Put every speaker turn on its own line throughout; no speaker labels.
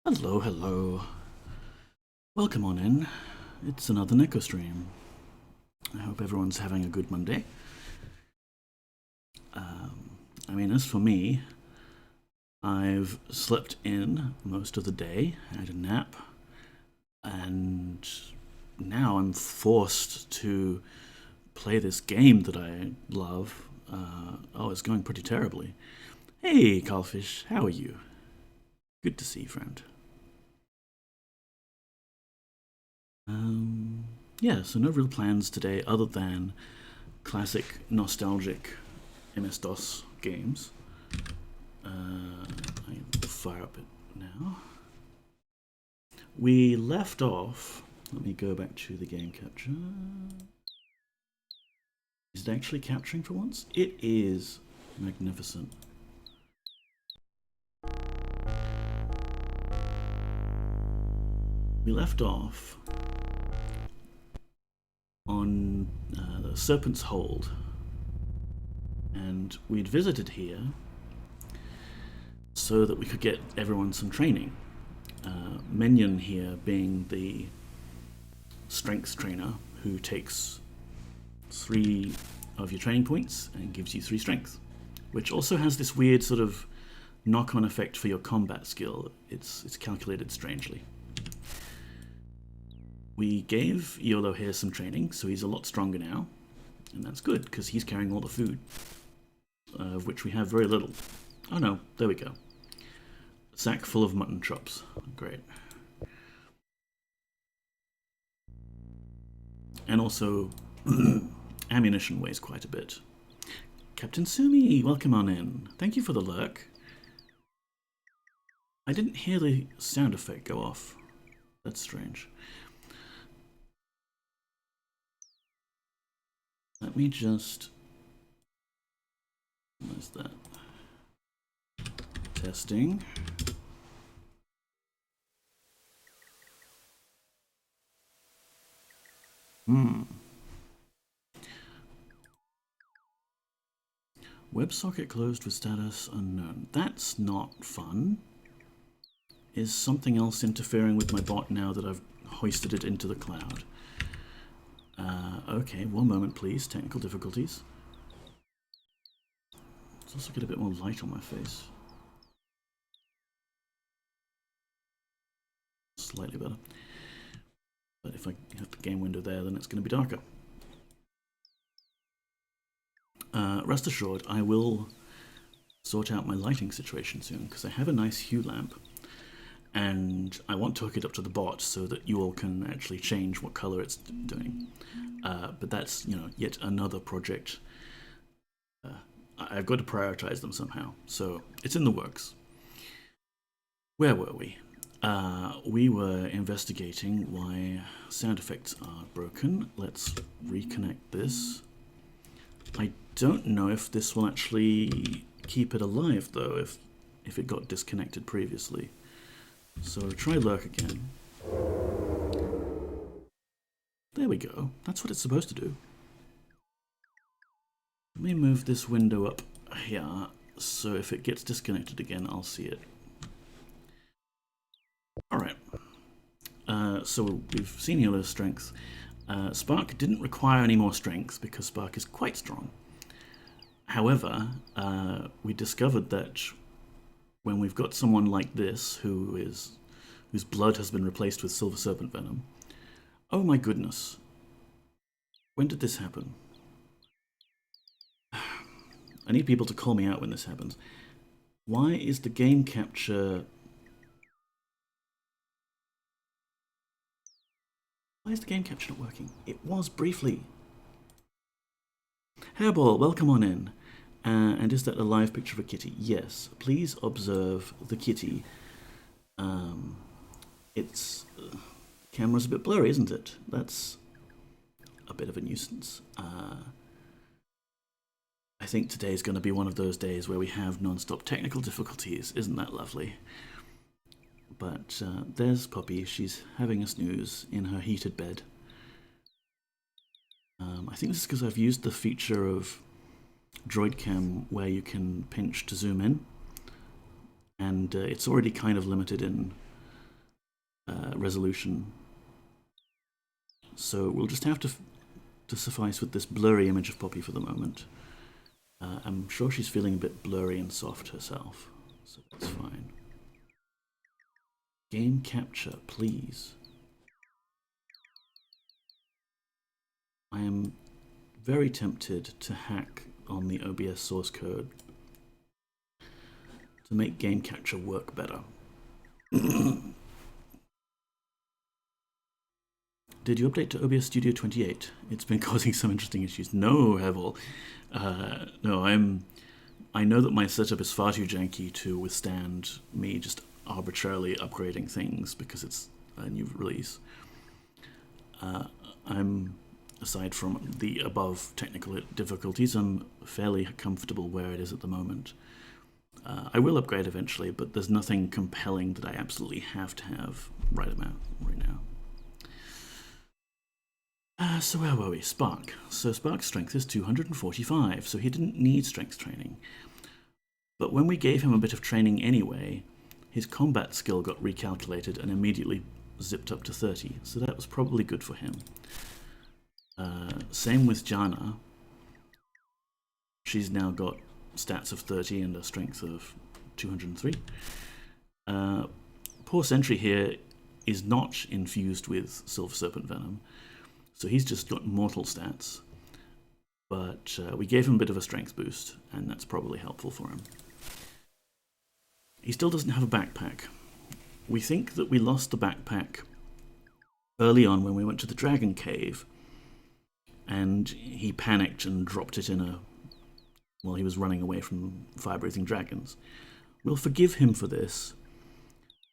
Hello, hello. Welcome on in. It's another Neko stream. I hope everyone's having a good Monday. As for me, I've slept in most of the day, had a nap, and now I'm forced to play this game that I love. It's going pretty terribly. Hey, Carlfish, how are you? Good to see you, friend. So no real plans today other than classic nostalgic MS-DOS games. I fire up it now. We left off. Let me go back to the game capture. Is it actually capturing for once? It is magnificent. We left off on the Serpent's Hold, and we'd visited here so that we could get everyone some training. Minion here being the strength trainer who takes 3 of your training points and gives you 3 strength, which also has this weird sort of knock-on effect for your combat skill. It's calculated strangely. We gave Yolo here some training, so he's a lot stronger now, and that's good because he's carrying all the food, of which we have very little. Oh no, there we go. Sack full of mutton chops. Great. And also, ammunition weighs quite a bit. Captain Sumi, welcome on in. Thank you for the lurk. I didn't hear the sound effect go off. That's strange. Let me just... Where's that? Testing. WebSocket closed with status unknown. That's not fun. Is something else interfering with my bot now that I've hoisted it into the cloud? Okay, one moment please. Technical difficulties. Let's also get a bit more light on my face. Slightly better. But if I have the game window there, then it's going to be darker. Rest assured, I will sort out my lighting situation soon, because I have a nice hue lamp, and I want to hook it up to the bot so that you all can actually change what color it's doing. But that's, yet another project. I've got to prioritize them somehow, so it's in the works. Where were we? We were investigating why sound effects are broken. Let's reconnect this. I don't know if this will actually keep it alive, though, if it got disconnected previously. So try lurk again. There we go. That's what it's supposed to do. Let me move this window up here, so if it gets disconnected again, I'll see it. Alright. So we've seen Yolo's strength. Spark didn't require any more strength because Spark is quite strong. However, we discovered that when we've got someone like this whose blood has been replaced with Silver Serpent Venom. Oh my goodness. When did this happen? I need people to call me out when this happens. Why is the game capture... Why is the game capture not working? It was briefly. Hairball, welcome on in. And is that a live picture of a kitty? Yes. Please observe the kitty. Its camera's a bit blurry, isn't it? That's a bit of a nuisance. I think today's going to be one of those days where we have non-stop technical difficulties. Isn't that lovely? But there's Poppy. She's having a snooze in her heated bed. I think this is because I've used the feature of Droid Cam where you can pinch to zoom in. And it's already kind of limited in resolution. So we'll just have to suffice with this blurry image of Poppy for the moment. I'm sure she's feeling a bit blurry and soft herself, so that's fine. Game capture, please. I am very tempted to hack on the OBS source code to make game capture work better. Did you update to OBS Studio 28? It's been causing some interesting issues. No, Hevel. No, I know that my setup is far too janky to withstand me just arbitrarily upgrading things because it's a new release. Aside from the above technical difficulties, I'm fairly comfortable where it is at the moment. I will upgrade eventually, but there's nothing compelling that I absolutely have to have right now. So where were we? Spark. So Spark's strength is 245, so he didn't need strength training. But when we gave him a bit of training anyway, his combat skill got recalculated and immediately zipped up to 30, so that was probably good for him. Same with Jana. She's now got stats of 30 and a strength of 203. Poor Sentry here is not infused with Silver Serpent Venom, so he's just got mortal stats. But we gave him a bit of a strength boost, and that's probably helpful for him. He still doesn't have a backpack. We think that we lost the backpack early on when we went to the Dragon Cave, and he panicked and dropped it while he was running away from fire-breathing dragons. We'll forgive him for this,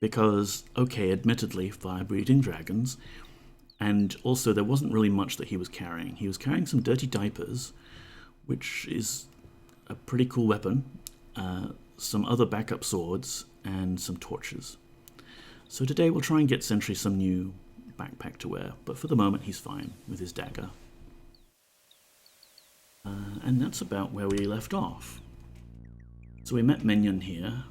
because, okay, admittedly, fire-breathing dragons, and also there wasn't really much that he was carrying. He was carrying some dirty diapers, which is a pretty cool weapon, some other backup swords, and some torches. So today we'll try and get Sentry some new backpack to wear, but for the moment he's fine with his dagger. And that's about where we left off. So we met Menyon here,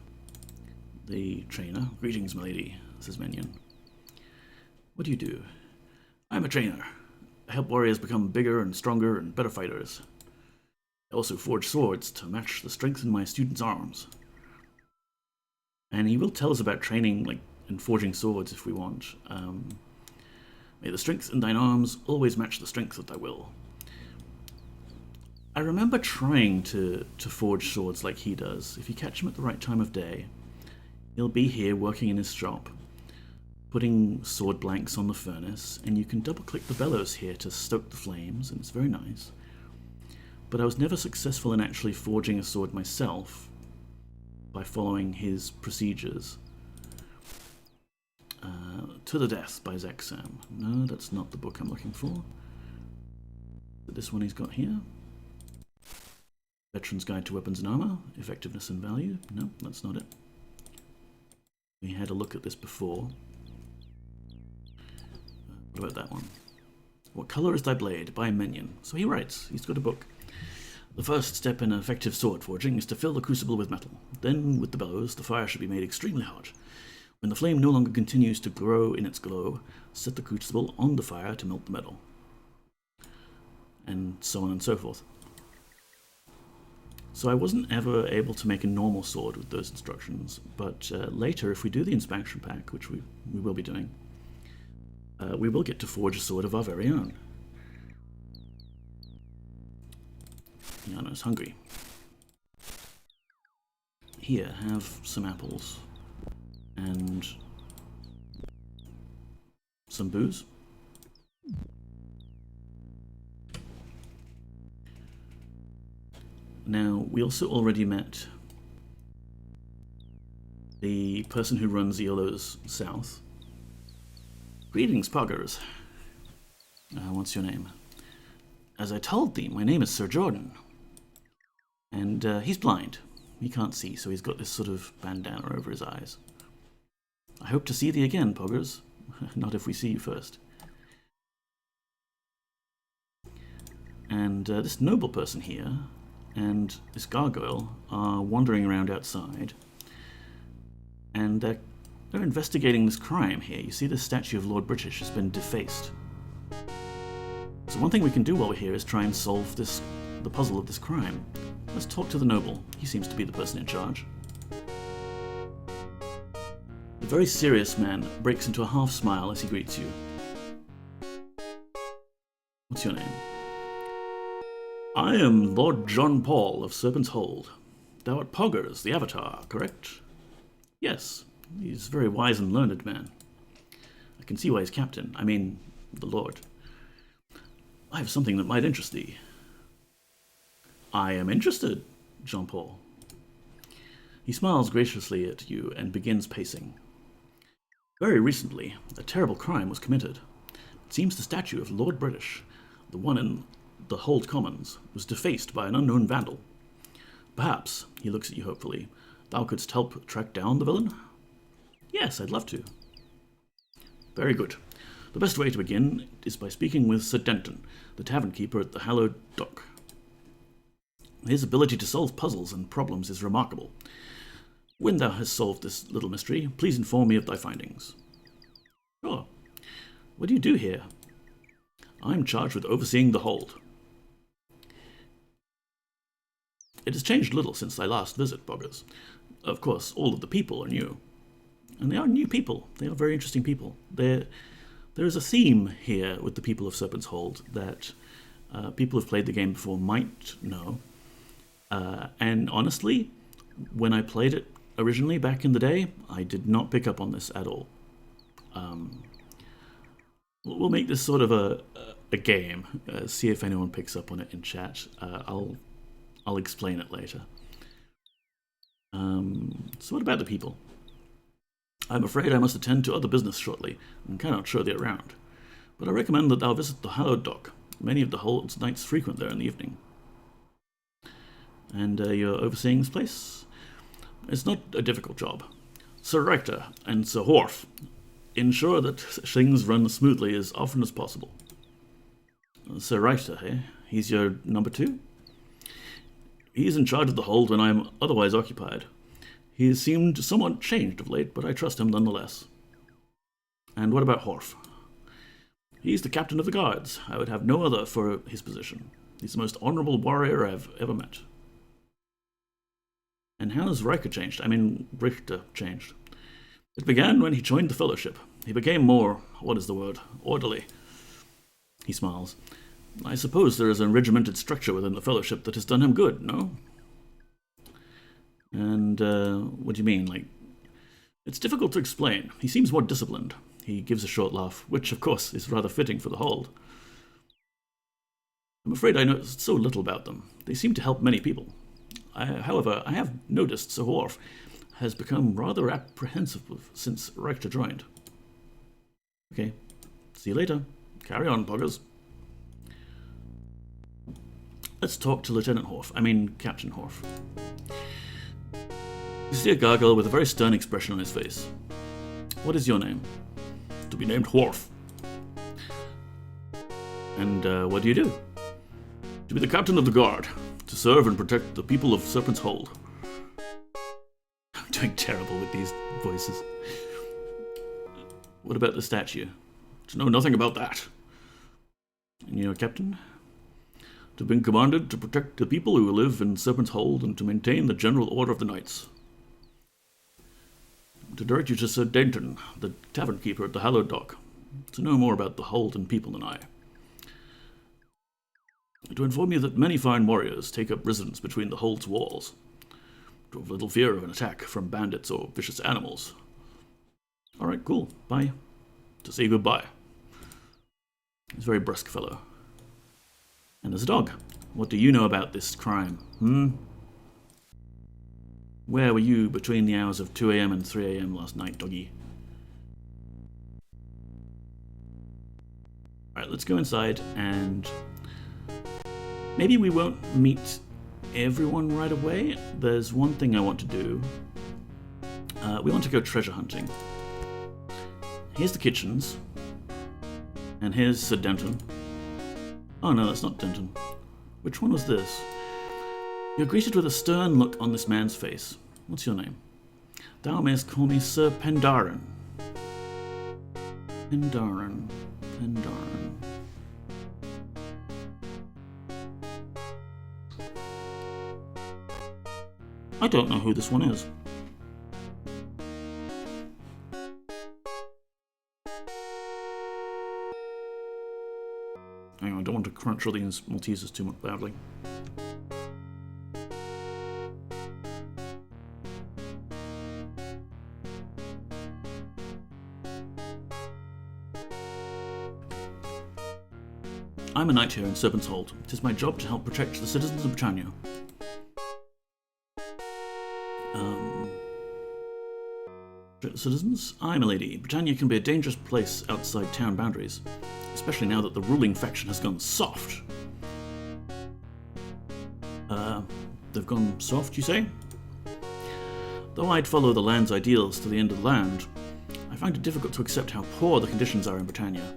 the trainer. Greetings, milady, says Menyon. What do you do? I'm a trainer. I help warriors become bigger and stronger and better fighters. I also forge swords to match the strength in my students' arms. And he will tell us about training and forging swords if we want. May the strength in thine arms always match the strength of thy will. I remember trying to forge swords like he does. If you catch him at the right time of day, he'll be here working in his shop, putting sword blanks on the furnace, and you can double-click the bellows here to stoke the flames, and it's very nice. But I was never successful in actually forging a sword myself by following his procedures. To the Death by Zach Sam. No, that's not the book I'm looking for. This one he's got here. Veteran's Guide to Weapons and Armor, Effectiveness and Value. No, that's not it. We had a look at this before. What about that one? What Colour is Thy Blade? By Menyon. So he writes, he's got a book. The first step in effective sword forging is to fill the crucible with metal. Then, with the bellows, the fire should be made extremely hot. When the flame no longer continues to grow in its glow, set the crucible on the fire to melt the metal. And so on and so forth. So I wasn't ever able to make a normal sword with those instructions, but later, if we do the inspection pack, which we will be doing, we will get to forge a sword of our very own. Yano's hungry. Here, have some apples and some booze. Now, we also already met the person who runs Iolo's South. Greetings, Poggers. What's your name? As I told thee, my name is Sir Jordan. And he's blind. He can't see, so he's got this sort of bandana over his eyes. I hope to see thee again, Poggers. Not if we see you first. And this noble person here and this gargoyle are wandering around outside, and they're They're investigating this crime here. You see, this statue of Lord British has been defaced. So one thing we can do while we're here is try and solve the puzzle of this crime. Let's talk to the noble. He seems to be the person in charge. The very serious man breaks into a half smile as he greets you. What's your name? I am Lord John Paul of Serpent's Hold. Thou art Poggers, the Avatar, correct? Yes, he's a very wise and learned man. I can see why he's captain. I mean, the Lord. I have something that might interest thee. I am interested, Jean Paul. He smiles graciously at you and begins pacing. Very recently, a terrible crime was committed. It seems the statue of Lord British, the one in the Hold Commons, was defaced by an unknown vandal. Perhaps, he looks at you hopefully, thou couldst help track down the villain? Yes, I'd love to. Very good. The best way to begin is by speaking with Sir Denton, the tavern keeper at the hallowed dock. His ability to solve puzzles and problems is remarkable. When thou hast solved this little mystery, please inform me of thy findings. Sure. What do you do here? I'm charged with overseeing the hold. It has changed little since thy last visit, Poggers. Of course, all of the people are new. And they are new people. They are very interesting people. There is a theme here with the people of Serpent's Hold that people who've played the game before might know. And honestly, when I played it originally back in the day, I did not pick up on this at all. We'll make this sort of a game. See if anyone picks up on it in chat. I'll explain it later. So what about the people? I'm afraid I must attend to other business shortly, and cannot show thee around. But I recommend that thou visit the hallowed dock. Many of the Hold's knights frequent there in the evening. And you're overseeing this place? It's not a difficult job. Sir Rector and Sir Horf ensure that things run smoothly as often as possible. Sir Rector, eh? He's your number two? He's in charge of the hold when I'm otherwise occupied. He has seemed somewhat changed of late, but I trust him nonetheless. And what about Horf? He's the captain of the guards. I would have no other for his position. He's the most honorable warrior I've ever met. And how has Richter changed? Changed. It began when he joined the Fellowship. He became more, orderly. He smiles. I suppose there is a regimented structure within the Fellowship that has done him good, no? And, what do you mean, It's difficult to explain. He seems more disciplined. He gives a short laugh, which, of course, is rather fitting for the hold. I'm afraid I know so little about them. They seem to help many people. However, I have noticed Sir Horf has become rather apprehensive since Rector joined. Okay, see you later. Carry on, Poggers. Let's talk to Captain Horf. You see a gargoyle with a very stern expression on his face. What is your name? To be named Horf. And what do you do? To be the captain of the guard, to serve and protect the people of Serpent's Hold. I'm doing terrible with these voices. What about the statue? To know nothing about that. And you're a captain? To have been commanded to protect the people who live in Serpent's Hold and to maintain the general order of the knights. To direct you to Sir Denton, the tavern keeper at the hallowed dock, to know more about the hold and people than I. To inform you that many fine warriors take up residence between the hold's walls, to have little fear of an attack from bandits or vicious animals. All right, cool. Bye. To say goodbye. He's a very brusque fellow. And there's a dog. What do you know about this crime, Where were you between the hours of 2 a.m. and 3 a.m. last night, doggy? Alright, let's go inside, and maybe we won't meet everyone right away. There's one thing I want to do. We want to go treasure hunting. Here's the kitchens. And here's Sir Denton. Oh no, that's not Denton. Which one was this? You're greeted with a stern look on this man's face. What's your name? Thou mayst call me Sir Pendarin. Pendarin. I don't know who this one is. Hang on, I don't want to crunch all these Maltesers too much loudly. I'm a knight here in Serpent's Hold. It is my job to help protect the citizens of Britannia. Citizens? Aye, my lady. Britannia can be a dangerous place outside town boundaries, especially now that the ruling faction has gone soft. They've gone soft, you say? Though I'd follow the land's ideals to the end of the land, I find it difficult to accept how poor the conditions are in Britannia.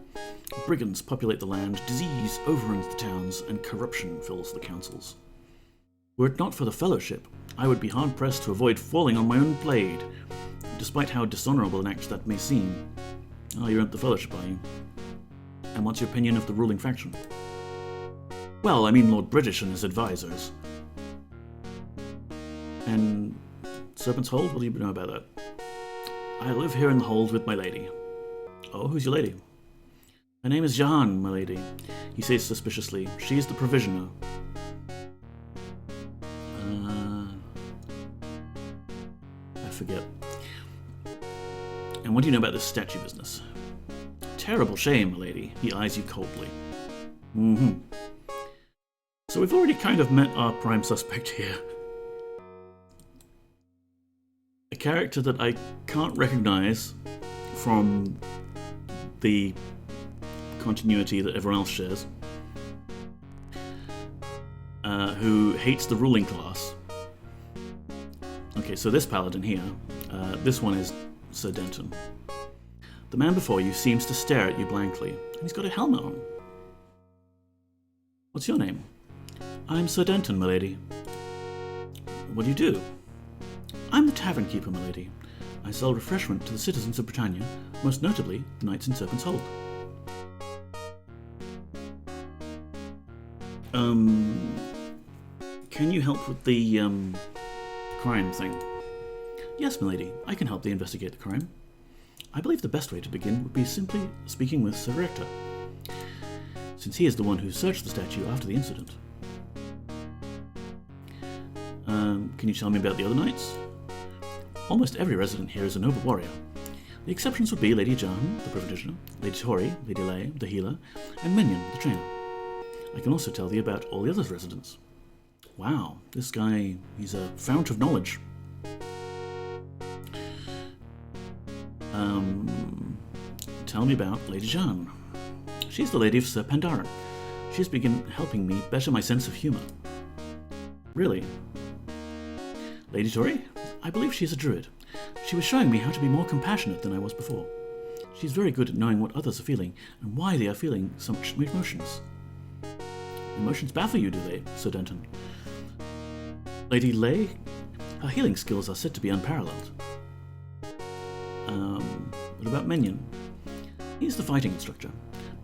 Brigands populate the land, disease overruns the towns, and corruption fills the councils. Were it not for the Fellowship, I would be hard-pressed to avoid falling on my own blade, despite how dishonourable an act that may seem. Ah, you're at the Fellowship, are you? And what's your opinion of the ruling faction? Well, I mean Lord British and his advisors. And Serpent's Hold? What do you know about that? I live here in the hold with my lady. Oh, who's your lady? Her name is Jahan, my lady. He says suspiciously. She is the provisioner. I forget. And what do you know about this statue business? Terrible shame, my lady. He eyes you coldly. So we've already kind of met our prime suspect here. A character that I can't recognize from the continuity that everyone else shares, who hates the ruling class. Okay, so this paladin here, this one is Sir Denton. The man before you seems to stare at you blankly, and he's got a helmet on. What's your name? I'm Sir Denton, my lady. What do you do? I'm the tavern keeper, my lady. I sell refreshment to the citizens of Britannia, most notably the knights in Serpent's Hold. Can you help with the, crime thing? Yes, my lady, I can help thee investigate the crime. I believe the best way to begin would be simply speaking with Sir Rector, since he is the one who searched the statue after the incident. Can you tell me about the other knights? Almost every resident here is a noble warrior. The exceptions would be Lady Jahan, the provisioner, Lady Tori, Lady Lay, the healer, and Minion, the trainer. I can also tell thee about all the other residents. Wow, this guy, he's a fount of knowledge. Tell me about Lady Jahan. She's the lady of Sir Pendarin. She's begun helping me better my sense of humour. Really? Lady Tori? I believe she's a druid. She was showing me how to be more compassionate than I was before. She's very good at knowing what others are feeling and why they are feeling such emotions. Emotions baffle you, do they, Sir Denton? Lady Lay? Her healing skills are said to be unparalleled. What about Minion? He's the fighting instructor.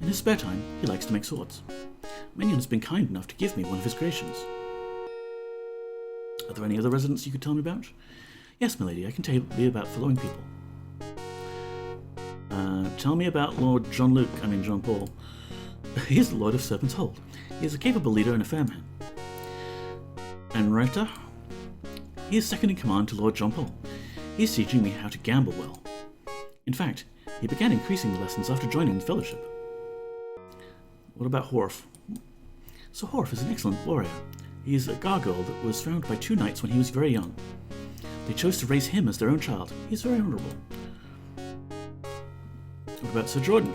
In his spare time, he likes to make swords. Minion has been kind enough to give me one of his creations. Are there any other residents you could tell me about? Yes, my lady, I can tell you about following people. Tell me about Lord John Paul. He is the Lord of Serpent's Hold. He is a capable leader and a fair man. And Rector? He is second in command to Lord John Paul. He is teaching me how to gamble well. In fact, he began increasing the lessons after joining the Fellowship. What about Horf? So Horf is an excellent warrior. He is a gargoyle that was found by two knights when he was very young. They chose to raise him as their own child. He is very honourable. What about Sir Jordan?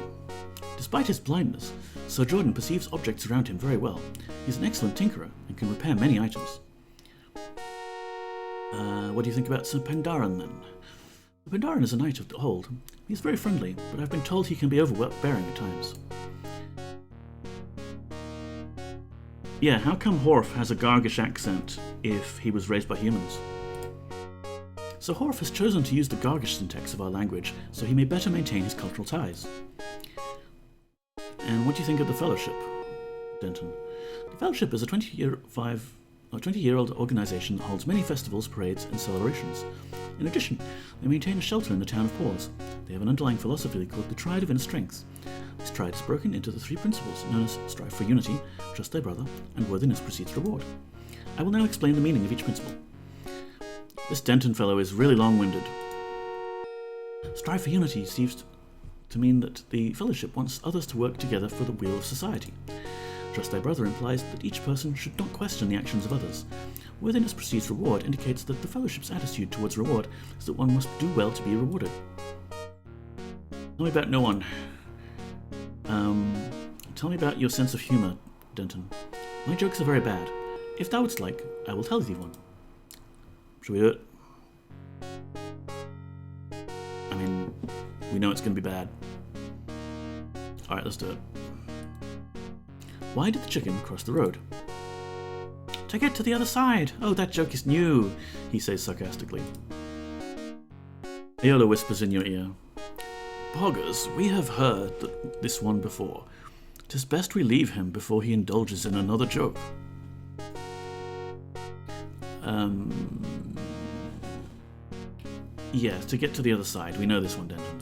Despite his blindness, Sir Jordan perceives objects around him very well. He is an excellent tinkerer and can repair many items. What do you think about Sir Pendarin, then? Sir Pendarin is a knight of the Hold. He is very friendly, but I've been told he can be overbearing at times. Yeah, how come Horf has a Gargish accent if he was raised by humans? So Horf has chosen to use the Gargish syntax of our language so he may better maintain his cultural ties. And what do you think of the Fellowship, Denton? The Fellowship is a 20-year-old organization that holds many festivals, parades, and celebrations. In addition, they maintain a shelter in the town of Paws. They have an underlying philosophy called the Triad of Inner Strength. This triad is broken into the 3 principles known as strive for unity, trust thy brother, and worthiness precedes reward. I will now explain the meaning of each principle. This Denton fellow is really long-winded. Strive for unity seems to mean that the Fellowship wants others to work together for the weal of society. Trust thy brother implies that each person should not question the actions of others. Worthiness precedes reward indicates that the Fellowship's attitude towards reward is that one must do well to be rewarded. Tell me about no one. Tell me about your sense of humour, Denton. My jokes are very bad. If thou wouldst like, I will tell thee one. Shall we do it? I mean, we know it's going to be bad. Alright, let's do it. Why did the chicken cross the road? To get to the other side. Oh, that joke is new, he says sarcastically. Aola whispers in your ear. Poggers, we have heard this one before. 'Tis best we leave him before he indulges in another joke. Yes, to get to the other side. We know this one, Denton.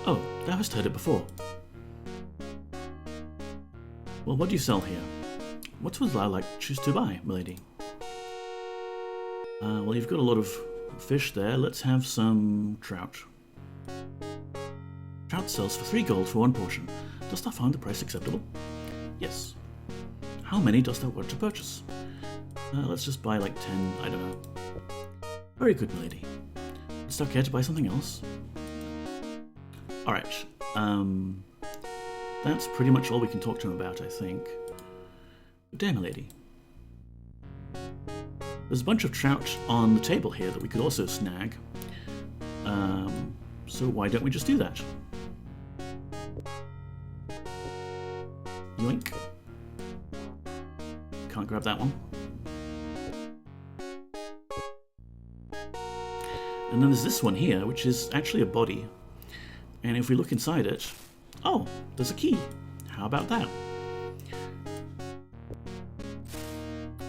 Oh, thou hast heard it before. Well, what do you sell here? What would thou like choose to buy, milady? Well, you've got a lot of fish there. Let's have some trout. Trout sells for 3 gold for 1 portion. Dost thou find the price acceptable? Yes. How many dost thou want to purchase? Let's just buy like 10, I don't know. Very good, milady. Dost thou care to buy something else? Alright, that's pretty much all we can talk to him about, I think. Good day, milady. There's a bunch of trout on the table here that we could also snag. So why don't we just do that? Yoink. Can't grab that one. And then there's this one here, which is actually a body. And if we look inside it, oh, there's a key. How about that?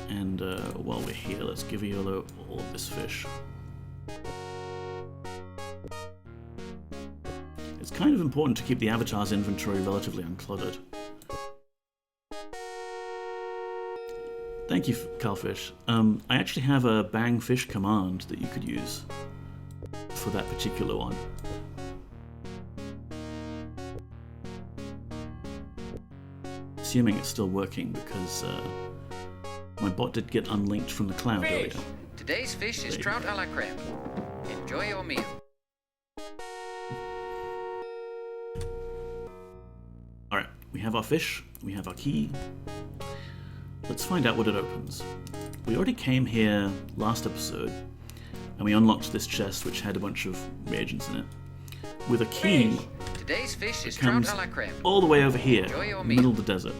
And while we're here, let's give Aola all of this fish. It's kind of important to keep the avatar's inventory relatively uncluttered. Thank you, Calfish. I actually have a bang fish command that you could use for that particular one. Assuming it's still working because my bot did get unlinked from the cloud earlier.
Today's fish is trout a la creme. Enjoy your meal.
Alright, we have our fish, we have our key. Let's find out what it opens. We already came here last episode and we unlocked this chest which had a bunch of reagents in it. With a key,
today's fish is
comes
trout a la creme.
all the way over here,
Enjoy your
in the
meal.
middle of the desert.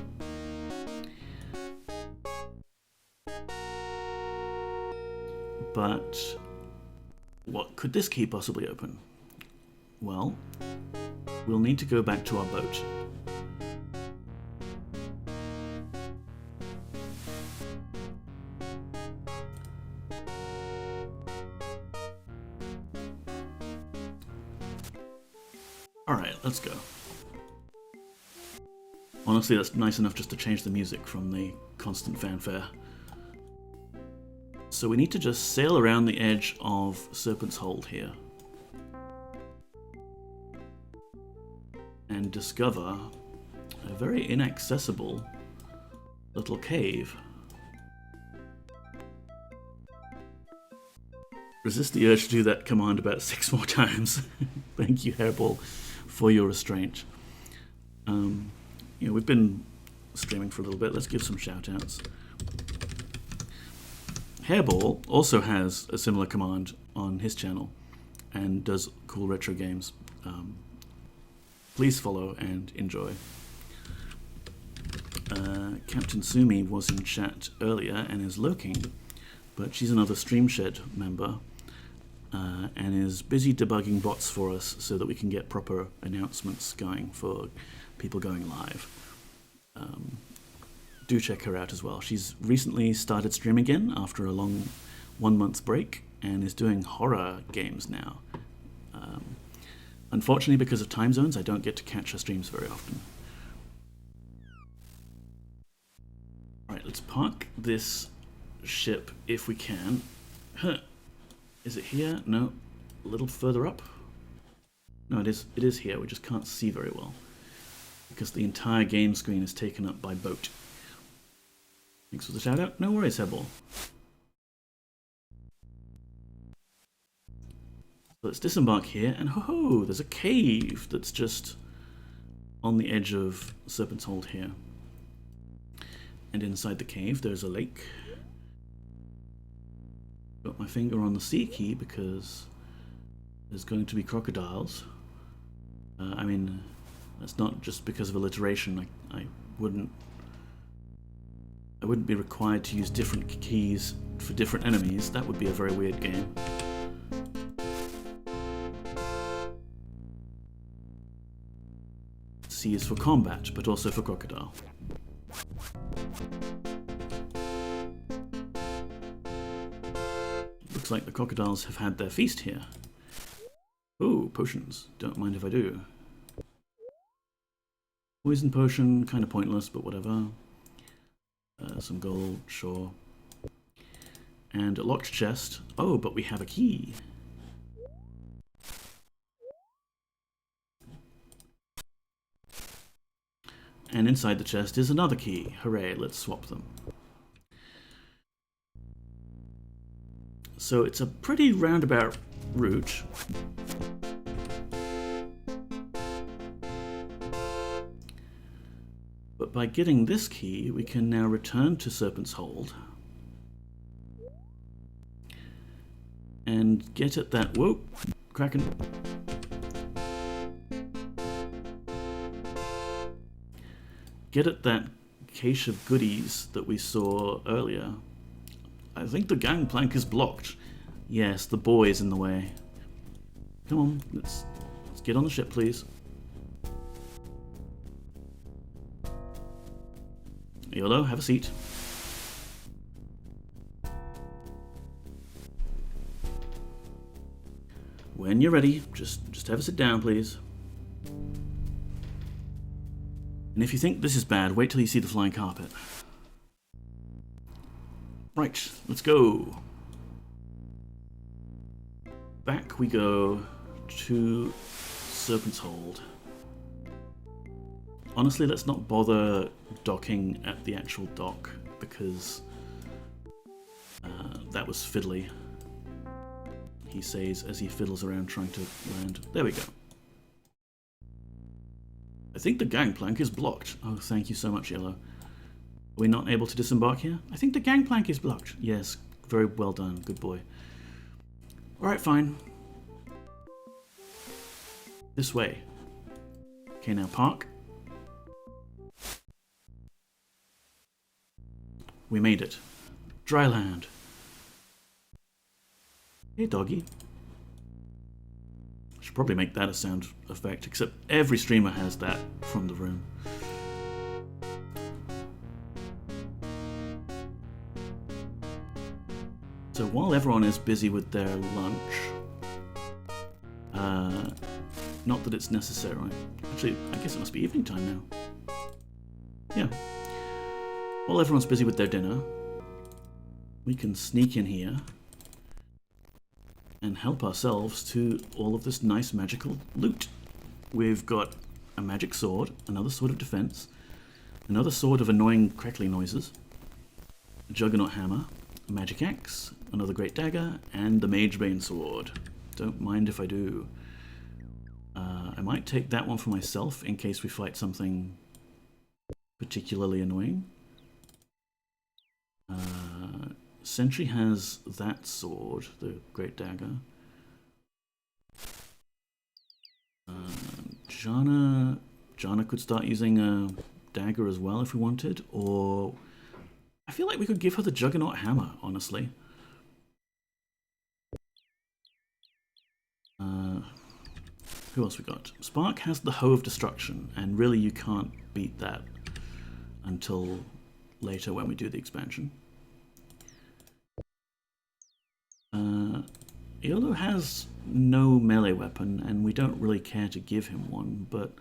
But what could this key possibly open? Well, we'll need to go back to our boat. Alright, let's go. Honestly, that's nice enough just to change the music from the constant fanfare. So we need to just sail around the edge of Serpent's Hold here. And discover a very inaccessible little cave. Resist the urge to do that command about 6 more times. Thank you, Hairball, for your restraint. We've been streaming for a little bit. Let's give some shout-outs. Hairball also has a similar command on his channel and does cool retro games. Please follow and enjoy. Captain Sumi was in chat earlier and is lurking, but she's another Stream Shed member. and is busy debugging bots for us so that we can get proper announcements going for people going live. Do check her out as well. She's recently started streaming again after a long 1 month break and is doing horror games now. Unfortunately, because of time zones, I don't get to catch her streams very often. Alright, let's park this ship if we can. Is it here? No. A little further up? No, it is here. We just can't see very well because the entire game screen is taken up by boat. Thanks for the shout out. No worries, Hebball. Let's disembark here, and ho-ho, there's a cave that's just on the edge of Serpent's Hold here. And inside the cave there's a lake. Got my finger on the C key because there's going to be crocodiles. I mean, that's not just because of alliteration. I wouldn't be required to use different keys for different enemies. That would be a very weird game. C is for combat, but also for crocodile. Looks like the crocodiles have had their feast here. Ooh, potions. Don't mind if I do. Poison potion, kind of pointless, but whatever. Some gold, sure. And a locked chest. Oh, but we have a key. And inside the chest is another key. Hooray, let's swap them. So it's a pretty roundabout route. But by getting this key, we can now return to Serpent's Hold and get at that... Whoa! Kraken! Get at that cache of goodies that we saw earlier. I think the gangplank is blocked. Yes, the boy is in the way. Come on, let's get on the ship, please. YOLO, have a seat. When you're ready, just have a sit down, please. And if you think this is bad, wait till you see the flying carpet. Right, let's go. Back we go to Serpent's Hold. Honestly, let's not bother docking at the actual dock because that was fiddly. He says as he fiddles around trying to land. There we go. I think the gangplank is blocked. Oh, thank you so much, Yellow. Are we not able to disembark here? I think the gangplank is blocked. Yes, very well done. Good boy. Alright, fine. This way. Okay, now park. We made it. Dry land. Hey, doggy. Should probably make that a sound effect, except every streamer has that from the room. So while everyone is busy with their lunch, not that it's necessary. Actually, I guess it must be evening time now. Yeah. While everyone's busy with their dinner, we can sneak in here and help ourselves to all of this nice magical loot. We've got a magic sword, another sword of defense, another sword of annoying crackly noises, a juggernaut hammer, a magic axe, another great dagger, and the Magebane sword. Don't mind if I do. I might take that one for myself in case we fight something particularly annoying. Sentry has that sword, the great dagger. Jana could start using a dagger as well if we wanted, or I feel like we could give her the juggernaut hammer, honestly. Who else we got? Spark has the Hoe of Destruction, and really you can't beat that until later when we do the expansion. Iolo has no melee weapon, and we don't really care to give him one, but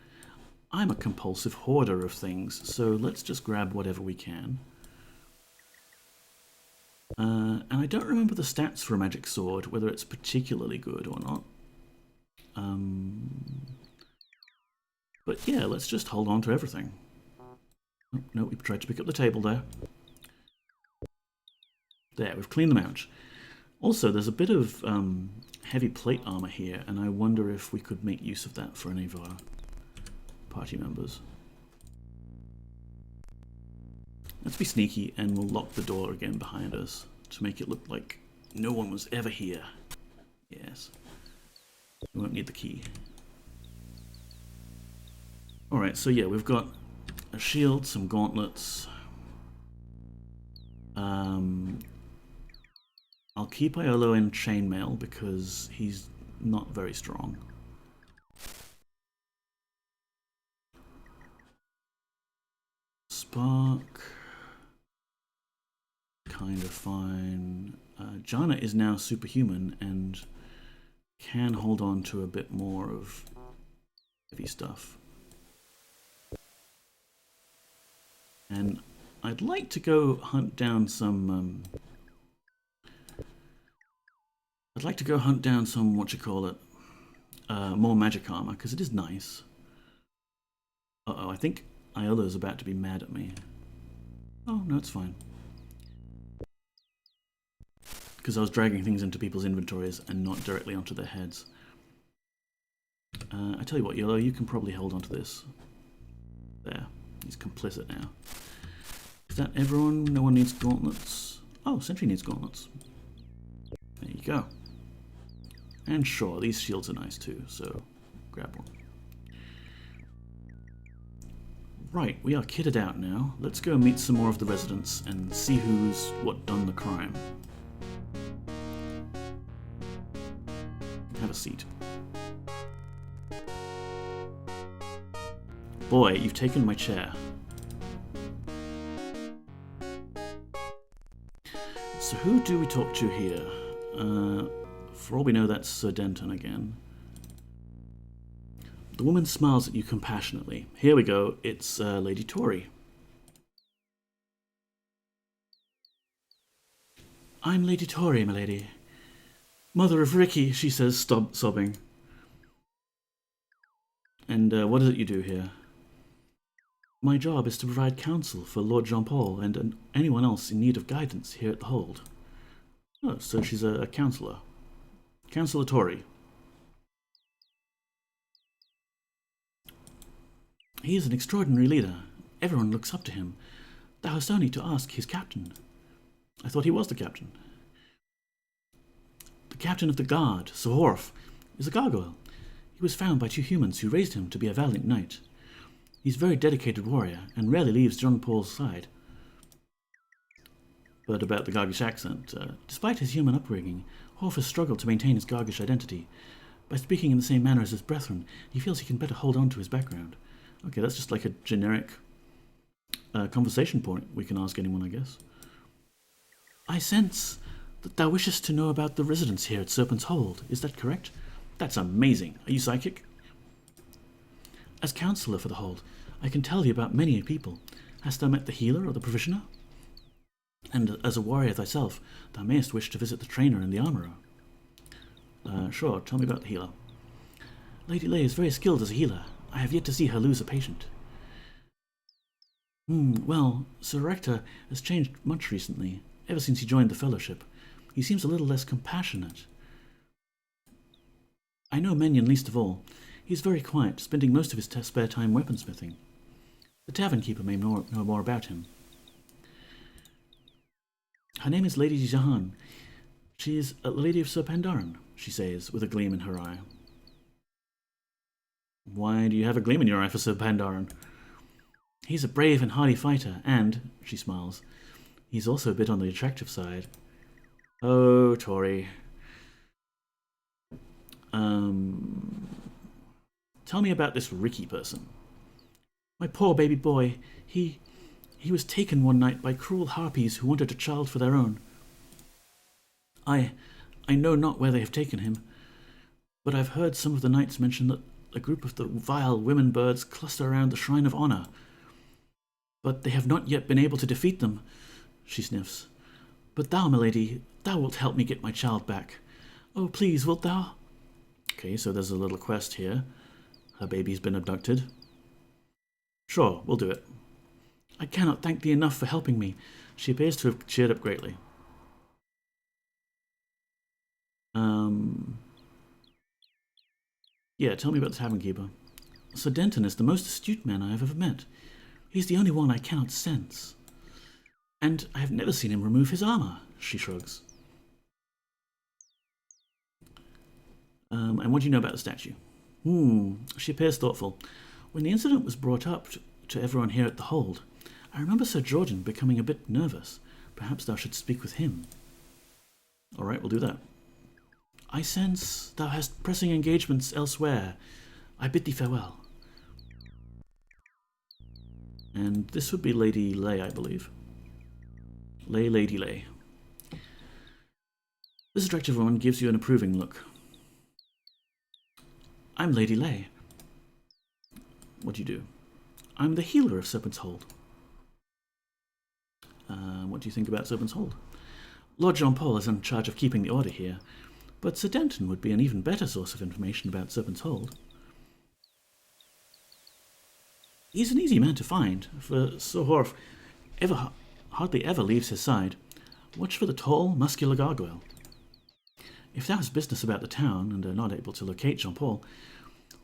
I'm a compulsive hoarder of things, so let's just grab whatever we can. And I don't remember the stats for a magic sword, whether it's particularly good or not. But yeah, let's just hold on to everything. Oh, no, we tried to pick up the table there. There, we've cleaned them out. Also, there's a bit of heavy plate armor here, and I wonder if we could make use of that for any of our party members. Let's be sneaky, and we'll lock the door again behind us to make it look like no one was ever here. Yes. We won't need the key. Alright, so yeah, we've got a shield, some gauntlets. I'll keep Iolo in chainmail because he's not very strong. Spark, kind of fine. Jana is now superhuman and can hold on to a bit more of heavy stuff. And I'd like to go hunt down some more magic armor, because it is nice. Uh-oh, I think Iola's about to be mad at me. Oh, no, it's fine. Because I was dragging things into people's inventories and not directly onto their heads. I tell you what, Iolo, you can probably hold on to this. There. He's complicit now. Is that everyone? No one needs gauntlets? Oh, Sentry needs gauntlets. There you go. And sure, these shields are nice too, so grab one. Right, we are kitted out now. Let's go meet some more of the residents and see who's done the crime. Have a seat. Boy, you've taken my chair. So who do we talk to here? For all we know, that's Sir Denton again. The woman smiles at you compassionately. Here we go, it's Lady Tori. I'm Lady Tori, my lady. Mother of Ricky, she says, sobbing. And what is it you do here? My job is to provide counsel for Lord Jean-Paul and anyone else in need of guidance here at the Hold. Oh, so she's a counsellor. Counsellor Tori. He is an extraordinary leader. Everyone looks up to him. Thou hast only to ask his captain. I thought he was the captain. The captain of the guard, Sir Horf, is a gargoyle. He was found by two humans who raised him to be a valiant knight. He's a very dedicated warrior and rarely leaves John Paul's side. But about the Gargish accent, despite his human upbringing, Horf has struggled to maintain his Gargish identity. By speaking in the same manner as his brethren, he feels he can better hold on to his background. Okay, that's just like a generic conversation point we can ask anyone, I guess. I sense that thou wishest to know about the residents here at Serpent's Hold. Is that correct? That's amazing. Are you psychic? As counsellor for the Hold, I can tell thee about many people. Hast thou met the healer or the provisioner? And as a warrior thyself, thou mayest wish to visit the trainer and the armourer. Sure, tell me about the healer. Lady Lay is very skilled as a healer. I have yet to see her lose a patient. Well, Sir Rector has changed much recently, ever since he joined the Fellowship. He seems a little less compassionate. I know Menyon least of all. He is very quiet, spending most of his spare time weaponsmithing. The tavern keeper may know more about him. Her name is Lady Jahan. She is a lady of Sir Pandaren, she says, with a gleam in her eye. Why do you have a gleam in your eye for Sir Pandaren? He's a brave and hardy fighter, and, she smiles, he's also a bit on the attractive side. Oh, Tori. Tell me about this Ricky person. My poor baby boy, he was taken one night by cruel harpies who wanted a child for their own. I know not where they have taken him, but I've heard some of the knights mention that a group of the vile women birds cluster around the Shrine of Honor. But they have not yet been able to defeat them, she sniffs. But thou, milady, thou wilt help me get my child back. Oh, please, wilt thou? Okay, so there's a little quest here. Her baby's been abducted. Sure, we'll do it. I cannot thank thee enough for helping me. She appears to have cheered up greatly. Yeah, tell me about the tavern keeper. Sir Denton is the most astute man I have ever met. He's the only one I cannot sense. And I have never seen him remove his armour, she shrugs. And what do you know about the statue? She appears thoughtful. When the incident was brought up to everyone here at the Hold, I remember Sir Georgian becoming a bit nervous. Perhaps thou should speak with him. All right, we'll do that. I sense thou hast pressing engagements elsewhere. I bid thee farewell. And this would be Lady Lay, I believe. Lady Lay. This attractive woman gives you an approving look. I'm Lady Lay. What do you do? I'm the healer of Serpent's Hold. What do you think about Serpent's Hold? Lord Jean-Paul is in charge of keeping the order here, but Sir Denton would be an even better source of information about Serpent's Hold. He's an easy man to find, for Sir Horf hardly ever leaves his side. Watch for the tall, muscular gargoyle. If thou hast business about the town and are not able to locate Jean-Paul,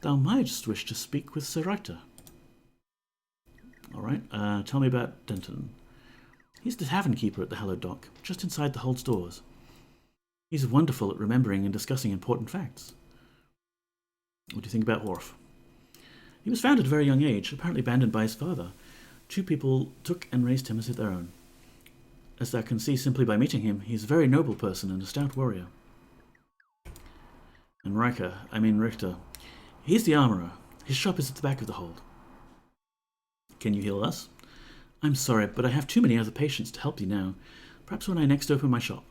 thou mightst wish to speak with Sir Rector. All right, tell me about Denton. He's the tavern keeper at the Hallowed Dock, just inside the Hold's doors. He's wonderful at remembering and discussing important facts. What do you think about Horf? He was found at a very young age, apparently abandoned by his father. Two people took and raised him as their own. As thou can see simply by meeting him, he's a very noble person and a stout warrior. And Richter. He's the armourer. His shop is at the back of the Hold. Can you heal us? I'm sorry, but I have too many other patients to help you now. Perhaps when I next open my shop.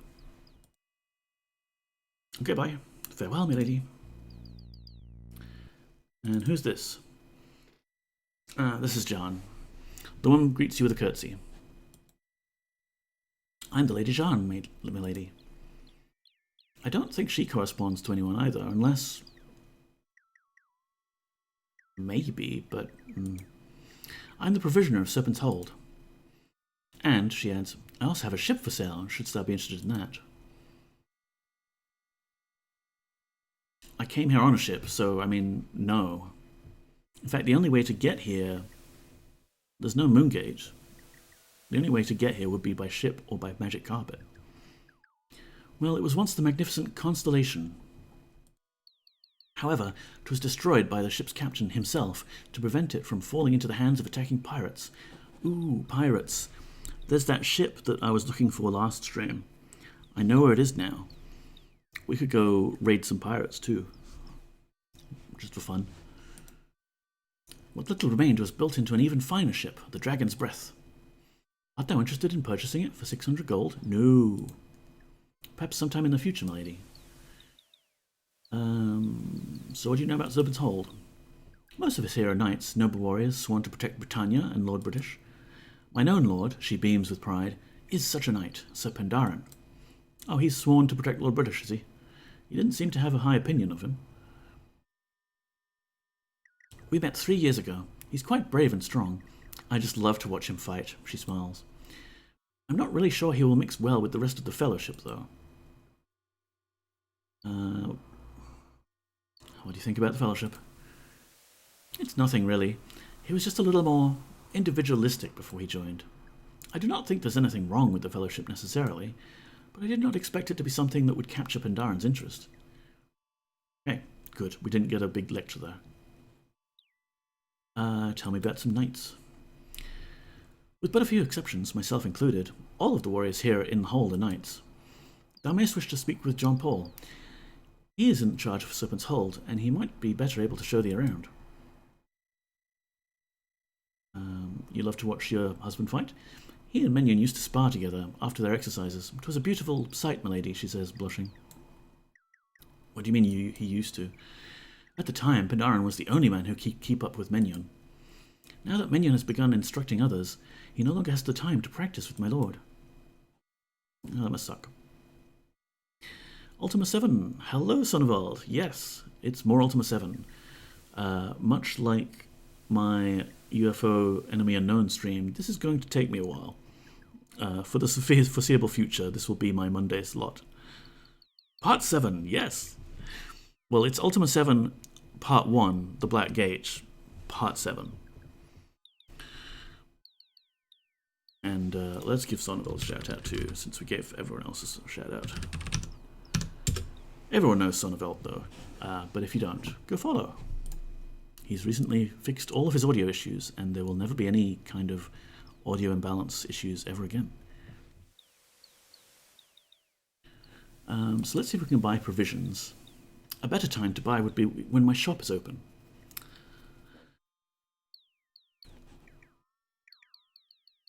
Okay, bye. Farewell, milady. And who's this? This is John. The woman greets you with a curtsy. I'm the Lady Jeanne, milady. I don't think she corresponds to anyone either, unless... Maybe, but... I'm the provisioner of Serpent's Hold. And, she adds, I also have a ship for sale, shouldst thou be interested in that. I came here on a ship, so, no. In fact, the only way to get here... There's no moon gauge. The only way to get here would be by ship or by magic carpet. Well, it was once the magnificent Constellation. However, it was destroyed by the ship's captain himself to prevent it from falling into the hands of attacking pirates. Ooh, pirates. There's that ship that I was looking for last stream. I know where it is now. We could go raid some pirates too. Just for fun. What little remained was built into an even finer ship, the Dragon's Breath. Art thou interested in purchasing it for 600 gold? No. Perhaps sometime in the future, milady. So what do you know about Serpent's Hold? Most of us here are knights, noble warriors, sworn to protect Britannia and Lord British. My known lord, she beams with pride, is such a knight, Sir Pandaren. Oh, he's sworn to protect Lord British, is he? You didn't seem to have a high opinion of him. We met 3 years ago. He's quite brave and strong. I just love to watch him fight, she smiles. I'm not really sure he will mix well with the rest of the Fellowship, though. What do you think about the Fellowship? It's nothing, really. He was just a little more individualistic before he joined. I do not think there's anything wrong with the Fellowship necessarily, but I did not expect it to be something that would capture Pandaren's interest. Okay, good. We didn't get a big lecture there. Tell me about some knights. With but a few exceptions, myself included, all of the warriors here in the Hold are knights. Thou mayst wish to speak with Jean-Paul. He is in charge of Serpent's Hold, and he might be better able to show thee around. You love to watch your husband fight? He and Minion used to spar together after their exercises. It was a beautiful sight, milady, she says, blushing. What do you mean he used to? At the time, Pandaren was the only man who could keep up with Minion. Now that Minion has begun instructing others, he no longer has the time to practice with my lord. Oh, that must suck. Ultima 7. Hello, Sonnevald. Yes, it's more Ultima 7. Much like my UFO Enemy Unknown stream, this is going to take me a while. For the foreseeable future, this will be my Monday slot. Part 7, yes. Well, it's Ultima 7 Part 1, The Black Gate, Part 7. And let's give Sonnevald a shout out too, since we gave everyone else a shout out. Everyone knows Sonnevald though, but if you don't, go follow. He's recently fixed all of his audio issues, and there will never be any kind of audio imbalance issues ever again. So let's see if we can buy provisions. A better time to buy would be when my shop is open.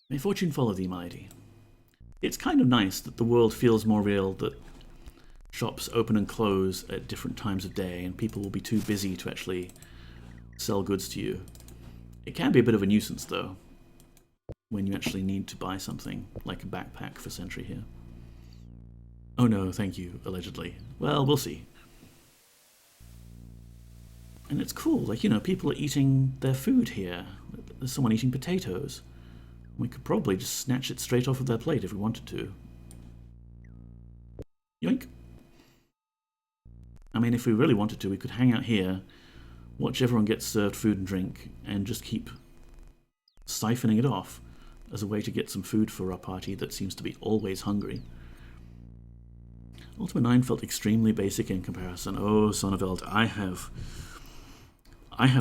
May fortune follow thee, my lady. It's kind of nice that the world feels more real, that shops open and close at different times of day, and people will be too busy to actually sell goods to you. It can be a bit of a nuisance, though, when you actually need to buy something, like a backpack for Sentry here. Oh no, thank you, allegedly. Well, we'll see. And it's cool, like, you know, people are eating their food here. There's someone eating potatoes. We could probably just snatch it straight off of their plate if we wanted to. Yoink. I mean, if we really wanted to, we could hang out here, watch everyone get served food and drink, and just keep siphoning it off as a way to get some food for our party that seems to be always hungry. Ultima 9 felt extremely basic in comparison. Oh, Sonneveld, I have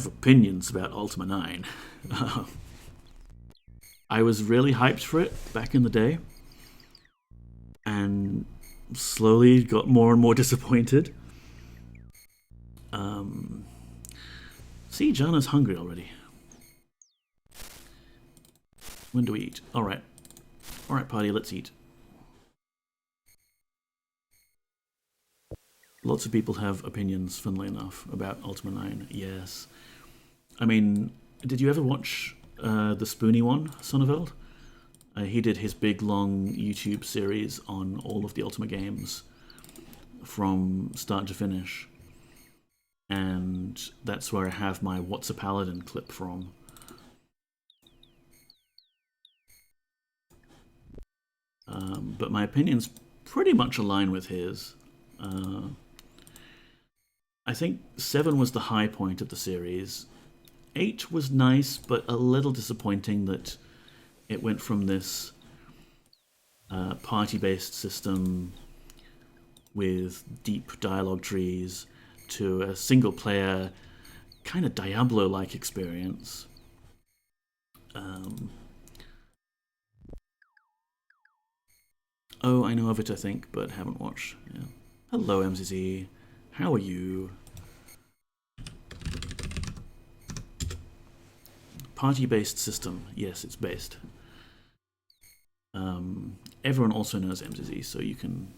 opinions about Ultima 9. I was really hyped for it back in the day, and slowly got more and more disappointed. See, Jana's hungry already. When do we eat? Alright, party, let's eat. Lots of people have opinions, funnily enough, about Ultima 9. Yes. I mean, did you ever watch the Spoony one, Sonneveld? He did his big, long YouTube series on all of the Ultima games from start to finish. And that's where I have my What's a Paladin clip from. But my opinions pretty much align with his. I think 7 was the high point of the series. 8 was nice, but a little disappointing that it went from this party-based system with deep dialogue trees to a single-player, kind of Diablo-like experience. Oh, I know of it, I think, but haven't watched. Yeah. Hello, MZZ. How are you? Party-based system. Yes, it's based. Everyone also knows MZZ, so you can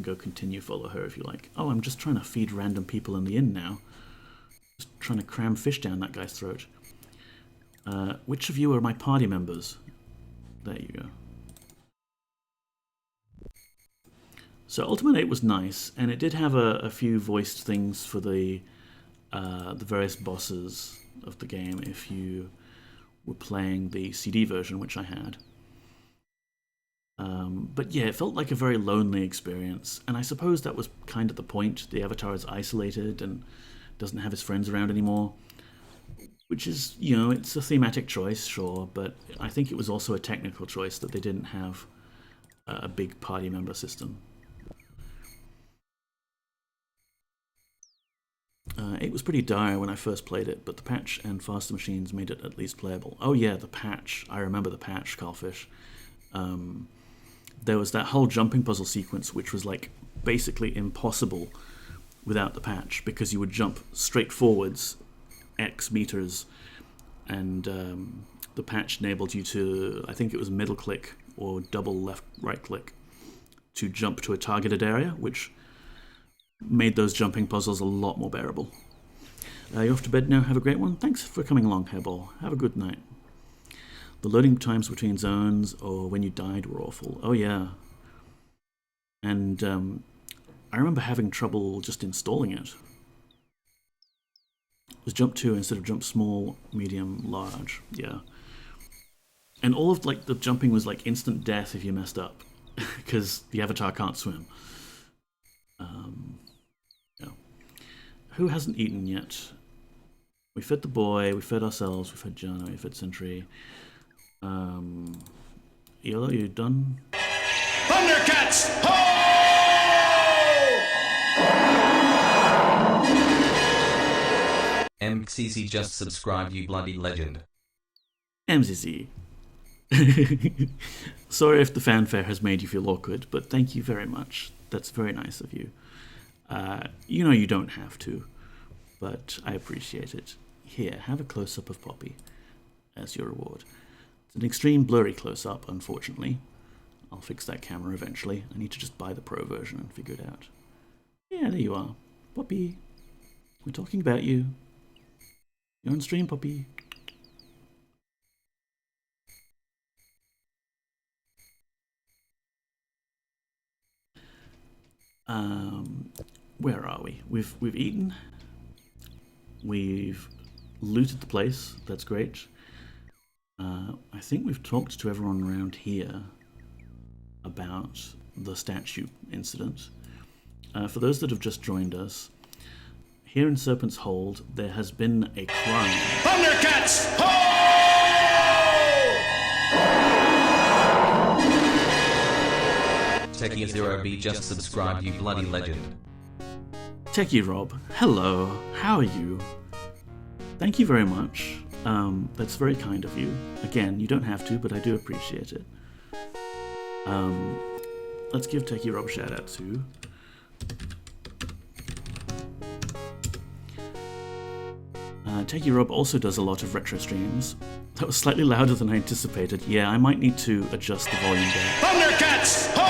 go continue follow her if you like. Oh, I'm just trying to feed random people in the inn now. Just trying to cram fish down that guy's throat. Which of you are my party members? There you go. So Ultima 8 was nice, and it did have a few voiced things for the various bosses of the game if you were playing the CD version, which I had. But yeah, it felt like a very lonely experience, and I suppose that was kind of the point. The Avatar is isolated and doesn't have his friends around anymore, which is, you know, it's a thematic choice, sure, but I think it was also a technical choice that they didn't have a big party member system. 8 was pretty dire when I first played it, but the patch and faster machines made it at least playable. Oh yeah, the patch. I remember the patch, Carlfish. There was that whole jumping puzzle sequence which was like basically impossible without the patch, because you would jump straight forwards X meters and the patch enabled you to, I think it was middle click or double right click to jump to a targeted area, which made those jumping puzzles a lot more bearable. You're off to bed now. Have a great one. Thanks for coming along, Hairball. Have a good night. The loading times between zones or when you died were awful. Oh yeah. And I remember having trouble just installing it. It was jump 2 instead of jump small, medium, large. Yeah. And all of like the jumping was like instant death if you messed up, because the avatar can't swim. Yeah. Who hasn't eaten yet? We fed the boy, we fed ourselves, we fed Jana, we fed Sentry. Yellow, you done?
Thundercats! Ho!
MCC just subscribed, you bloody legend.
MCC. Sorry if the fanfare has made you feel awkward, but thank you very much. That's very nice of you. You know you don't have to, but I appreciate it. Here, have a close-up of Poppy as your reward. It's an extreme blurry close-up, unfortunately. I'll fix that camera eventually. I need to just buy the pro version and figure it out. Yeah, there you are. Poppy. We're talking about you. You're on stream, Poppy. Where are we? We've eaten. We've looted the place. That's great. I think we've talked to everyone around here about the statue incident. For those that have just joined us, here in Serpent's Hold, there has been a crime.
Thundercats! Ho!
Techie0B just subscribed, you bloody legend.
Techie Rob, hello, how are you? Thank you very much. That's very kind of you. Again, you don't have to, but I do appreciate it. Let's give Techie Rob a shout out too. Techie Rob also does a lot of retro streams. That was slightly louder than I anticipated. Yeah, I might need to adjust the volume there.
Thundercats! Ho!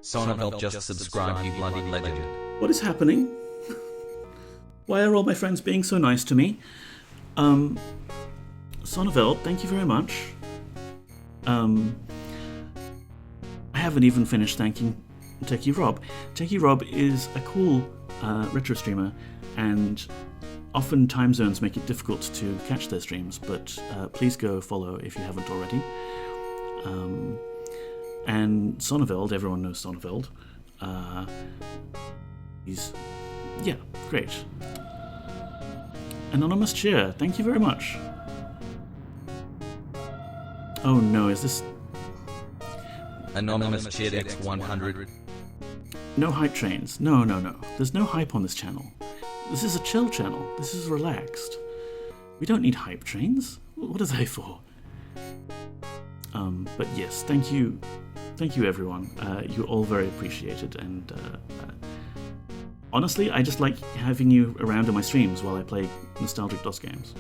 Sonovel just subscribed, you bloody legend.
What is happening? Why are all my friends being so nice to me? Sonovel, thank you very much. I haven't even finished thanking Techie Rob. Techie Rob is a cool retro streamer, and often time zones make it difficult to catch their streams, but please go follow if you haven't already. And Sonneveld, everyone knows Sonneveld. He's, yeah, great. Anonymous Cheer, thank you very much. Oh no, is this...
Anonymous Cheered X100.
No hype trains. No. There's no hype on this channel. This is a chill channel. This is relaxed. We don't need hype trains. What are they for? But yes, thank you. Thank you, everyone. You're all very appreciated. And honestly, I just like having you around in my streams while I play nostalgic DOS games.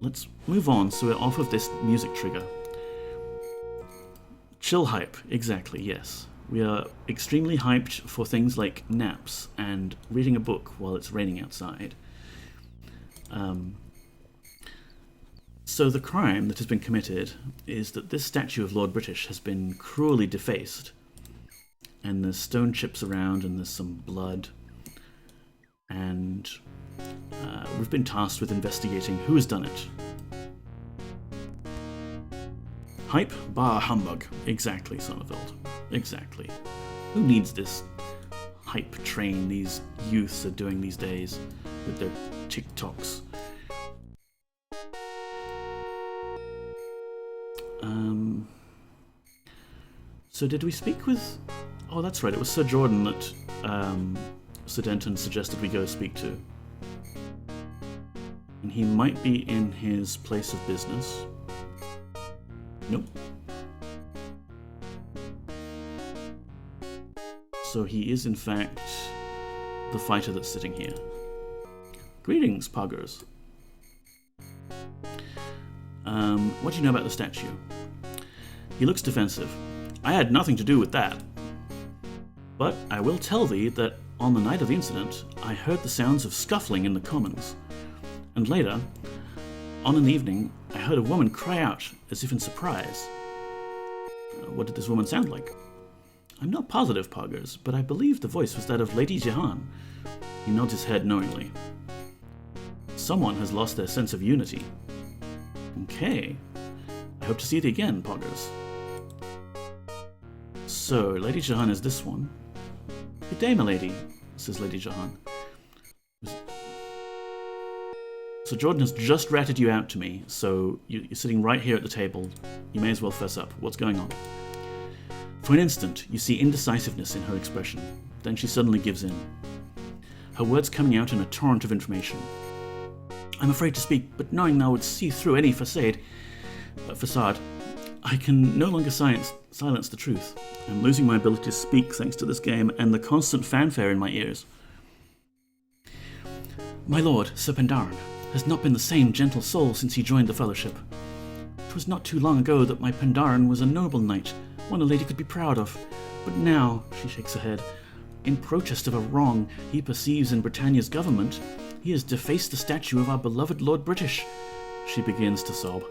Let's move on so we're off of this music trigger. Chill hype, exactly, yes. We are extremely hyped for things like naps and reading a book while it's raining outside. So the crime that has been committed is that this statue of Lord British has been cruelly defaced. And there's stone chips around and there's some blood. And we've been tasked with investigating who has done it. Hype, bar, humbug. Exactly, Sonneveld. Exactly. Who needs this hype train these youths are doing these days with their TikToks? So did we speak with... Oh, that's right, it was Sir Jordan that Sir Denton suggested we go speak to. And he might be in his place of business. Nope. So he is, in fact, the fighter that's sitting here. Greetings, Poggers. What do you know about the statue? He looks defensive. I had nothing to do with that. But I will tell thee that on the night of the incident, I heard the sounds of scuffling in the commons. And later, on an evening, I heard a woman cry out as if in surprise. What did this woman sound like? I'm not positive, Poggers, but I believe the voice was that of Lady Jehan. He nods his head knowingly. Someone has lost their sense of unity. Okay. I hope to see thee again, Poggers. So, Lady Jehan is this one. Good day, milady, says Lady Jehan. So Jordan has just ratted you out to me, so you're sitting right here at the table. You may as well fess up. What's going on? For an instant, you see indecisiveness in her expression. Then she suddenly gives in. Her words coming out in a torrent of information. I'm afraid to speak, but knowing thou would see through any facade, I can no longer silence the truth. I'm losing my ability to speak thanks to this game and the constant fanfare in my ears. My lord, Sir Pandaren, has not been the same gentle soul since he joined the Fellowship. 'Twas not too long ago that my Pandaren was a noble knight, one a lady could be proud of. But now, she shakes her head, in protest of a wrong he perceives in Britannia's government, he has defaced the statue of our beloved Lord British. She begins to sob.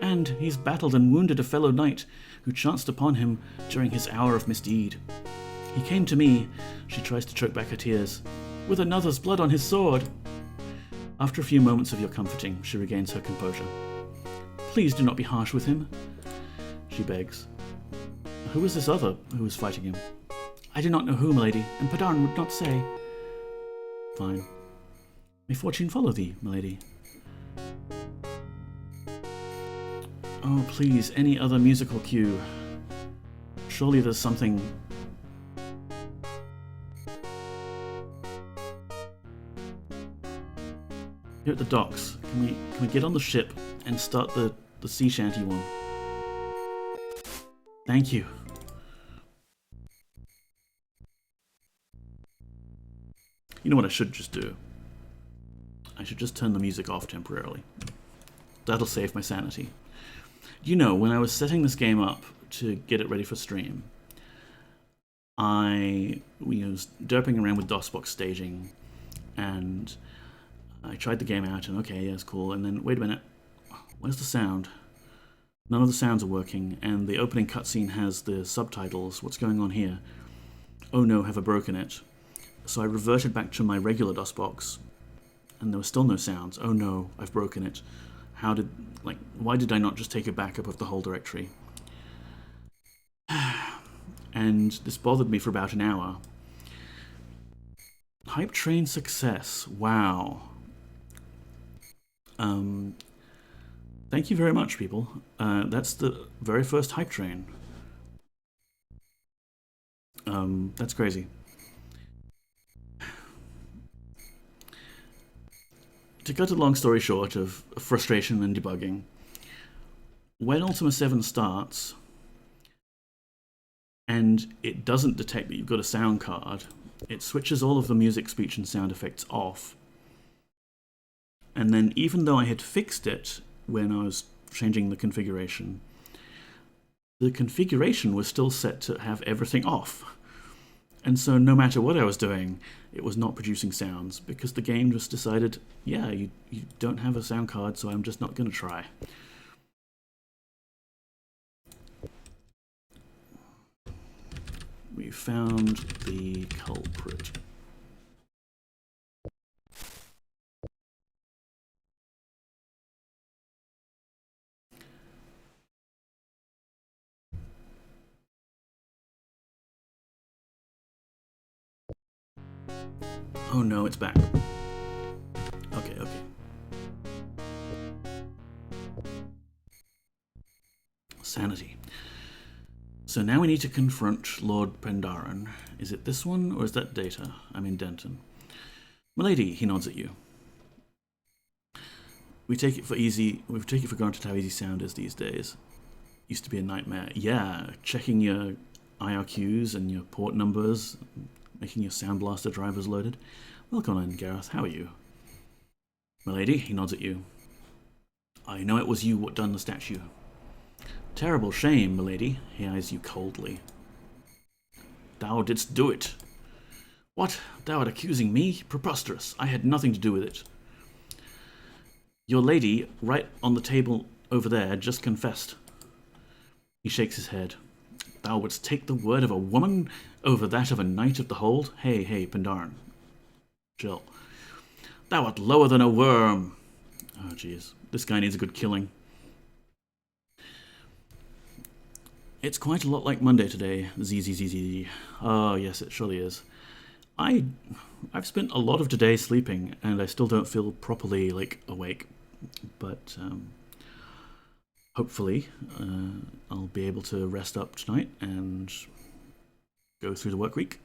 And he's battled and wounded a fellow knight who chanced upon him during his hour of misdeed. He came to me, she tries to choke back her tears, with another's blood on his sword. After a few moments of your comforting, she regains her composure. Please do not be harsh with him, she begs. Who is this other who is fighting him? I do not know who, milady, and Pandaren would not say. Fine. May fortune follow thee, milady. Oh, please, any other musical cue. Surely there's something... Here at the docks, can we get on the ship and start the sea shanty one? Thank you. You know what I should just do? I should just turn the music off temporarily. That'll save my sanity. You know, when I was setting this game up to get it ready for stream, I was derping around with DOSBox staging, and I tried the game out, and okay, yeah, it's cool, and then, wait a minute, where's the sound? None of the sounds are working, and the opening cutscene has the subtitles. What's going on here? Oh no, have I broken it? So I reverted back to my regular DOSBox, and there were still no sounds. Oh no, I've broken it. Why did I not just take a backup of the whole directory? And this bothered me for about an hour. Hype train success. Wow. Thank you very much, people. That's the very first hype train. That's crazy. To cut a long story short of frustration and debugging, when Ultima 7 starts and it doesn't detect that you've got a sound card, it switches all of the music, speech, and sound effects off. And then even though I had fixed it when I was changing the configuration was still set to have everything off. And so no matter what I was doing, it was not producing sounds, because the game just decided, yeah, you don't have a sound card, so I'm just not going to try. We found the culprit. Oh no, it's back. Okay. Sanity. So now we need to confront Lord Pandaren. Is it this one, or is that Data? I'm in Denton. Milady, he nods at you. We take it for granted how easy sound is these days. Used to be a nightmare. Yeah, checking your IRQs and your port numbers, making your Sound Blaster drivers loaded. Welcome in, Gareth. How are you? Milady, he nods at you. I know it was you what done the statue. Terrible shame, milady. He eyes you coldly. Thou didst do it. What? Thou art accusing me? Preposterous. I had nothing to do with it. Your lady, right on the table over there, just confessed. He shakes his head. Thou wouldst take the word of a woman over that of a knight of the hold? Hey, Pendarn. Chill. Thou art lower than a worm. Oh, jeez. This guy needs a good killing. It's quite a lot like Monday today. ZZZZ. Oh, yes, it surely is. I've spent a lot of today sleeping, and I still don't feel properly, awake. But, hopefully, I'll be able to rest up tonight and go through the work week.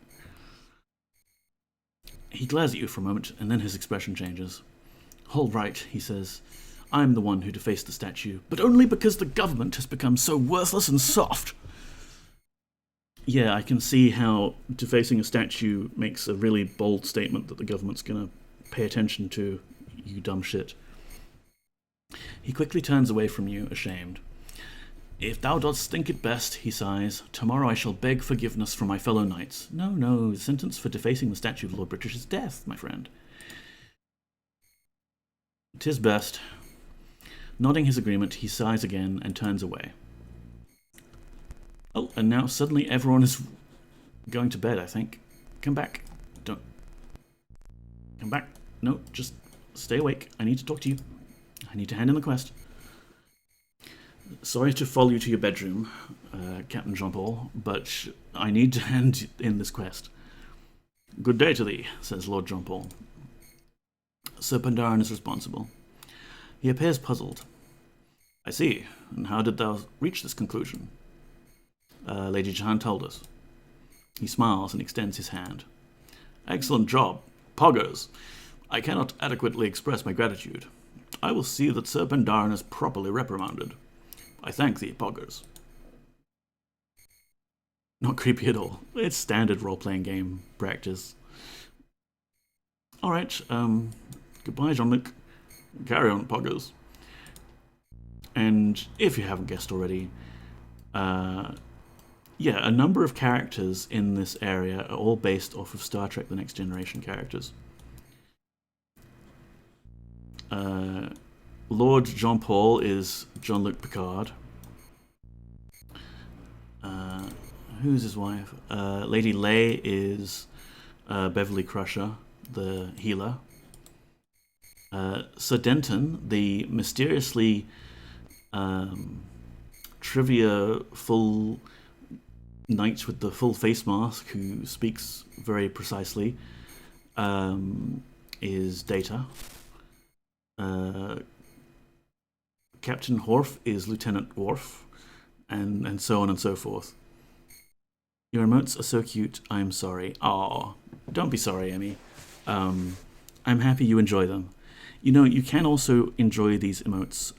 He glares at you for a moment, and then his expression changes. All right, he says. I'm the one who defaced the statue, but only because the government has become so worthless and soft. Yeah, I can see how defacing a statue makes a really bold statement that the government's going to pay attention to, you dumb shit. He quickly turns away from you, ashamed. If thou dost think it best, he sighs, tomorrow I shall beg forgiveness from my fellow knights. No, the sentence for defacing the statue of Lord British is death, my friend. 'Tis best. Nodding his agreement, he sighs again and turns away. Oh, and now suddenly everyone is going to bed, I think. Come back. Don't. Come back. No, just stay awake. I need to talk to you. I need to hand in the quest. Sorry to follow you to your bedroom, Captain Jean-Paul, but I need to hand in this quest. Good day to thee, says Lord Jean-Paul. Sir Pendarn is responsible. He appears puzzled. I see. And how did thou reach this conclusion? Lady Jahan told us. He smiles and extends his hand. Excellent job. Poggers. I cannot adequately express my gratitude. I will see that Sir Pendarn is properly reprimanded. I thank thee, Poggers. Not creepy at all. It's standard role-playing game practice. Alright, goodbye, Jean-Luc. Carry on, Poggers. And if you haven't guessed already, a number of characters in this area are all based off of Star Trek The Next Generation characters. Lord Jean-Paul is Jean-Luc Picard. Who's his wife? Lady Leigh is Beverly Crusher, the healer. Sir Denton, the mysteriously trivia-full knight with the full face mask who speaks very precisely, is Data. Captain Horf is Lieutenant Worf, and so on and so forth. Your emotes are so cute, I'm sorry. Aw, don't be sorry, Emmy. I'm happy you enjoy them. You know, you can also enjoy these emotes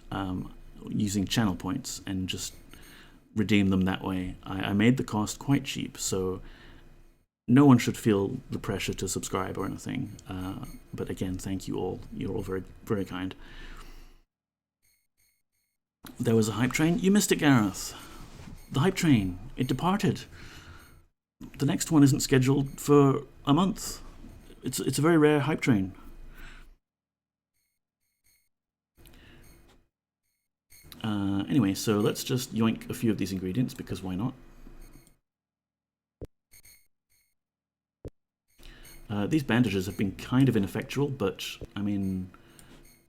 using channel points and just redeem them that way. I made the cost quite cheap, so no one should feel the pressure to subscribe or anything. But again, thank you all. You're all very, very kind. There was a hype train. You missed it, Gareth. The hype train. It departed. The next one isn't scheduled for a month. It's a very rare hype train. Anyway, so let's just yoink a few of these ingredients, because why not? These bandages have been kind of ineffectual, but, I mean,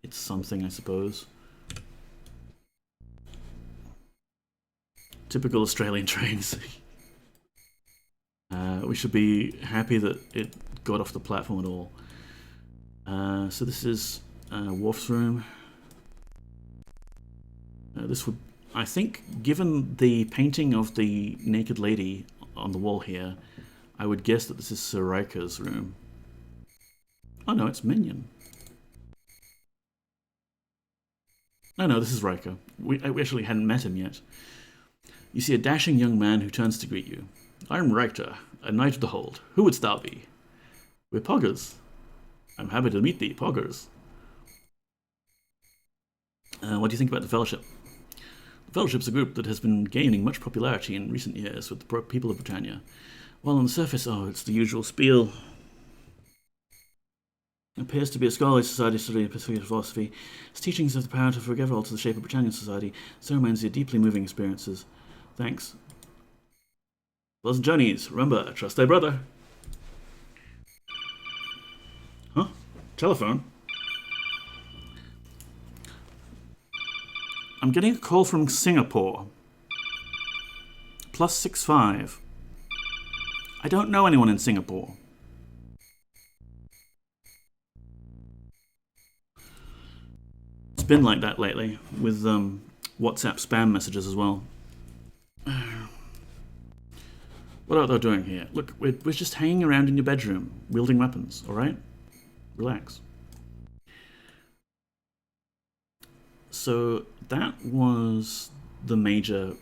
it's something, I suppose. Typical Australian trains. We should be happy that it got off the platform at all. So this is Worf's room. This would, I think, given the painting of the naked lady on the wall here, I would guess that this is Sir Riker's room. Oh no, it's Minion. No, this is Riker. We actually hadn't met him yet. You see a dashing young man who turns to greet you. I'm Rector, a knight of the hold. Who wouldst thou be? We're Poggers. I'm happy to meet thee, Poggers. What do you think about the Fellowship? The Fellowship's a group that has been gaining much popularity in recent years with the people of Britannia. While on the surface, it's the usual spiel. It appears to be a scholarly society studying philosophy. Its teachings have the power to forever alter the shape of Britannian society. Ceremonies are deeply moving experiences. Thanks. Pleasant journeys. Remember, trust thy brother. Huh? Telephone? I'm getting a call from Singapore. +65. I don't know anyone in Singapore. It's been like that lately, with WhatsApp spam messages as well. What are they doing here? Look, we're just hanging around in your bedroom, wielding weapons, alright? Relax. So that was the major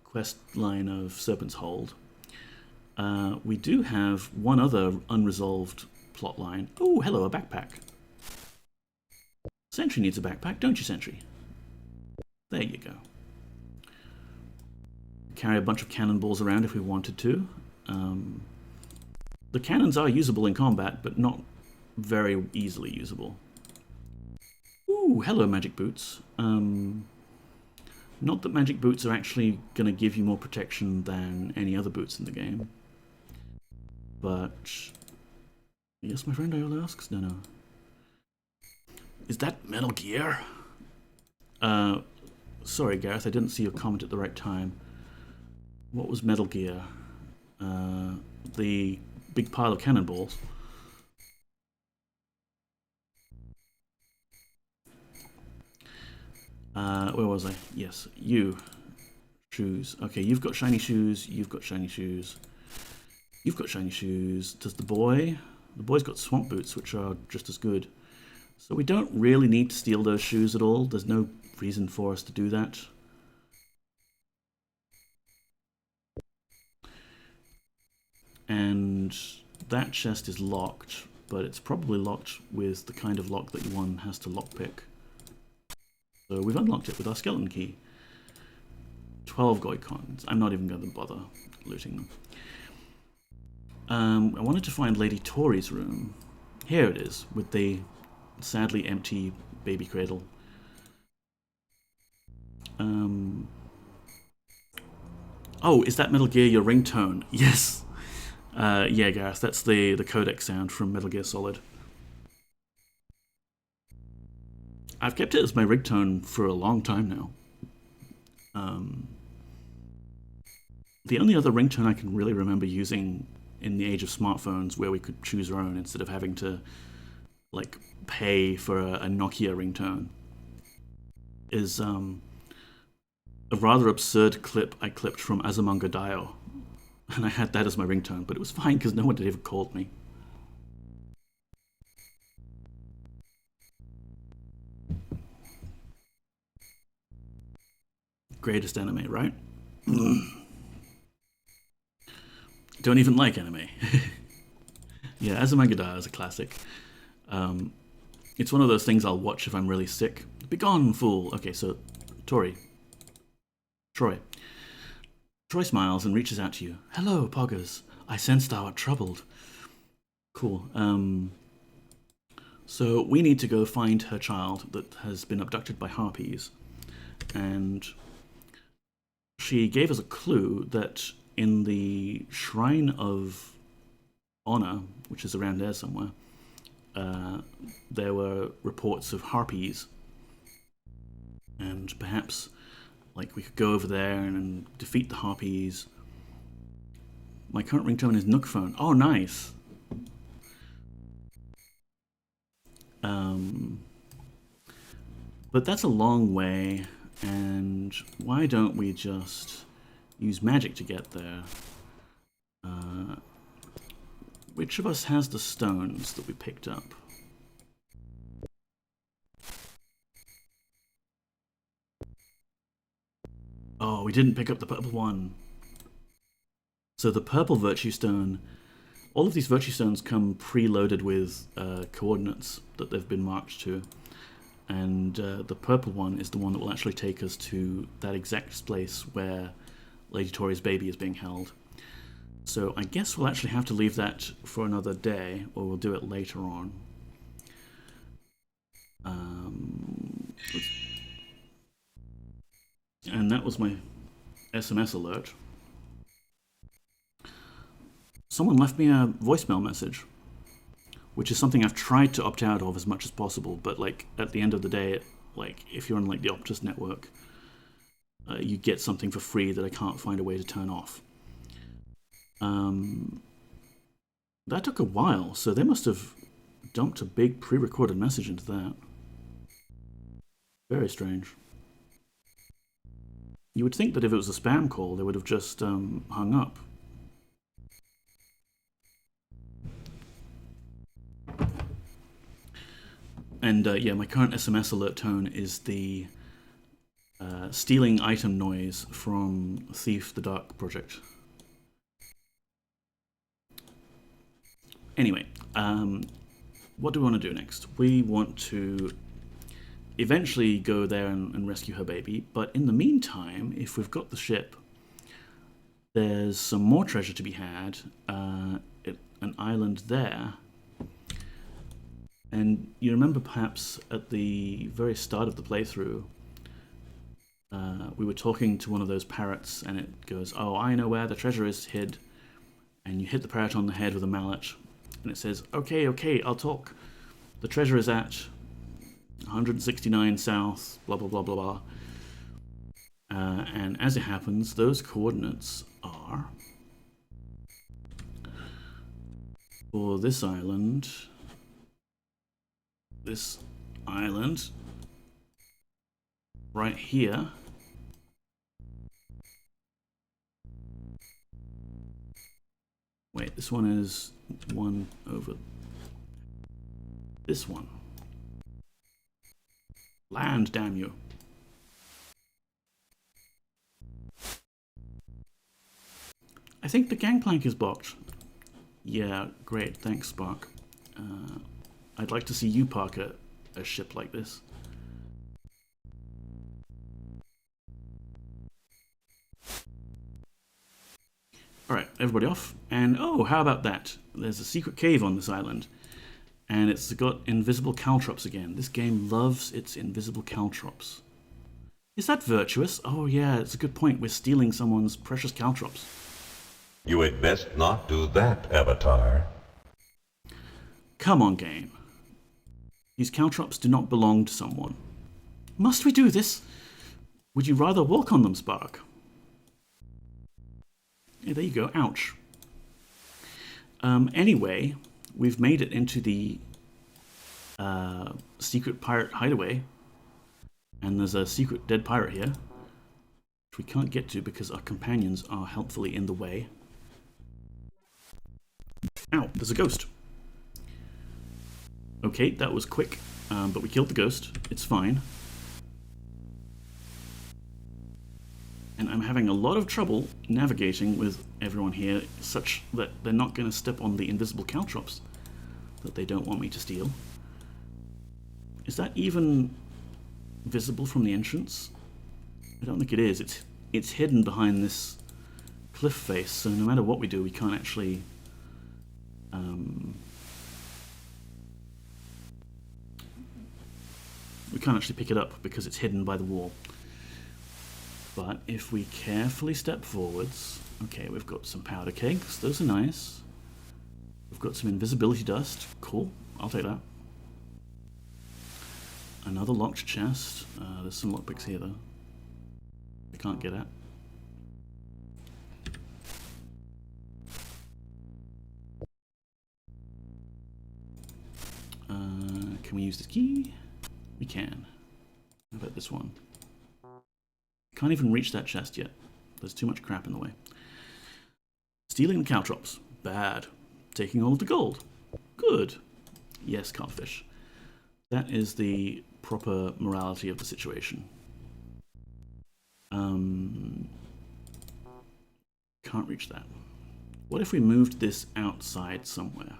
quest line of Serpent's Hold. We do have one other unresolved plot line. Oh, hello, a backpack. Sentry needs a backpack, don't you, Sentry? There you go. Carry a bunch of cannonballs around if we wanted to. The cannons are usable in combat, but not very easily usable. Ooh, hello, magic boots. Not that magic boots are actually going to give you more protection than any other boots in the game. But... Yes, my friend, Iola asks? No. Is that Metal Gear? Sorry, Gareth, I didn't see your comment at the right time. What was Metal Gear? The big pile of cannonballs. Where was I? Yes, you. Shoes. Okay, you've got shiny shoes, you've got shiny shoes. You've got shiny shoes. Does the boy? The boy's got swamp boots, which are just as good. So we don't really need to steal those shoes at all. There's no reason for us to do that. And that chest is locked, but it's probably locked with the kind of lock that one has to lockpick. So we've unlocked it with our skeleton key. 12 gold coins. I'm not even going to bother looting them. I wanted to find Lady Tori's room. Here it is, with the sadly empty baby cradle. Oh, is that Metal Gear your ringtone? Yes! Yeah, Gareth, that's the codec sound from Metal Gear Solid. I've kept it as my ringtone for a long time now. The only other ringtone I can really remember using in the age of smartphones where we could choose our own instead of having to like pay for a Nokia ringtone is a rather absurd clip I clipped from Azumanga Daioh. And I had that as my ringtone, but it was fine because no one had ever called me. Greatest anime, right? Don't even like anime. Yeah, Azumanga Daioh is a classic. It's one of those things I'll watch if I'm really sick. Begone, fool! Okay, so, Troy. Troy smiles and reaches out to you. Hello, Poggers. I sense thou art troubled. Cool. So we need to go find her child that has been abducted by harpies. And she gave us a clue that in the Shrine of Honor, which is around there somewhere, there were reports of harpies. And perhaps like we could go over there and defeat the harpies. My current ringtone is Nook Phone. Oh, nice. But that's a long way, and why don't we just use magic to get there? Which of us has the stones that we picked up? Oh, we didn't pick up the purple one. So the purple virtue stone, all of these virtue stones come preloaded with coordinates that they've been marked to. And the purple one is the one that will actually take us to that exact place where Lady Tori's baby is being held. So I guess we'll actually have to leave that for another day, or we'll do it later on. And that was my SMS alert. Someone left me a voicemail message, which is something I've tried to opt out of as much as possible, but like at the end of the day, like if you're on like the Optus network, you get something for free that I can't find a way to turn off. That took a while, so they must have dumped a big pre-recorded message into that. Very strange. You would think that if it was a spam call, they would have just hung up. And yeah, my current SMS alert tone is the stealing item noise from Thief the Dark Project. Anyway, what do we want to do next? We want to eventually go there and rescue her baby, but in the meantime, if we've got the ship, there's some more treasure to be had at an island there. And you remember perhaps at the very start of the playthrough, we were talking to one of those parrots and it goes, "Oh, I know where the treasure is hid." And you hit the parrot on the head with a mallet and it says, "Okay, okay, I'll talk. The treasure is at 169 south, blah, blah, blah, blah, blah." And as it happens, those coordinates are for this island, right here. Wait, this one is one over this one. Land, damn you. I think the gangplank is blocked. Yeah, great, thanks, Spark. I'd like to see you park a ship like this. Alright, everybody off. And oh, how about that? There's a secret cave on this island. And it's got invisible caltrops again. This game loves its invisible caltrops. Is that virtuous? Oh yeah, it's a good point. We're stealing someone's precious caltrops.
You had best not do that, Avatar.
Come on, game. These caltrops do not belong to someone. Must we do this? Would you rather walk on them, Spark? Yeah, there you go. Ouch. Anyway, we've made it into the secret pirate hideaway. And there's a secret dead pirate here, which we can't get to because our companions are helpfully in the way. Ow, there's a ghost. Okay, that was quick, but we killed the ghost. It's fine. And I'm having a lot of trouble navigating with everyone here, such that they're not going to step on the invisible caltrops that they don't want me to steal. Is that even visible from the entrance? I don't think it is. It's hidden behind this cliff face, so no matter what we do, we can't actually pick it up because it's hidden by the wall. But if we carefully step forwards, okay, we've got some powder kegs. Those are nice. We've got some invisibility dust. Cool. I'll take that. Another locked chest. There's some lockpicks here, though. I can't get at. Can we use this key? We can. How about this one? Can't even reach that chest yet. There's too much crap in the way. Stealing the caltrops. Bad. Taking all of the gold. Good. Yes, carpfish. That is the proper morality of the situation. Can't reach that. What if we moved this outside somewhere?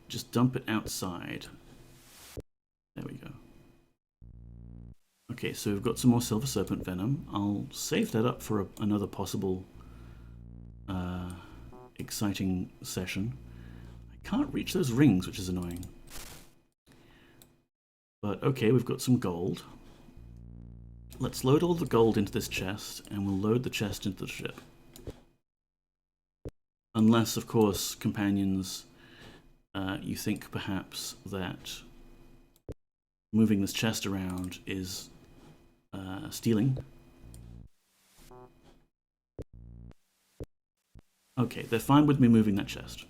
Just dump it outside. There we go. Okay, so we've got some more Silver Serpent Venom. I'll save that up for another possible exciting session. I can't reach those rings, which is annoying. But okay, we've got some gold. Let's load all the gold into this chest, and we'll load the chest into the ship. Unless, of course, companions, you think perhaps that moving this chest around is stealing. Okay, they're fine with me moving that chest.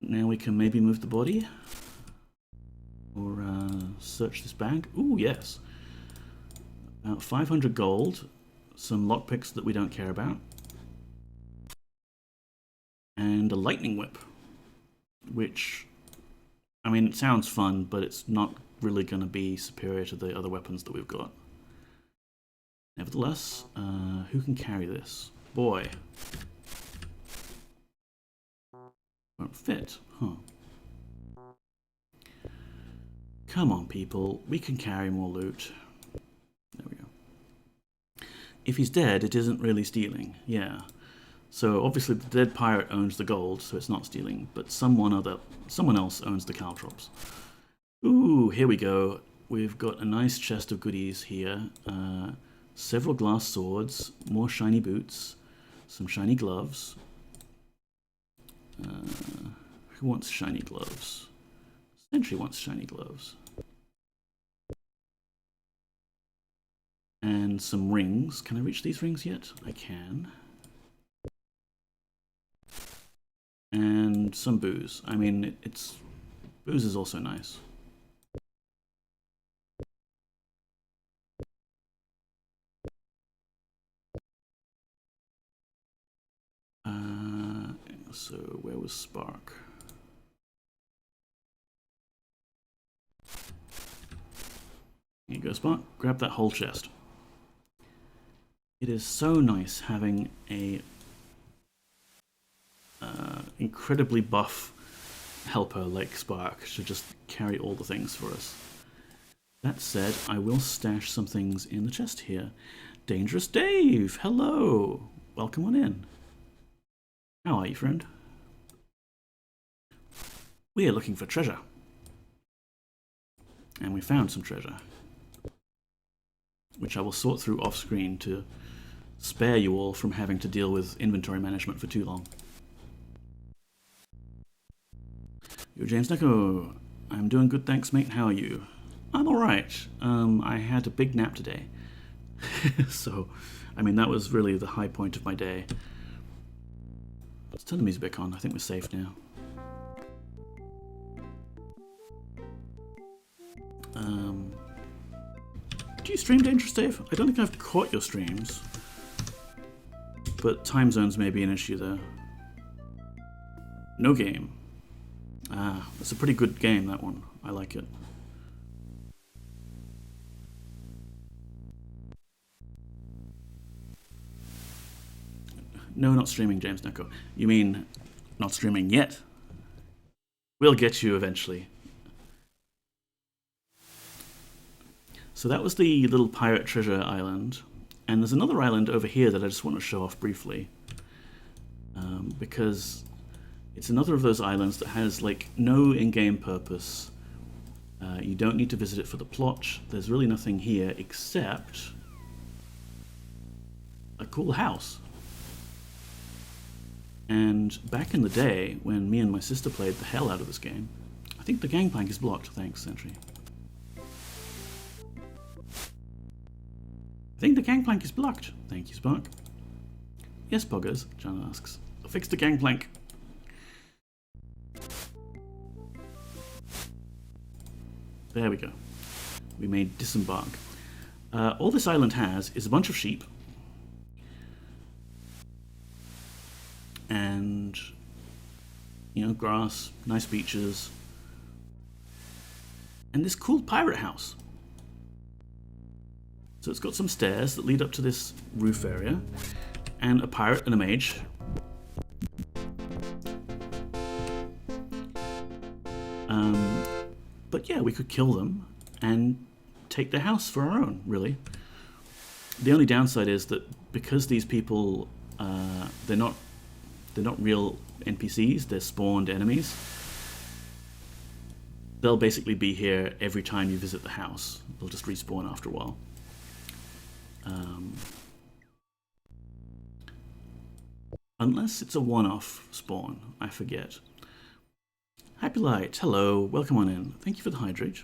Now we can maybe move the body. Or search this bag. Ooh, yes. About 500 gold. Some lockpicks that we don't care about. And a lightning whip. Which, I mean, it sounds fun, but it's not really going to be superior to the other weapons that we've got. Nevertheless, who can carry this? Boy. Won't fit, huh? Come on, people. We can carry more loot. There we go. If he's dead, it isn't really stealing. Yeah. So obviously the dead pirate owns the gold, so it's not stealing. But someone else owns the caltrops. Ooh, here we go. We've got a nice chest of goodies here. Several glass swords, more shiny boots, some shiny gloves. Who wants shiny gloves? Sentry wants shiny gloves. And some rings. Can I reach these rings yet? I can. And some booze. I mean, booze is also nice. So where was Spark? Here you go, Spark. Grab that whole chest. It is so nice having a incredibly buff helper like Spark to just carry all the things for us. That said, I will stash some things in the chest here. Dangerous Dave! Hello! Welcome on in. How are you, friend? We are looking for treasure. And we found some treasure. Which I will sort through off-screen to spare you all from having to deal with inventory management for too long. Yo, James Neko. I'm doing good, thanks, mate. How are you? I'm alright. I had a big nap today. So, I mean, that was really the high point of my day. Let's turn the music back on. I think we're safe now. Do you stream, Dangerous Dave? I don't think I've caught your streams. But time zones may be an issue there. No game. Ah, that's a pretty good game, that one. I like it. No, not streaming, James Neko. You mean not streaming yet? We'll get you eventually. So that was the little pirate treasure island. And there's another island over here that I just want to show off briefly. Because it's another of those islands that has like no in-game purpose. You don't need to visit it for the plot. There's really nothing here except a cool house. And back in the day, when me and my sister played the hell out of this game, I think the gangplank is blocked. Thanks, Sentry. I think the gangplank is blocked. Thank you, Spark. Yes, Poggers, John asks. I'll fix the gangplank. There we go. We made disembark. All this island has is a bunch of sheep. And, you know, grass, nice beaches. And this cool pirate house. So it's got some stairs that lead up to this roof area, and a pirate and a mage. But yeah, we could kill them and take their house for our own, really. The only downside is that because these people, they're not real NPCs, they're spawned enemies. They'll basically be here every time you visit the house. They'll just respawn after a while. Unless it's a one-off spawn, I forget. Happy Light, hello, welcome on in. Thank you for the hydrate.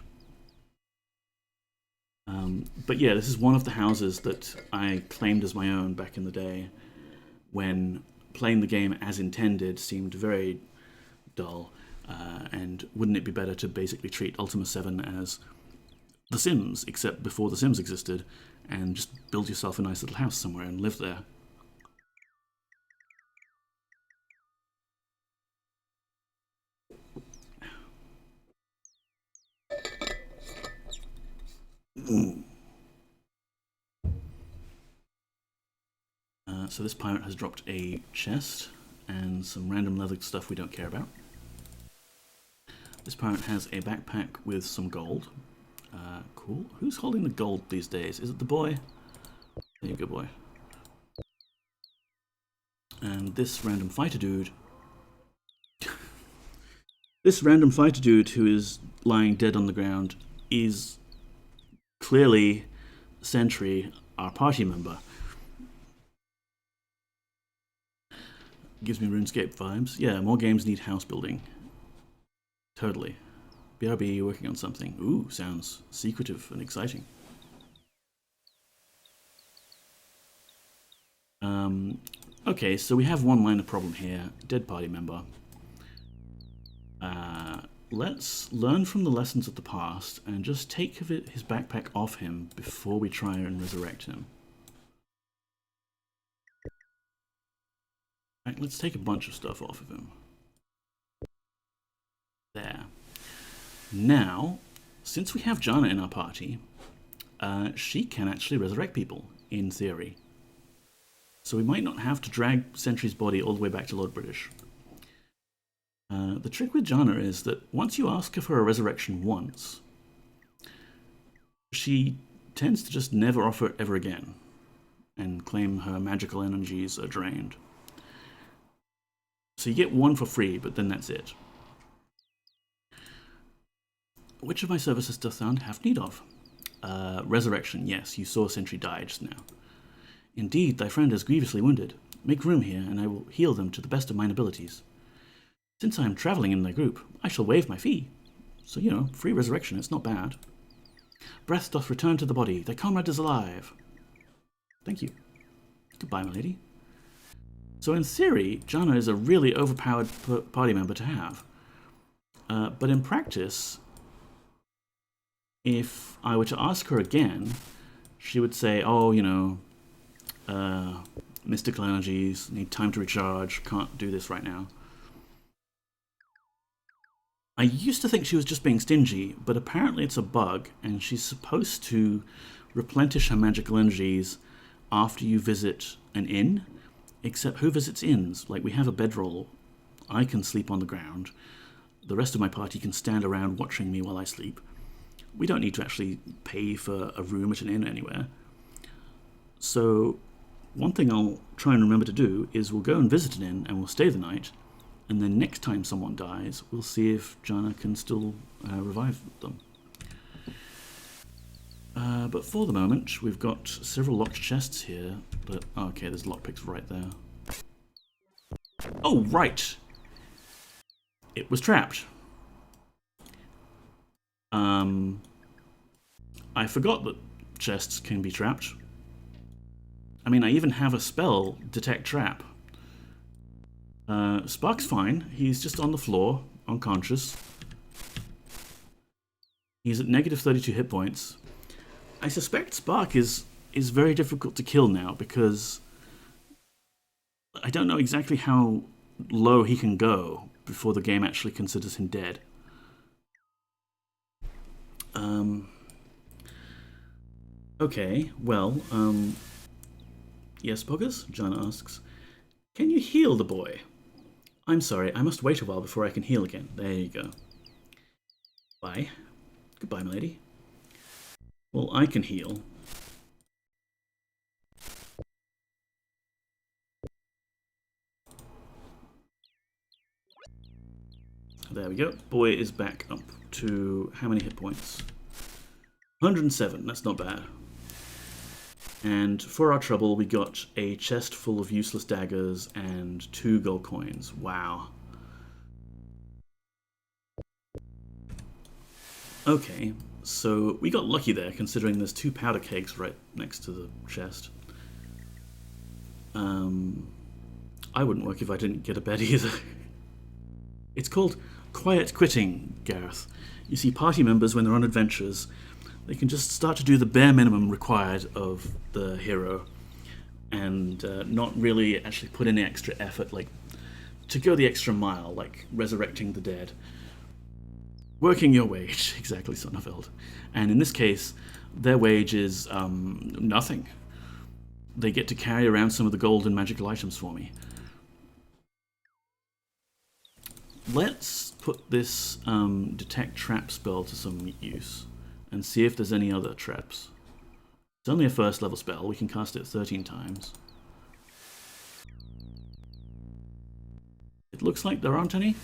But yeah, this is one of the houses that I claimed as my own back in the day when playing the game as intended seemed very dull. And wouldn't it be better to basically treat Ultima 7 as The Sims, except before The Sims existed, and just build yourself a nice little house somewhere and live there? So this pirate has dropped a chest and some random leather stuff we don't care about. This pirate has a backpack with some gold. Cool. Who's holding the gold these days? Is it the boy? There you go, boy. And this random fighter dude... this random fighter dude who is lying dead on the ground is clearly Sentry, our party member. Gives me RuneScape vibes. Yeah, more games need house building. Totally. BRB, you're working on something. Ooh, sounds secretive and exciting. Okay, so we have one minor problem here. Dead party member. Let's learn from the lessons of the past and just take his backpack off him before we try and resurrect him. Right, let's take a bunch of stuff off of him. There. Now, since we have Jana in our party, she can actually resurrect people, in theory. So we might not have to drag Sentry's body all the way back to Lord British. The trick with Jana is that once you ask her for a resurrection once, she tends to just never offer it ever again, and claim her magical energies are drained. So you get one for free, but then that's it. Which of my services doth thou have need of? Resurrection, yes, you saw Sentry die just now. Indeed, thy friend is grievously wounded. Make room here, and I will heal them to the best of mine abilities. Since I am travelling in thy group, I shall waive my fee. So, you know, free resurrection, it's not bad. Breath doth return to the body, thy comrade is alive. Thank you. Goodbye, my lady. So in theory, Jana is a really overpowered party member to have. But in practice, if I were to ask her again, she would say, oh, you know, mystical energies, need time to recharge, can't do this right now. I used to think she was just being stingy, but apparently it's a bug, and she's supposed to replenish her magical energies after you visit an inn. Except who visits inns? Like, we have a bedroll. I can sleep on the ground. The rest of my party can stand around watching me while I sleep. We don't need to actually pay for a room at an inn anywhere. So, one thing I'll try and remember to do is we'll go and visit an inn and we'll stay the night, and then next time someone dies, we'll see if Jana can still revive them. But for the moment, we've got several locked chests here. But okay, there's lockpicks right there. Oh, right! It was trapped. I forgot that chests can be trapped. I mean, I even have a spell, Detect Trap. Spark's fine. He's just on the floor, unconscious. He's at negative 32 hit points. I suspect Spark is very difficult to kill now because I don't know exactly how low he can go before the game actually considers him dead. Okay, well, yes, Poggers? John asks. Can you heal the boy? I'm sorry, I must wait a while before I can heal again. There you go. Bye. Goodbye, milady. Well, I can heal. There we go. Boy is back up to how many hit points? 107. That's not bad. And for our trouble, we got a chest full of useless daggers and 2 gold coins. Wow. Okay, so we got lucky there, considering there's 2 powder kegs right next to the chest. I wouldn't work if I didn't get a bed either. It's called quiet quitting, Gareth. You see, party members, when they're on adventures, they can just start to do the bare minimum required of the hero and not really actually put in the extra effort, like to go the extra mile, like resurrecting the dead. Working your wage, exactly, Sonnenfeld. And in this case, their wage is nothing. They get to carry around some of the gold and magical items for me. Let's put this detect trap spell to some use and see if there's any other traps. It's only a first level spell. We can cast it 13 times. It looks like there aren't any,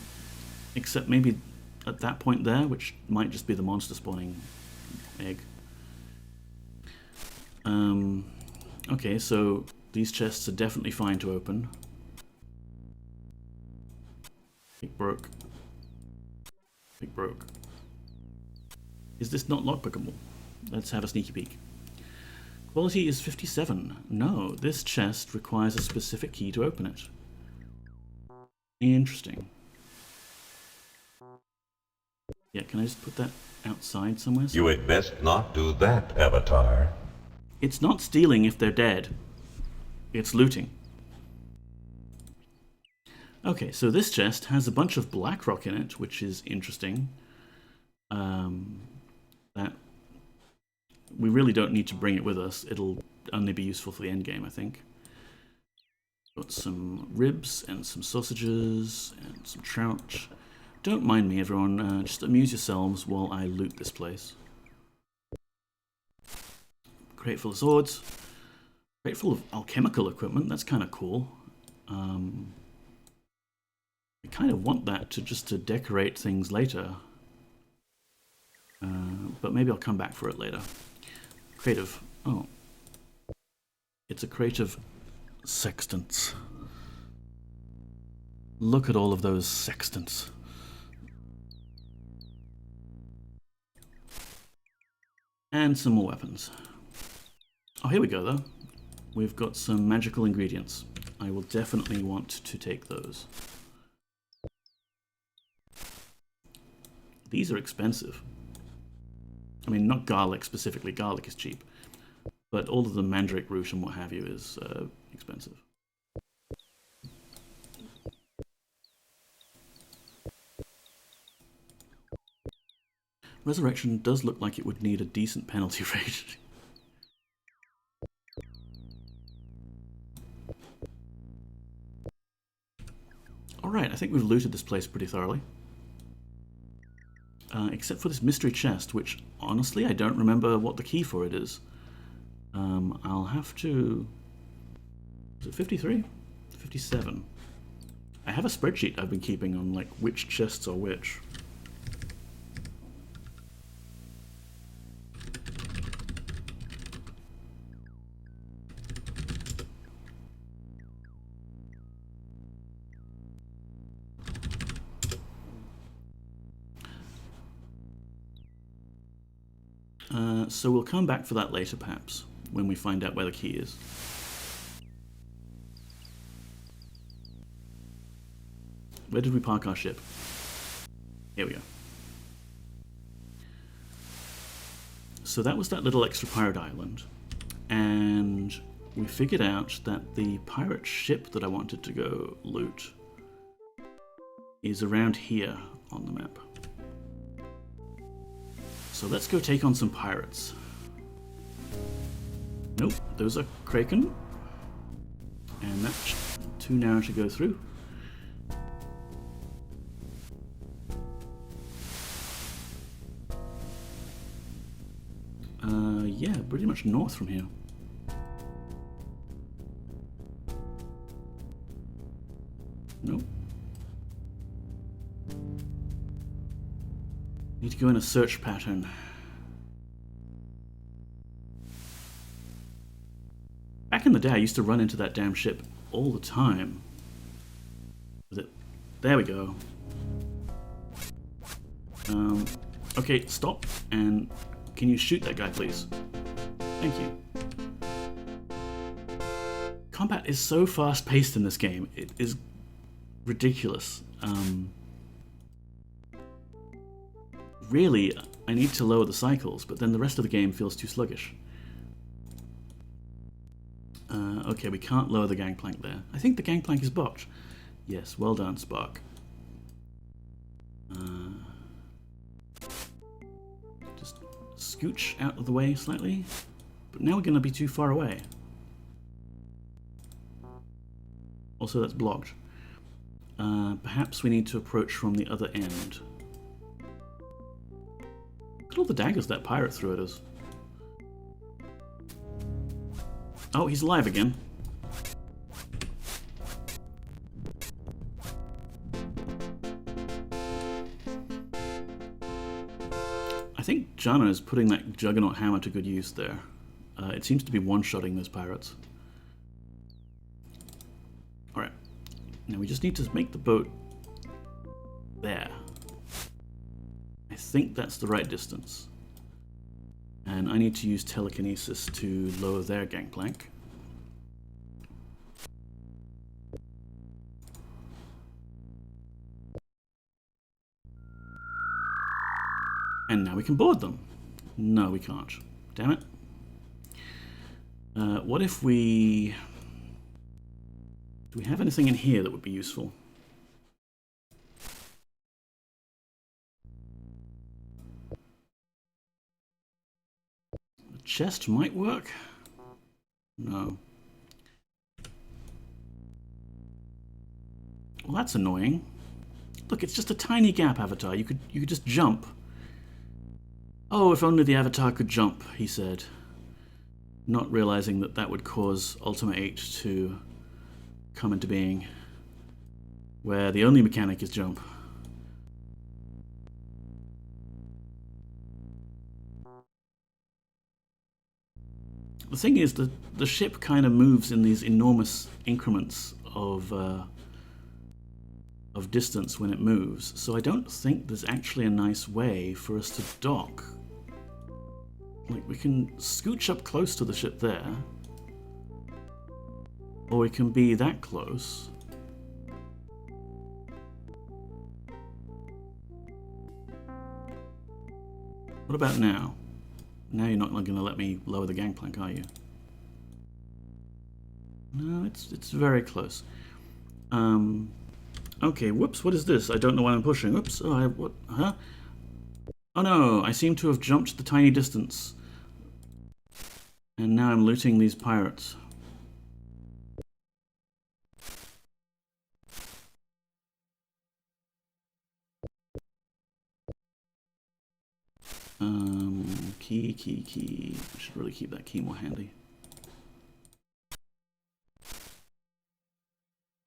except maybe at that point there, which might just be the monster spawning egg. Okay, so these chests are definitely fine to open. Pick broke. Pick broke. Is this not lockpickable? Let's have a sneaky peek. Quality is 57. No, this chest requires a specific key to open it. Interesting. Yeah, can I just put that outside somewhere?
You had best not do that, Avatar.
It's not stealing if they're dead. It's looting. Okay, so this chest has a bunch of black rock in it, which is interesting. That we really don't need to bring it with us. It'll only be useful for the end game, I think. Got some ribs and some sausages and some trout. Don't mind me, everyone. Just amuse yourselves while I loot this place. Crate full of swords. Crate full of alchemical equipment. That's kind of cool. I kind of want that just to decorate things later. But maybe I'll come back for it later. Crate of... oh. It's a crate of sextants. Look at all of those sextants. And some more weapons. Oh, here we go, though. We've got some magical ingredients. I will definitely want to take those. These are expensive. I mean, not garlic specifically. Garlic is cheap. But all of the mandrake root and what have you is expensive. Resurrection does look like it would need a decent penalty rate. Alright, I think we've looted this place pretty thoroughly. Except for this mystery chest, which, honestly, I don't remember what the key for it is. I'll have to... is it 53? 57. I have a spreadsheet I've been keeping on, like, which chests are which. So we'll come back for that later, perhaps, when we find out where the key is. Where did we park our ship? Here we go. So that was that little extra pirate island, and we figured out that the pirate ship that I wanted to go loot is around here on the map. So let's go take on some pirates. Nope, those are Kraken. And that two now should go through. Yeah, pretty much north from here. Nope. Need to go in a search pattern. Back in the day, I used to run into that damn ship all the time. There we go. Okay, stop, and can you shoot that guy, please? Thank you. Combat is so fast-paced in this game. It is ridiculous. Really, I need to lower the cycles, but then the rest of the game feels too sluggish. Okay, we can't lower the gangplank there. I think the gangplank is botched. Yes, well done, Spark. Just scooch out of the way slightly. But now we're going to be too far away. Also, that's blocked. Perhaps we need to approach from the other end. Look at all the daggers that pirate threw at us. Oh, he's alive again. I think Jana is putting that Juggernaut hammer to good use there. It seems to be one-shotting those pirates. Alright. Now we just need to make the boat there. I think that's the right distance. And I need to use telekinesis to lower their gangplank. And now we can board them. No, we can't. Damn it. What if we... Do we have anything in here that would be useful? The chest might work. No. Well, that's annoying. Look, it's just a tiny gap, Avatar. You could just jump. Oh, if only the Avatar could jump, he said, not realizing that that would cause Ultima 8 to come into being, where the only mechanic is jump. The thing is, the ship kind of moves in these enormous increments of distance when it moves, so I don't think there's actually a nice way for us to dock. Like, we can scooch up close to the ship there, or we can be that close. What about now? Now you're not going to let me lower the gangplank, are you? No, it's very close. Okay, whoops, what is this? I don't know why I'm pushing. Oops, oh, what, huh? Oh no, I seem to have jumped the tiny distance. And now I'm looting these pirates. Key. I should really keep that key more handy.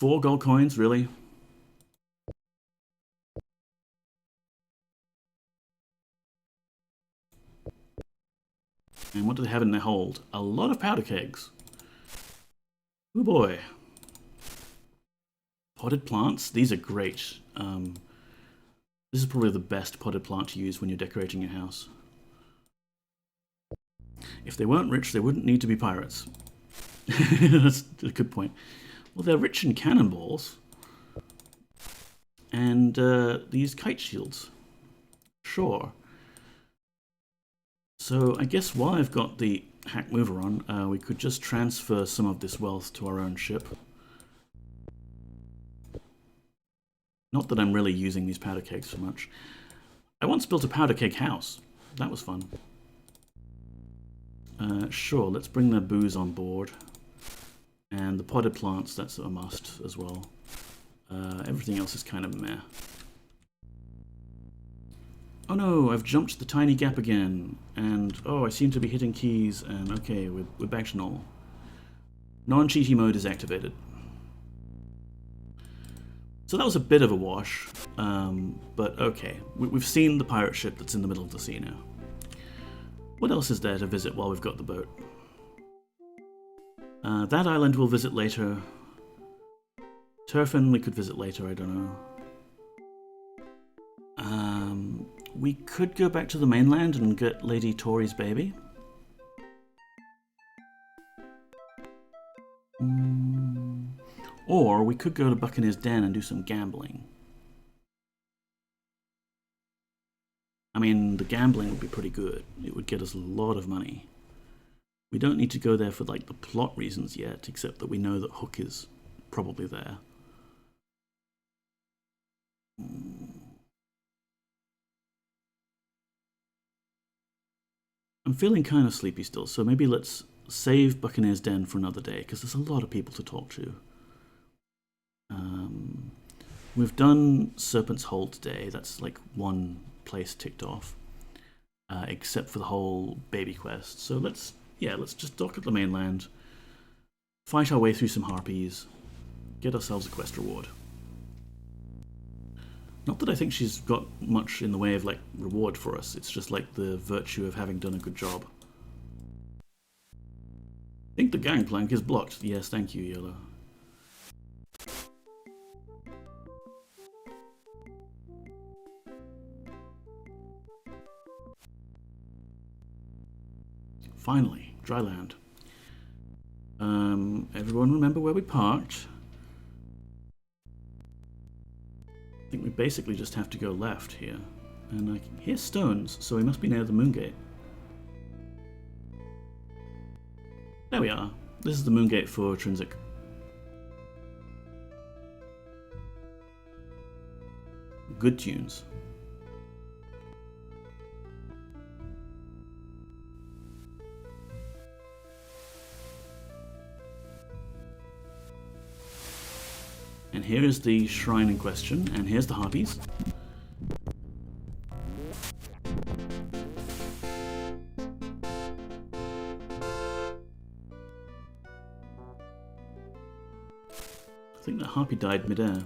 4 gold coins, really? And what do they have in their hold? A lot of powder kegs. Oh boy. Potted plants, these are great. This is probably the best potted plant to use when you're decorating your house. If they weren't rich, they wouldn't need to be pirates. That's a good point. Well, they're rich in cannonballs. And these kite shields. Sure. So I guess while I've got the hack mover on, we could just transfer some of this wealth to our own ship. Not that I'm really using these powder kegs so much. I once built a powder keg house. That was fun. Sure, let's bring their booze on board. And the potted plants, that's a must as well. Everything else is kind of meh. Oh no, I've jumped the tiny gap again. And, oh, I seem to be hitting keys. And, okay, we're back to normal. Non-cheaty mode is activated. So that was a bit of a wash. But, okay. We've seen the pirate ship that's in the middle of the sea now. What else is there to visit while we've got the boat? That island we'll visit later. Turfin we could visit later, I don't know. We could go back to the mainland and get Lady Tori's baby. Or we could go to Buccaneer's Den and do some gambling. I mean, the gambling would be pretty good. It would get us a lot of money. We don't need to go there for, like, the plot reasons yet, except that we know that Hook is probably there. I'm feeling kind of sleepy still, so maybe let's save Buccaneer's Den for another day, because there's a lot of people to talk to. We've done Serpent's Hold today. That's, like, one place ticked off, except for the whole baby quest. So let's just dock at the mainland, fight our way through some harpies, get ourselves a quest reward. Not that I think she's got much in the way of, like, reward for us. It's just like the virtue of having done a good job. I think the gangplank is blocked. Yes, thank you, Yellow. Finally, dry land. Everyone remember where we parked? I think we basically just have to go left here. And I can hear stones, so we must be near the moon gate. There we are. This is the moon gate for Trinsic. Good tunes. And here is the shrine in question, and here's the harpies. I think the harpy died midair.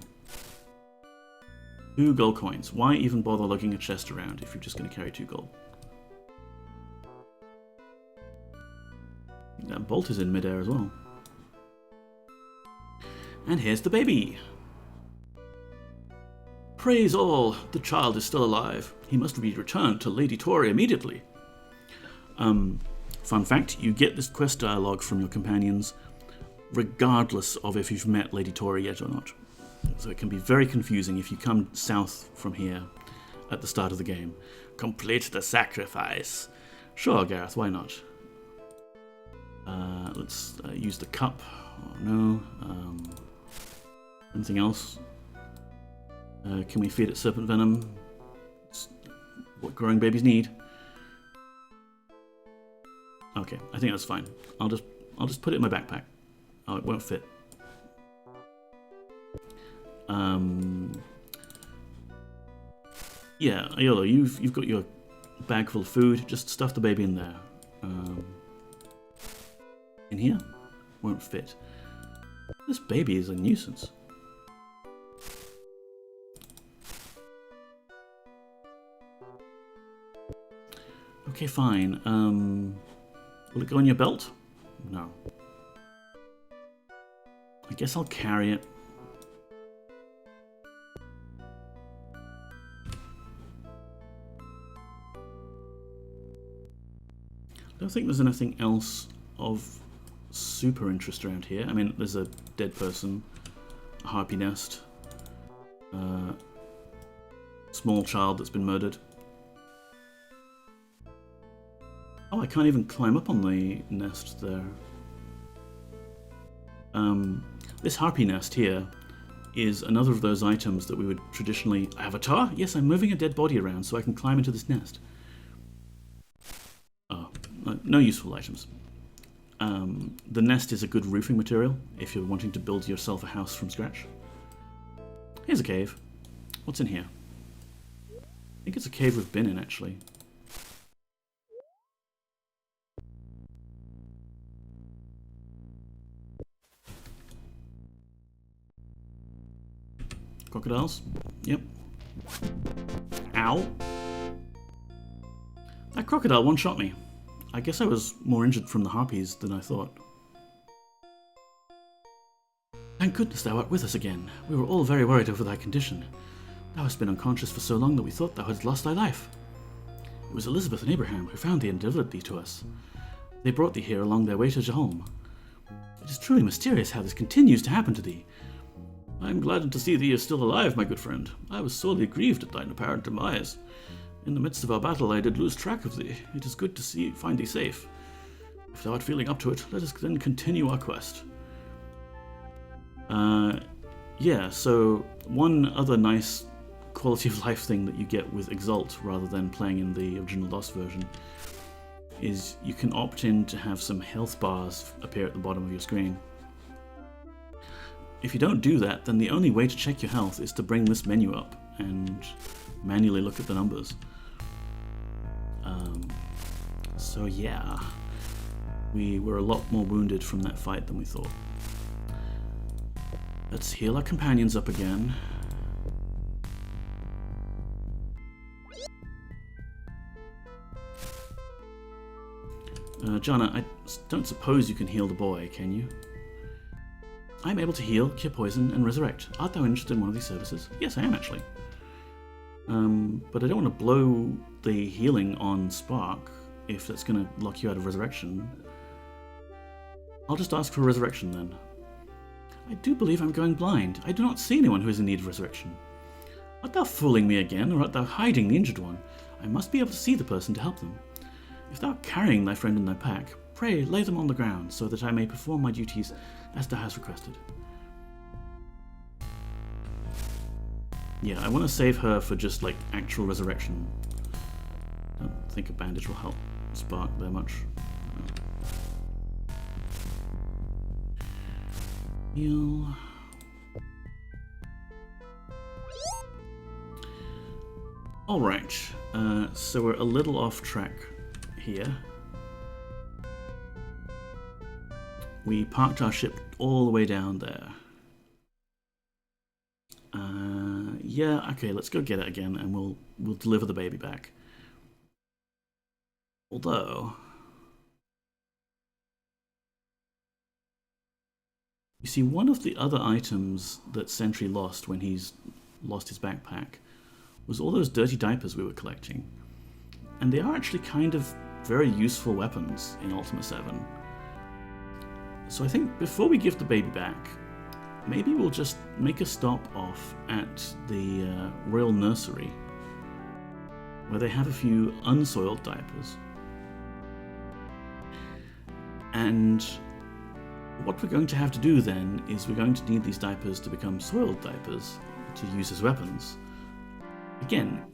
2 gold coins. Why even bother lugging a chest around if you're just going to carry 2 gold? That bolt is in midair as well. And here's the baby. Praise all, the child is still alive. He must be returned to Lady Tori immediately. Fun fact, you get this quest dialogue from your companions regardless of if you've met Lady Tori yet or not. So it can be very confusing if you come south from here at the start of the game. Complete the sacrifice. Sure, Gareth, why not? Let's use the cup. Oh, no. Anything else? Can we feed it serpent venom? It's what growing babies need. Okay, I think that's fine. I'll just put it in my backpack. Oh, it won't fit. Yeah, Ayolo, you've got your bag full of food. Just stuff the baby in there. In here? Won't fit. This baby is a nuisance. Okay, fine. Will it go in your belt? No. I guess I'll carry it. I don't think there's anything else of super interest around here. I mean, there's a dead person, a harpy nest, small child that's been murdered. Oh, I can't even climb up on the nest there. This harpy nest here is another of those items that we would traditionally... Avatar? Yes, I'm moving a dead body around so I can climb into this nest. Oh, no useful items. The nest is a good roofing material if you're wanting to build yourself a house from scratch. Here's a cave. What's in here? I think it's a cave we've been in, actually. Crocodiles? Yep. Ow! That crocodile one-shot me. I guess I was more injured from the harpies than I thought. Thank goodness thou art with us again. We were all very worried over thy condition. Thou hast been unconscious for so long that we thought thou hadst lost thy life. It was Elizabeth and Abraham who found thee and delivered thee to us. They brought thee here along their way to home. It is truly mysterious how this continues to happen to thee. I am glad to see thee is still alive, my good friend. I was sorely grieved at thine apparent demise. In the midst of our battle I did lose track of thee. It is good to find thee safe. If thou art feeling up to it, let us then continue our quest. Yeah, so one other nice quality of life thing that you get with Exalt rather than playing in the original DOS version is you can opt in to have some health bars appear at the bottom of your screen. If you don't do that, then the only way to check your health is to bring this menu up and manually look at the numbers. So yeah, we were a lot more wounded from that fight than we thought. Let's heal our companions up again. Jana, I don't suppose you can heal the boy, can you? I'm able to heal, cure poison, and resurrect. Art thou interested in one of these services? Yes, I am actually. But I don't want to blow the healing on Spark if that's going to lock you out of resurrection. I'll just ask for resurrection then. I do believe I'm going blind. I do not see anyone who is in need of resurrection. Art thou fooling me again, or art thou hiding the injured one? I must be able to see the person to help them. If thou art carrying thy friend in thy pack, pray lay them on the ground, so that I may perform my duties as thou hast requested. Yeah, I want to save her for just, like, actual resurrection. I don't think a bandage will help Spark very much. Heal. Alright, so we're a little off track here. We parked our ship all the way down there. Yeah, okay, let's go get it again and we'll deliver the baby back. Although, you see, one of the other items that Sentry lost when he's lost his backpack was all those dirty diapers we were collecting. And they are actually kind of very useful weapons in Ultima 7. So I think before we give the baby back, maybe we'll just make a stop off at the Royal Nursery, where they have a few unsoiled diapers. And what we're going to have to do then is we're going to need these diapers to become soiled diapers to use as weapons. Again,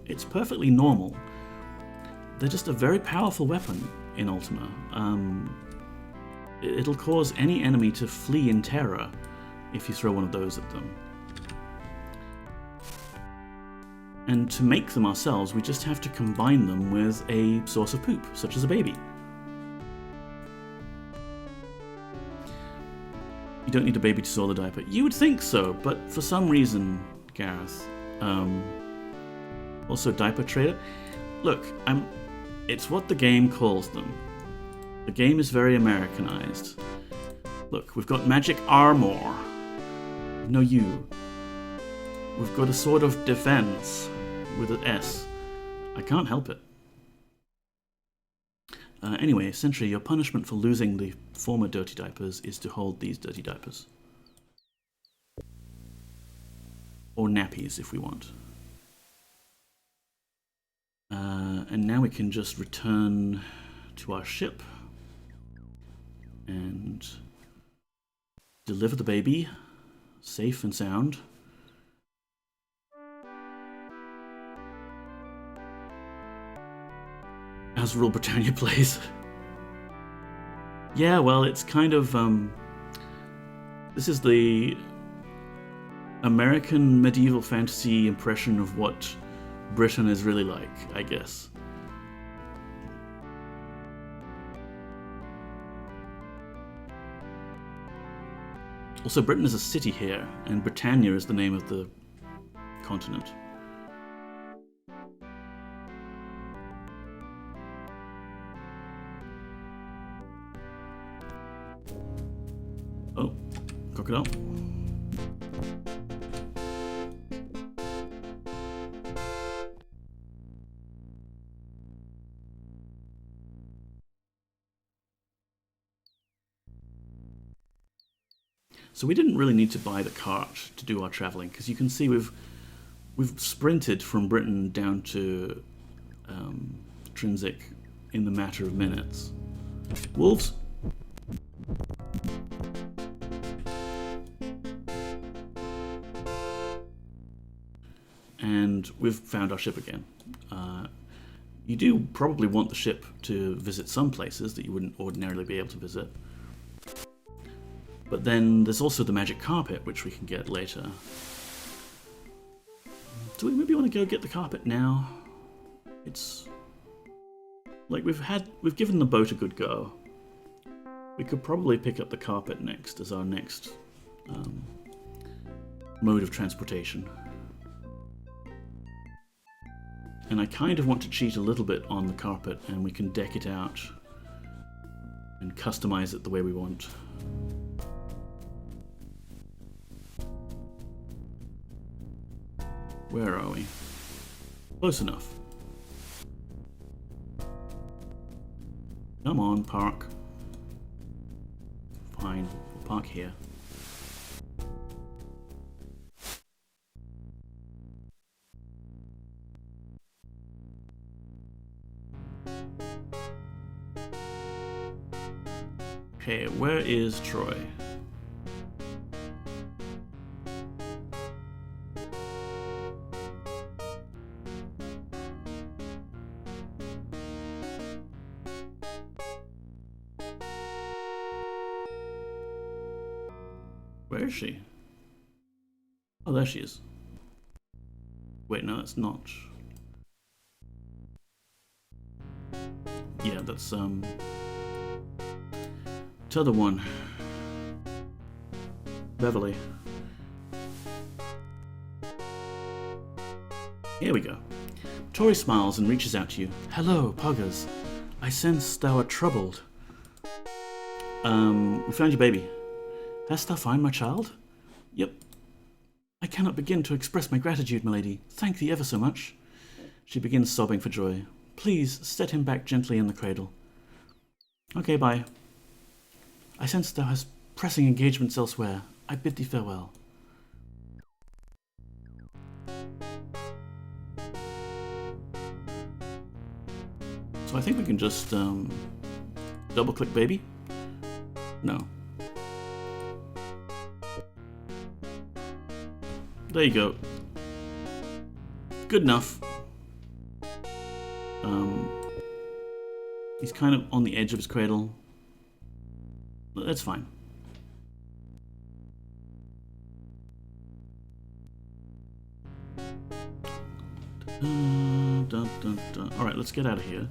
it's perfectly normal. They're just a very powerful weapon in Ultima. It'll cause any enemy to flee in terror if you throw one of those at them. And to make them ourselves, we just have to combine them with a source of poop, such as a baby. You don't need a baby to soil the diaper. You would think so, but for some reason, Gareth, also diaper trader. Look, it's what the game calls them. The game is very Americanized. Look, we've got magic armor. No U. We've got a sword of defense with an S. I can't help it. Anyway, Sentry, your punishment for losing the former dirty diapers is to hold these dirty diapers. Or nappies, if we want. And now we can just return to our ship and deliver the baby, safe and sound. How's Rule Britannia plays? Yeah, well, it's kind of this is the American medieval fantasy impression of what Britain is really like, I guess. Also, Britain is a city here, and Britannia is the name of the continent. Oh, crocodile. So we didn't really need to buy the cart to do our travelling, because you can see we've sprinted from Britain down to Trinsic in the matter of minutes. Wolves! And we've found our ship again. You do probably want the ship to visit some places that you wouldn't ordinarily be able to visit. But then there's also the magic carpet, which we can get later. Do we maybe want to go get the carpet now? It's like we've given the boat a good go. We could probably pick up the carpet next as our next mode of transportation. And I kind of want to cheat a little bit on the carpet, and we can deck it out and customize it the way we want. Where are we? Close enough. Come on, park. Fine, we'll park here. Okay, where is Troy? Where is she? Oh, there she is. Wait, no, that's not. Yeah, that's t'other one. Beverly. Here we go. Tori smiles and reaches out to you. Hello, Puggers. I sense thou art troubled. We found your baby. Hast thou found my child? Yep. I cannot begin to express my gratitude, my lady. Thank thee ever so much. She begins sobbing for joy. Please set him back gently in the cradle. Okay, bye. I sense thou hast pressing engagements elsewhere. I bid thee farewell. So I think we can just double-click baby? No. There you go. Good enough. He's kind of on the edge of his cradle. That's fine. Alright, let's get out of here.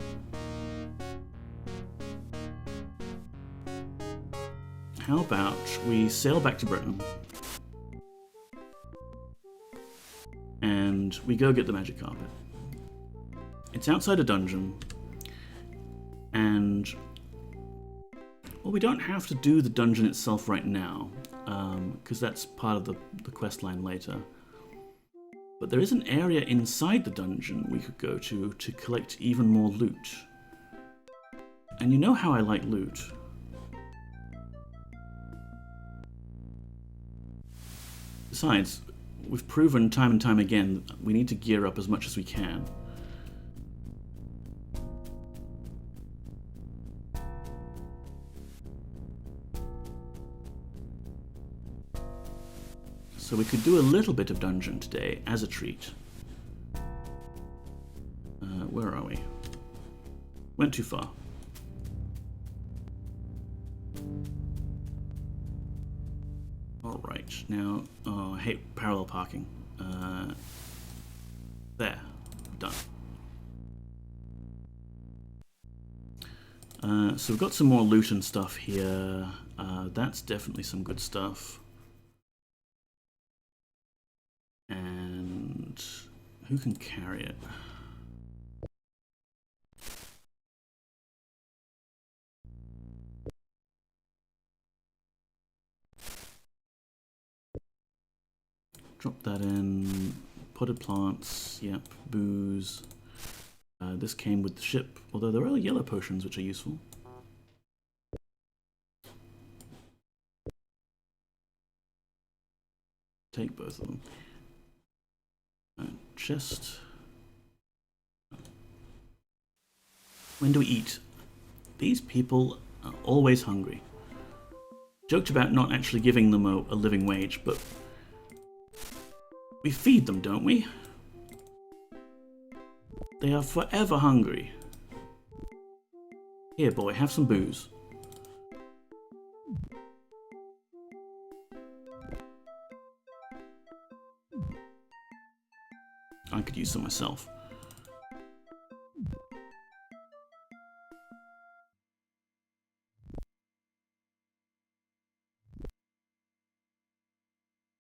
How about we sail back to Britain and we go get the magic carpet. It's outside a dungeon, and well, we don't have to do the dungeon itself right now, because that's part of the quest line later. But there is an area inside the dungeon we could go to collect even more loot. And you know how I like loot. Besides, we've proven time and time again that we need to gear up as much as we can. So we could do a little bit of dungeon today as a treat. Where are we? Went too far. Alright, now... Oh, I hate parallel parking. There. Done. So we've got some more loot and stuff here. That's definitely some good stuff. And who can carry it? Drop that in. Potted plants, yep. Booze. This came with the ship, although there are yellow potions which are useful. Take both of them. Chest. When do we eat? These people are always hungry. Joked about not actually giving them a living wage, but we feed them, don't we? They are forever hungry. Here, boy, have some booze. I could use some myself.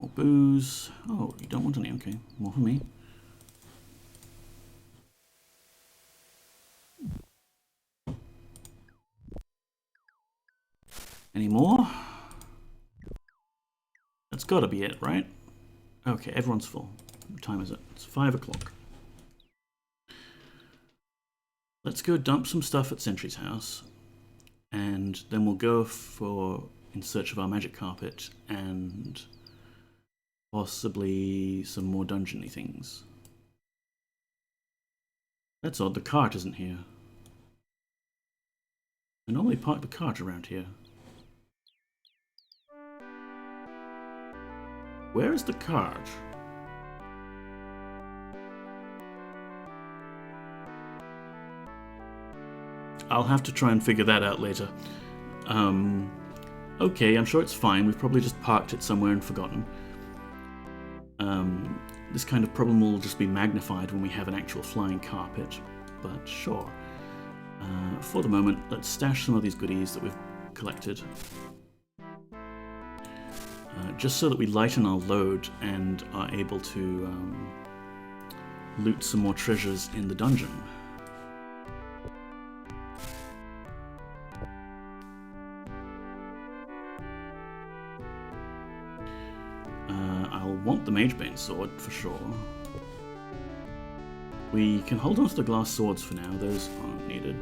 More booze. Oh, you don't want any? Okay, more for me. Any more? That's gotta be it, right? Okay, everyone's full. What time is it? It's 5 o'clock. Let's go dump some stuff at Sentry's house, and then we'll go in search of our magic carpet and possibly some more dungeony things. That's odd, the cart isn't here. I normally park the cart around here. Where is the cart? I'll have to try and figure that out later. Okay, I'm sure it's fine. We've probably just parked it somewhere and forgotten. This kind of problem will just be magnified when we have an actual flying carpet, but sure. For the moment, let's stash some of these goodies that we've collected. Just so that we lighten our load and are able to loot some more treasures in the dungeon. I'll want the Magebane sword for sure. We can hold on to the glass swords for now, those aren't needed.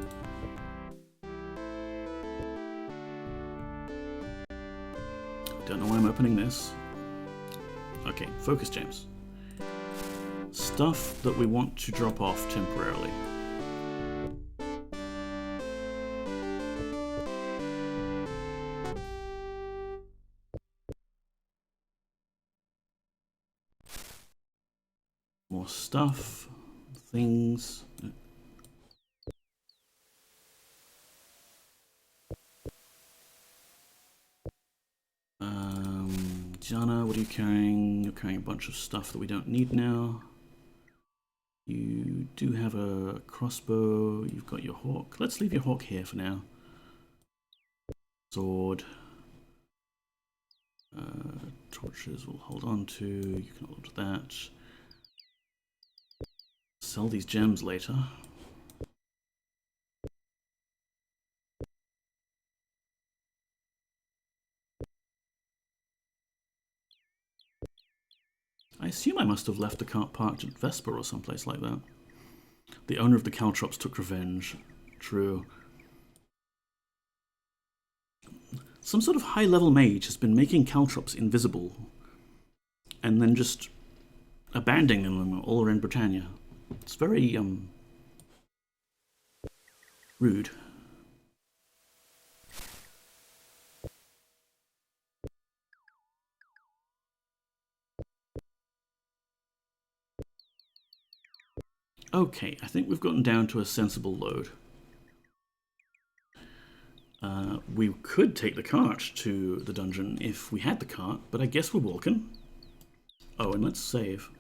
Don't know why I'm opening this. Okay, focus, James. Stuff that we want to drop off temporarily. More stuff, things. Jana, what are you carrying? You're carrying a bunch of stuff that we don't need now. You do have a crossbow, you've got your hawk. Let's leave your hawk here for now. Sword. Torches we'll hold on to, you can hold on to that. Sell these gems later. I assume I must have left the cart parked at Vesper or someplace like that. The owner of the caltrops took revenge. True. Some sort of high-level mage has been making caltrops invisible and then just abandoning them all around Britannia. It's very, rude. Okay, I think we've gotten down to a sensible load. We could take the cart to the dungeon if we had the cart, but I guess we're walking. Oh, and let's save.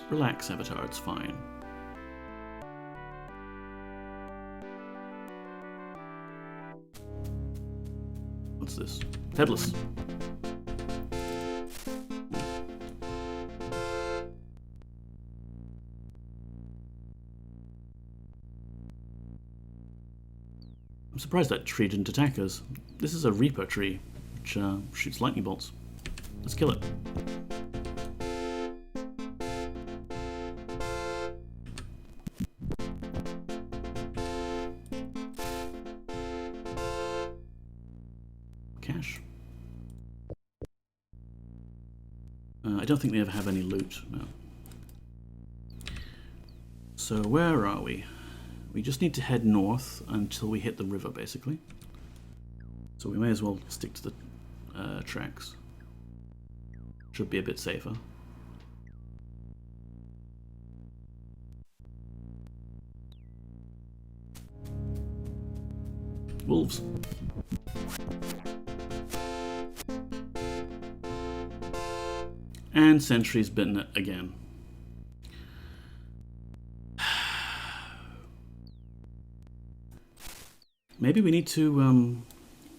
Relax, Avatar, it's fine. What's this? Headless. I'm surprised that tree didn't attack us. This is a Reaper tree, which shoots lightning bolts. Let's kill it. Cash. I don't think they ever have any loot, no. So where are we? We just need to head north until we hit the river, basically. So we may as well stick to the tracks. Should be a bit safer. Wolves. And Sentry's bitten it again. Maybe we need to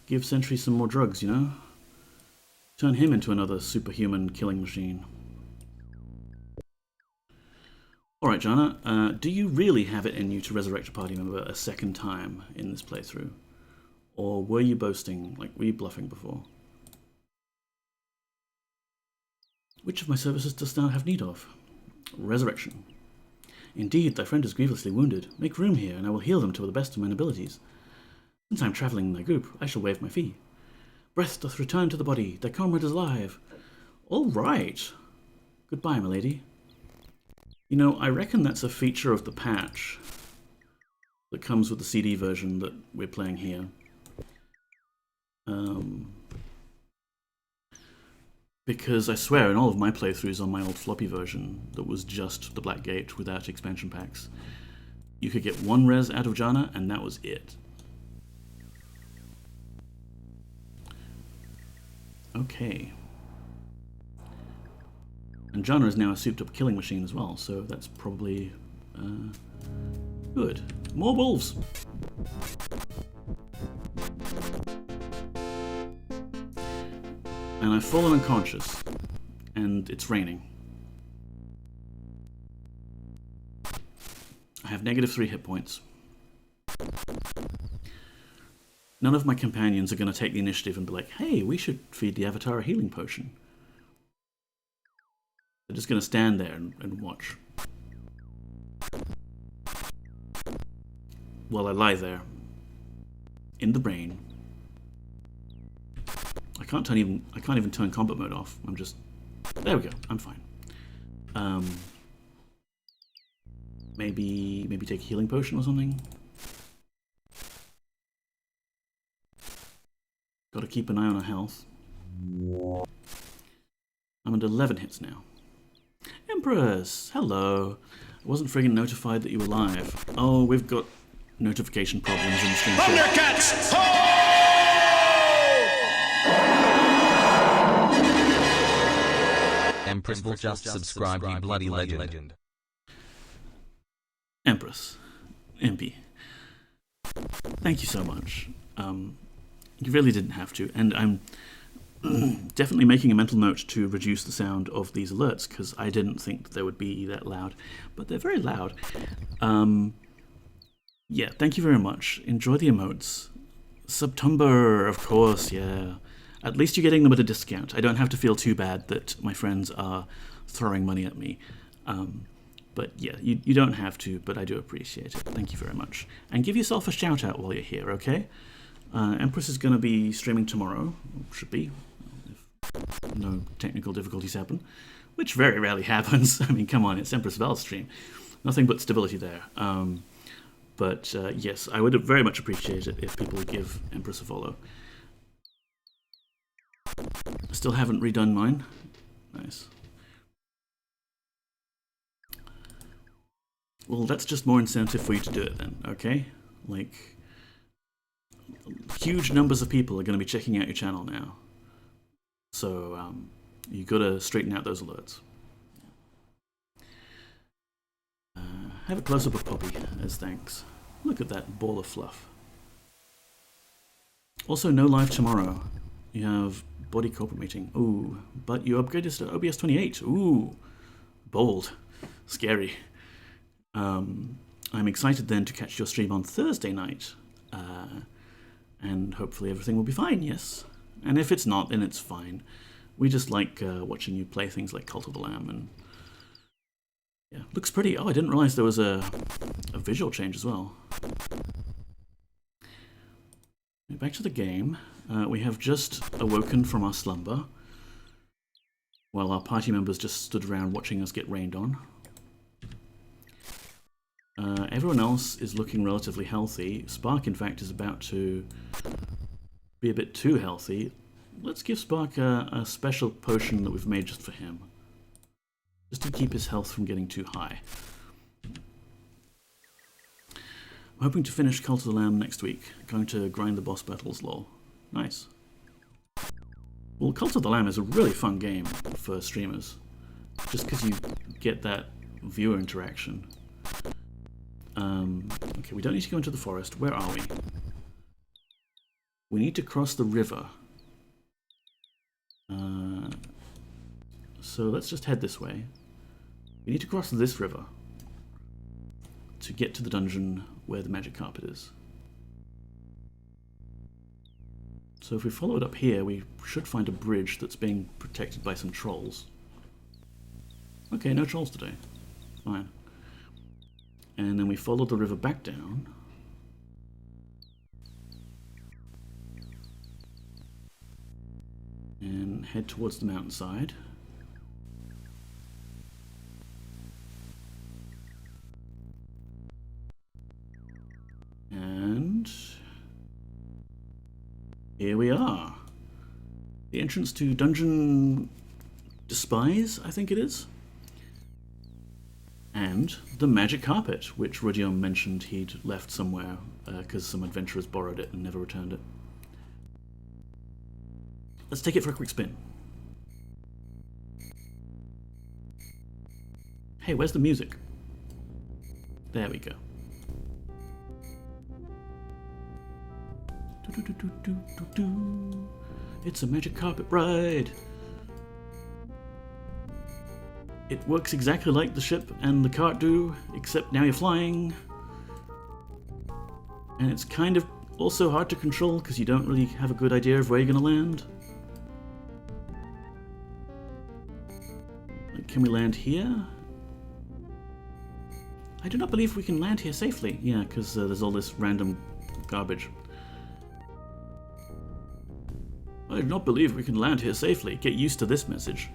give Sentry some more drugs, you know? Turn him into another superhuman killing machine. Alright, Jana, do you really have it in you to resurrect a party member a second time in this playthrough? Or were you boasting, like, were you bluffing before? Which of my services dost thou have need of? Resurrection. Indeed, thy friend is grievously wounded. Make room here, and I will heal them to the best of mine abilities. Since I am travelling in thy group, I shall waive my fee. Breath doth return to the body, thy comrade is alive. All right. Goodbye, my lady. You know, I reckon that's a feature of the patch that comes with the CD version that we're playing here. Because I swear, in all of my playthroughs on my old floppy version, that was just the Black Gate without expansion packs, you could get one res out of Jana, and that was it. Okay. And Jana is now a souped-up killing machine as well, so that's probably good. More wolves! And I've fallen unconscious, and it's raining. I have -3 hit points. None of my companions are going to take the initiative and be like, hey, we should feed the Avatar a healing potion. They're just going to stand there and watch. While I lie there, in the rain. I can't even turn combat mode off. I'm just... There we go. I'm fine. Maybe take a healing potion or something? Gotta keep an eye on our health. I'm at 11 hits now. Empress! Hello! I wasn't friggin' notified that you were live. Oh, we've got notification problems in the stream.
Thundercats! Ho!
Empress will just subscribe, you bloody legend.
Empress. Impy. Thank you so much. You really didn't have to, and I'm definitely making a mental note to reduce the sound of these alerts, because I didn't think that they would be that loud, but they're very loud. Yeah, thank you very much. Enjoy the emotes. September, of course, yeah. At least you're getting them at a discount. I don't have to feel too bad that my friends are throwing money at me. But yeah, you don't have to, but I do appreciate it. Thank you very much. And give yourself a shout out while you're here, okay? Empress is going to be streaming tomorrow. Should be. no technical difficulties happen, which very rarely happens. I mean, come on, it's Empress Val's stream. Nothing but stability there. But yes, I would very much appreciate it if people would give Empress a follow. Still haven't redone mine. Nice. Well, that's just more incentive for you to do it then, okay? Like, huge numbers of people are going to be checking out your channel now. So, you got to straighten out those alerts. Have a close-up of Poppy as thanks. Look at that ball of fluff. Also, no live tomorrow. You have body corporate meeting. Ooh, but you upgraded to OBS 28. Ooh, bold, scary. I'm excited then to catch your stream on Thursday night, and hopefully everything will be fine. Yes, and if it's not, then it's fine. We just like watching you play things like Cult of the Lamb, and yeah, looks pretty. Oh, I didn't realize there was a visual change as well. Back to the game. We have just awoken from our slumber, while our party members just stood around watching us get rained on. Everyone else is looking relatively healthy. Spark, in fact, is about to be a bit too healthy. Let's give Spark a special potion that we've made just for him, just to keep his health from getting too high. I'm hoping to finish Cult of the Lamb next week. Going to grind the boss battles, lol. Nice. Well, Cult of the Lamb is a really fun game for streamers, just because you get that viewer interaction. Okay, we don't need to go into the forest. Where are we? We need to cross the river. So let's just head this way. We need to cross this river to get to the dungeon where the magic carpet is. So if we follow it up here, we should find a bridge that's being protected by some trolls. Okay, no trolls today. Fine. And then we follow the river back down. And head towards the mountainside. And here we are. The entrance to Dungeon Despise, I think it is. And the magic carpet, which Rudium mentioned he'd left somewhere because some adventurers borrowed it and never returned it. Let's take it for a quick spin. Hey, where's the music? There we go. It's a magic carpet ride. It works exactly like the ship and the cart do, except now you're flying. And it's kind of also hard to control because you don't really have a good idea of where you're going to land. Like, can we land here? I do not believe we can land here safely. Yeah, because there's all this random garbage. I do not believe we can land here safely. Get used to this message.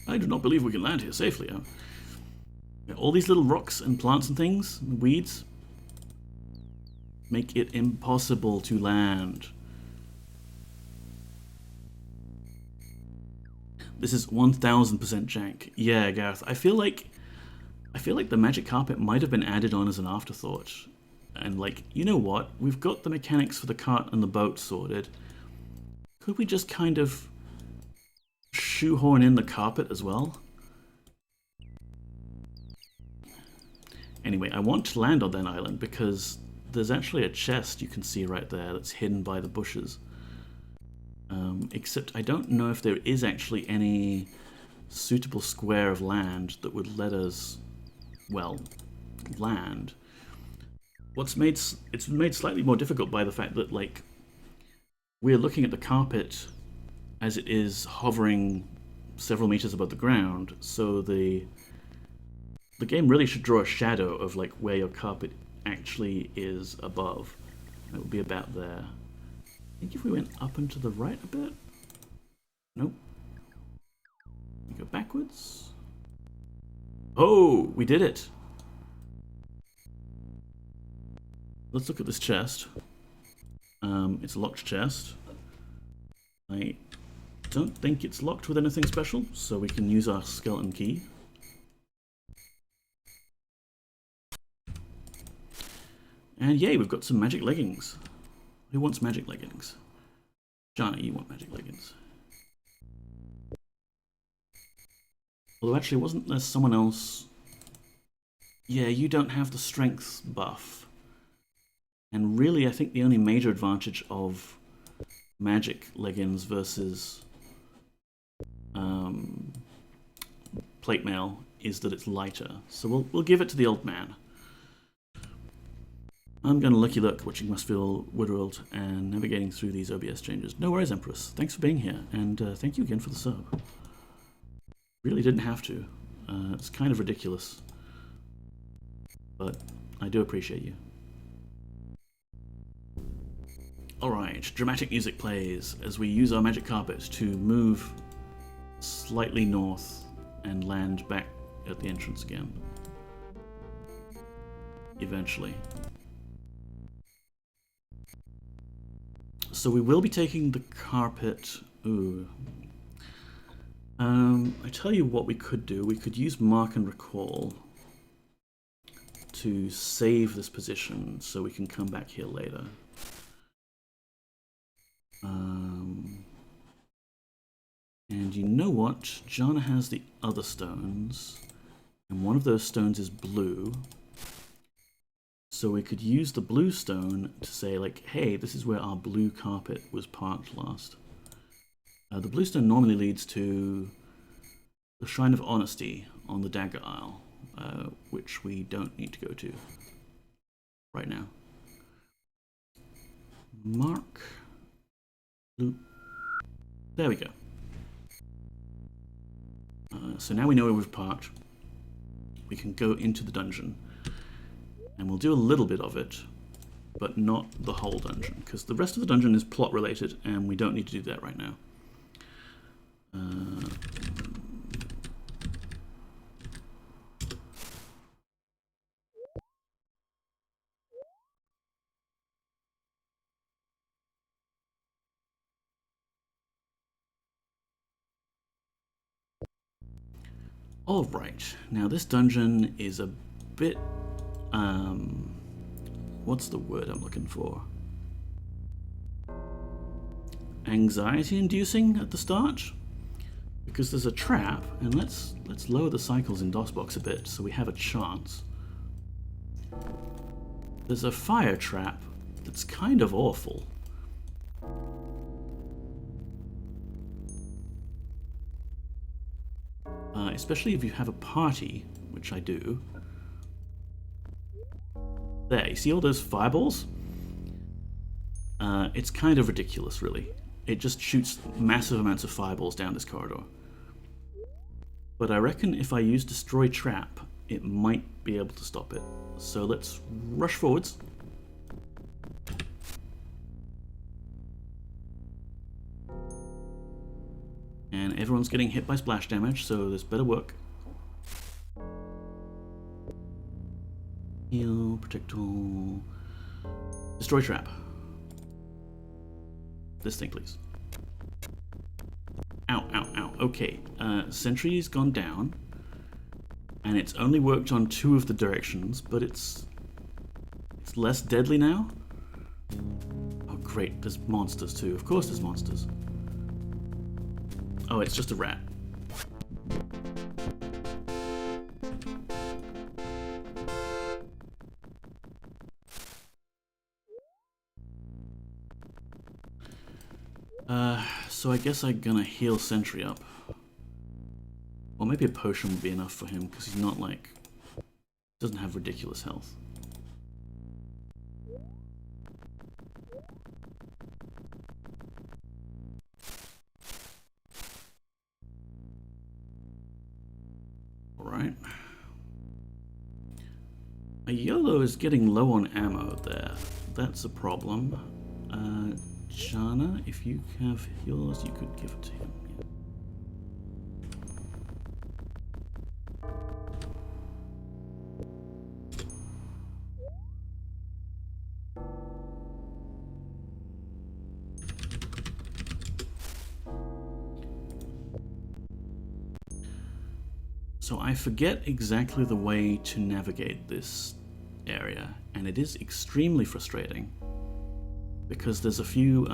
I do not believe we can land here safely. All these little rocks and plants and things, and weeds, make it impossible to land. This is 1000% jank. Yeah, Gareth. I feel like the magic carpet might have been added on as an afterthought. And like, you know what? We've got the mechanics for the cart and the boat sorted. Could we just kind of shoehorn in the carpet as well? Anyway, I want to land on that island because there's actually a chest you can see right there that's hidden by the bushes. Except I don't know if there is actually any suitable square of land that would let us, well, land. It's made slightly more difficult by the fact that, like, we're looking at the carpet as it is hovering several meters above the ground, so the game really should draw a shadow of like where your carpet actually is above. It would be about there. think if we went up and to the right a bit. Nope. We go backwards. Oh, we did it. Let's look at this chest. It's a locked chest. I don't think it's locked with anything special, so we can use our skeleton key. And yay, we've got some magic leggings. Who wants magic leggings? Johnny, you want magic leggings. Although actually, wasn't there someone else? Yeah, you don't have the strength buff. And really, I think the only major advantage of magic leggings versus plate mail is that it's lighter. So we'll give it to the old man. I'm going to lucky look, watching Mustfield Woodworld and navigating through these OBS changes. No worries, Empress. Thanks for being here, and thank you again for the sub. Really didn't have to. It's kind of ridiculous, but I do appreciate you. Alright, dramatic music plays as we use our magic carpet to move slightly north and land back at the entrance again. Eventually. So we will be taking the carpet. Ooh. I tell you what we could do. We could use mark and recall to save this position so we can come back here later. And you know what? Jana has the other stones, and one of those stones is blue. So we could use the blue stone to say, like, hey, this is where our blue carpet was parked last. The blue stone normally leads to the Shrine of Honesty on the Dagger Isle, which we don't need to go to right now. Mark. Loop. There we go. So now we know where we've parked. We can go into the dungeon. And we'll do a little bit of it, but not the whole dungeon, because the rest of the dungeon is plot related, and we don't need to do that right now. Alright, now this dungeon is a bit, what's the word I'm looking for? Anxiety inducing at the start? Because there's a trap, and let's lower the cycles in DOSBox a bit so we have a chance. There's a fire trap that's kind of awful. Especially if you have a party, which I do. There, you see all those fireballs? It's kind of ridiculous, really. It just shoots massive amounts of fireballs down this corridor. But I reckon if I use Destroy Trap, it might be able to stop it. So let's rush forwards. And everyone's getting hit by splash damage, so this better work. Heal, protect all. Destroy trap. This thing, please. Ow, ow, ow. Okay, sentry's gone down. And it's only worked on 2 of the directions, but it's less deadly now. Oh great, there's monsters too. Of course there's monsters. Oh, it's just a rat. So I guess I'm gonna heal Sentry up. Or maybe a potion would be enough for him, because he's not like... doesn't have ridiculous health. Alright. A YOLO is getting low on ammo there. That's a problem. Jana, if you have yours, you could give it to him. Yeah. So I forget exactly the way to navigate this area, and it is extremely frustrating because there's a few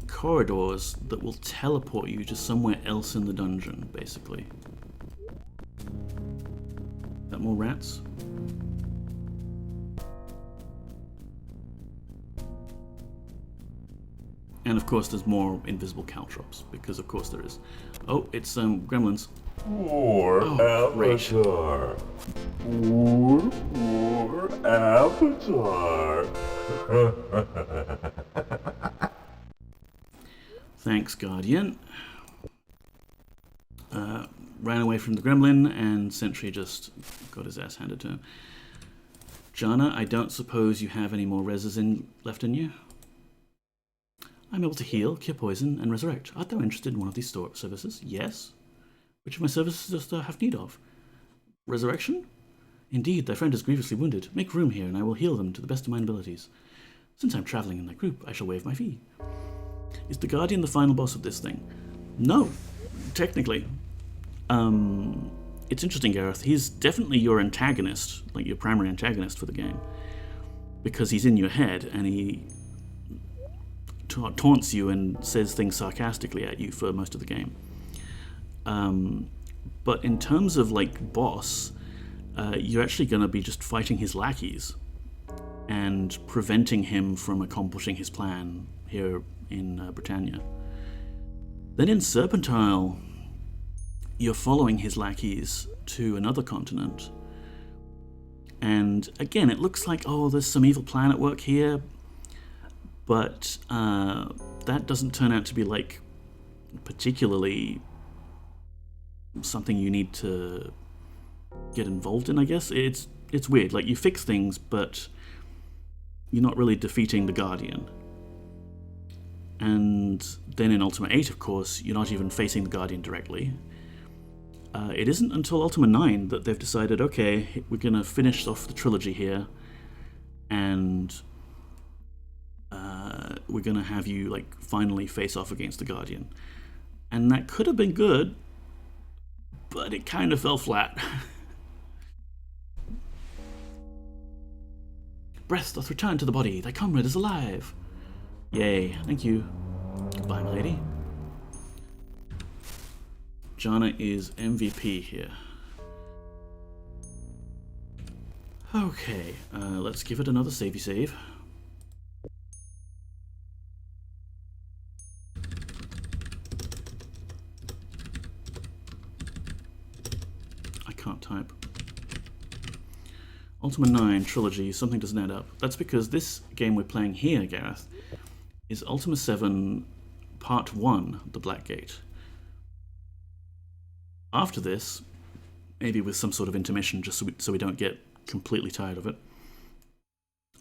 corridors that will teleport you to somewhere else in the dungeon, basically. Got more rats? And of course there's more invisible caltrops, because of course there is. Oh, it's gremlins.
More
great.
Avatar. More Avatar.
Thanks, Guardian. Ran away from the gremlin, and Sentry just got his ass handed to him. Jana, I don't suppose you have any more reses left in you? I'm able to heal, cure poison, and resurrect. Art thou interested in one of these services? Yes. Which of my services dost thou have need of? Resurrection? Indeed, thy friend is grievously wounded. Make room here, and I will heal them to the best of my abilities. Since I'm travelling in thy group, I shall waive my fee. Is the Guardian the final boss of this thing? No, technically. It's interesting, Gareth. He's definitely your antagonist, like your primary antagonist for the game, because he's in your head, and he taunts you and says things sarcastically at you for most of the game. But in terms of like boss, you're actually going to be just fighting his lackeys and preventing him from accomplishing his plan here in Britannia. Then in Serpentile, you're following his lackeys to another continent. And again, it looks like, oh, there's some evil plan at work here, but that doesn't turn out to be like particularly something you need to get involved in, I guess. It's weird. Like, you fix things, but you're not really defeating the Guardian. And then in Ultima 8, of course, you're not even facing the Guardian directly. It isn't until Ultima 9 that they've decided, okay, we're going to finish off the trilogy here, and we're going to have you like finally face off against the Guardian. And that could have been good, but it kind of fell flat. Breath doth return to the body, thy comrade is alive. Yay, thank you. Goodbye, my lady. Jana is MVP here. Okay, let's give it another savey save. I can't type. Ultima 9 Trilogy, something doesn't add up. That's because this game we're playing here, Gareth, is Ultima 7 Part 1, The Black Gate. After this, maybe with some sort of intermission just so we don't get completely tired of it,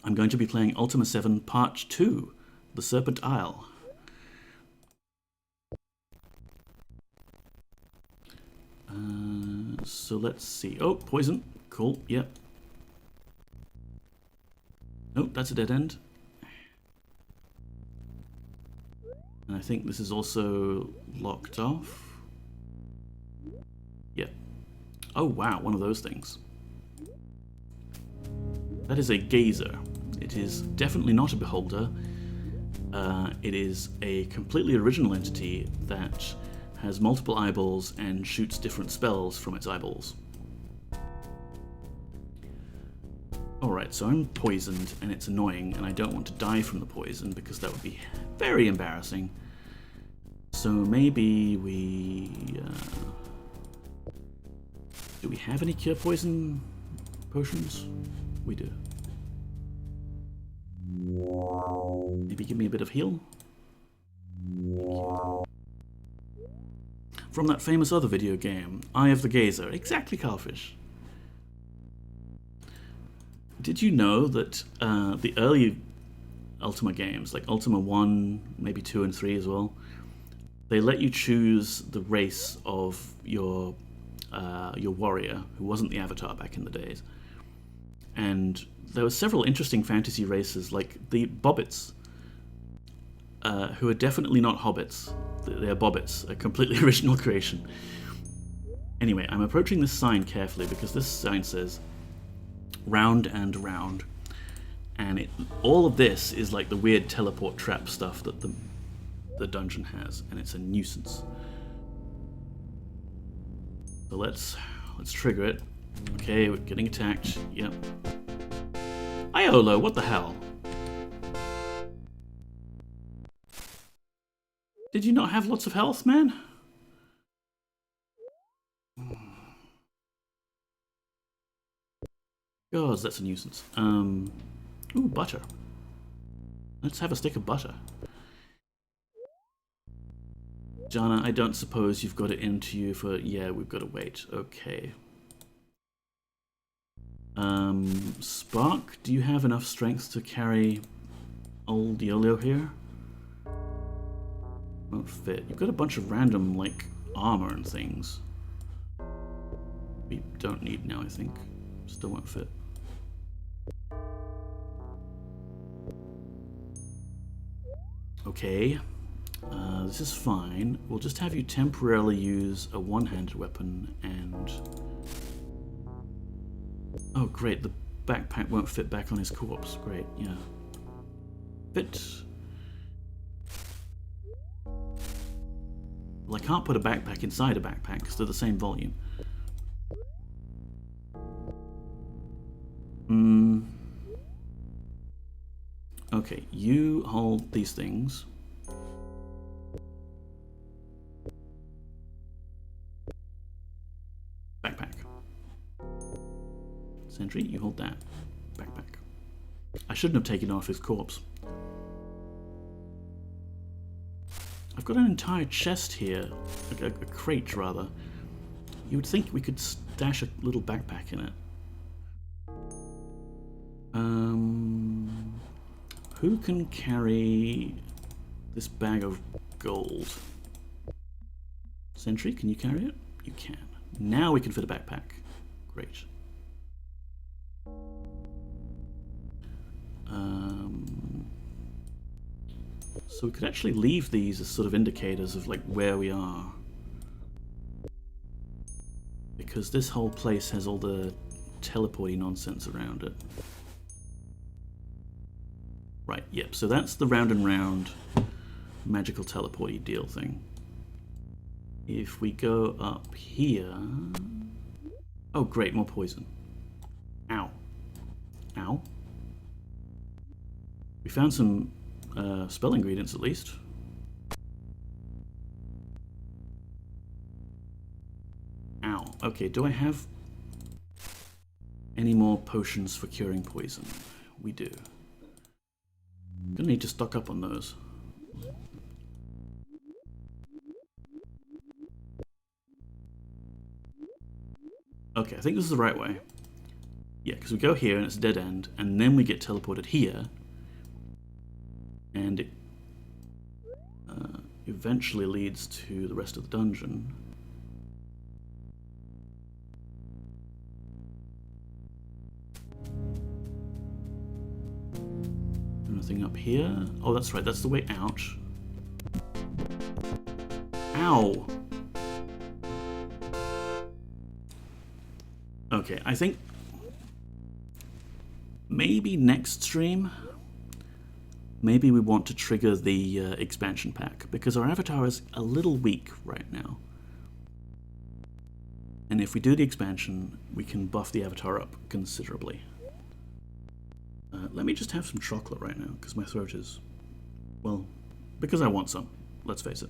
I'm going to be playing Ultima 7 Part 2, The Serpent Isle. So let's see. Oh, poison. Cool, yep. Nope, that's a dead end. And I think this is also locked off. Yep. Oh wow, one of those things. That is a gazer. It is definitely not a beholder. It is a completely original entity that has multiple eyeballs and shoots different spells from its eyeballs. Alright, so I'm poisoned and it's annoying and I don't want to die from the poison because that would be very embarrassing. So maybe we... do we have any cure poison potions? We do. Maybe give me a bit of heal? From that famous other video game, Eye of the Gazer. Exactly, Carlfish. Did you know that the early Ultima games, like Ultima 1, maybe 2 and 3 as well. They let you choose the race of your warrior, who wasn't the Avatar back in the days. And there were several interesting fantasy races, like the Bobbits, who are definitely not hobbits. They're Bobbits, a completely original creation. Anyway, I'm approaching this sign carefully because this sign says round and round. And all of this is like the weird teleport trap stuff that the dungeon has, and it's a nuisance. So let's trigger it. Okay, we're getting attacked. Yep. Iolo, what the hell? Did you not have lots of health, man? God, that's a nuisance. Ooh, butter. Let's have a stick of butter. Jana, I don't suppose you've got it into you for... Yeah, we've got to wait. Okay. Spark, do you have enough strength to carry old YOLO here? Won't fit. You've got a bunch of random, like, armor and things. We don't need now, I think. Still won't fit. Okay. This is fine. We'll just have you temporarily use a one-handed weapon and... Oh, great. The backpack won't fit back on his corpse. Great, yeah. Fit. Well, I can't put a backpack inside a backpack because they're the same volume. Okay, you hold these things. Backpack. Sentry, you hold that. Backpack. I shouldn't have taken off his corpse. I've got an entire chest here, a crate rather. You would think we could stash a little backpack in it. Who can carry this bag of gold? Sentry, can you carry it? You can. Now we can fit a backpack. Great. So we could actually leave these as sort of indicators of like where we are. Because this whole place has all the teleporty nonsense around it. Right, yep, so that's the round and round magical teleporty deal thing. If we go up here... Oh great, more poison. Ow. Ow. We found some spell ingredients at least. Ow. Okay, do I have any more potions for curing poison? We do. Gonna need to stock up on those. Okay, I think this is the right way. Yeah, because we go here and it's a dead end, and then we get teleported here, and it eventually leads to the rest of the dungeon. Nothing up here. Oh, that's right, that's the way out. Ow! Okay, I think maybe next stream, maybe we want to trigger the expansion pack, because our avatar is a little weak right now. And if we do the expansion, we can buff the avatar up considerably. Let me just have some chocolate right now, because my throat is, well, because I want some, let's face it.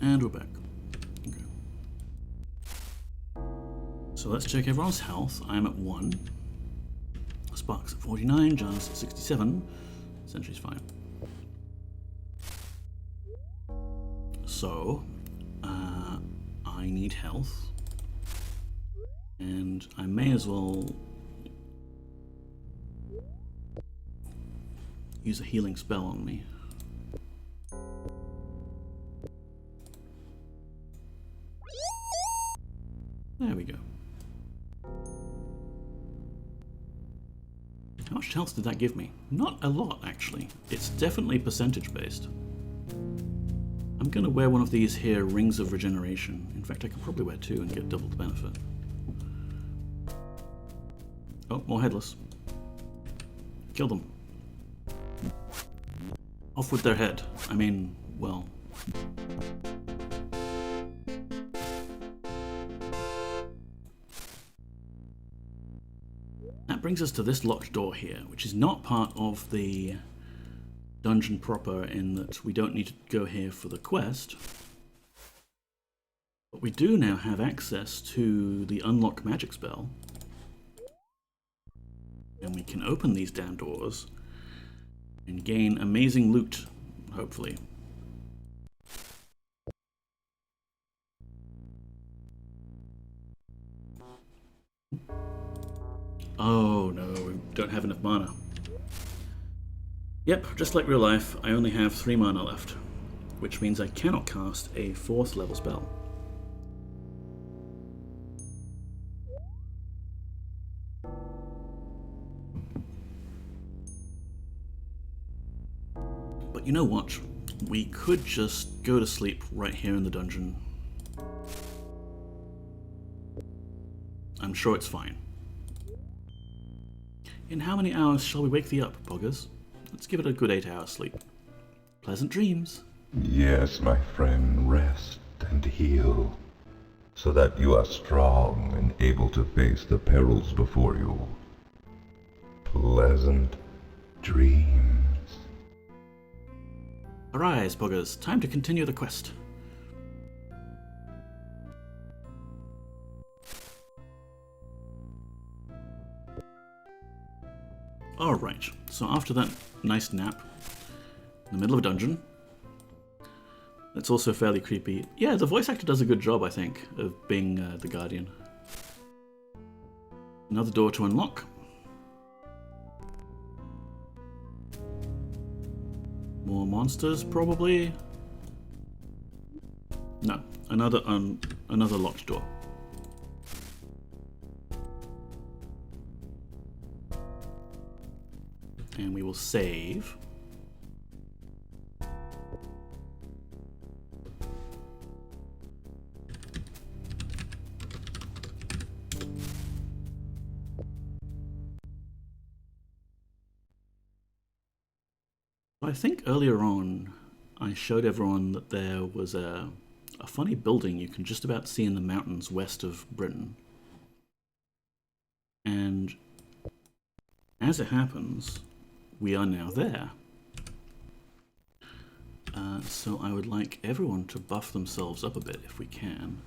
And we're back. Okay. So let's check everyone's health. I'm at 1. Spark's at 49, Jan's at 67. Sentry's fine. So, I need health. And I may as well use a healing spell on me. There we go. How much health did that give me? Not a lot, actually. It's definitely percentage based. I'm going to wear one of these here Rings of Regeneration. In fact, I could probably wear 2 and get double the benefit. Oh, more headless. Kill them. Off with their head. I mean, well... That brings us to this locked door here, which is not part of the dungeon proper in that we don't need to go here for the quest. But we do now have access to the unlock magic spell. And we can open these damn doors and gain amazing loot, hopefully. Oh no, we don't have enough mana. Yep, just like real life, I only have 3 mana left, which means I cannot cast a 4th level spell. But you know what? We could just go to sleep right here in the dungeon. I'm sure it's fine. In how many hours shall we wake thee up, Poggers? Let's give it a good 8 hours sleep. Pleasant dreams.
Yes, my friend, rest and heal, so that you are strong and able to face the perils before you. Pleasant dreams.
Arise, Poggers. Time to continue the quest. Alright, so after that nice nap in the middle of a dungeon, that's also fairly creepy. Yeah, the voice actor does a good job, I think, of being the Guardian. Another door to unlock. More monsters, probably. No, another locked door. And we will save. I think earlier on I showed everyone that there was a funny building you can just about see in the mountains west of Britain. And as it happens, we are now there. So I would like everyone to buff themselves up a bit if we can.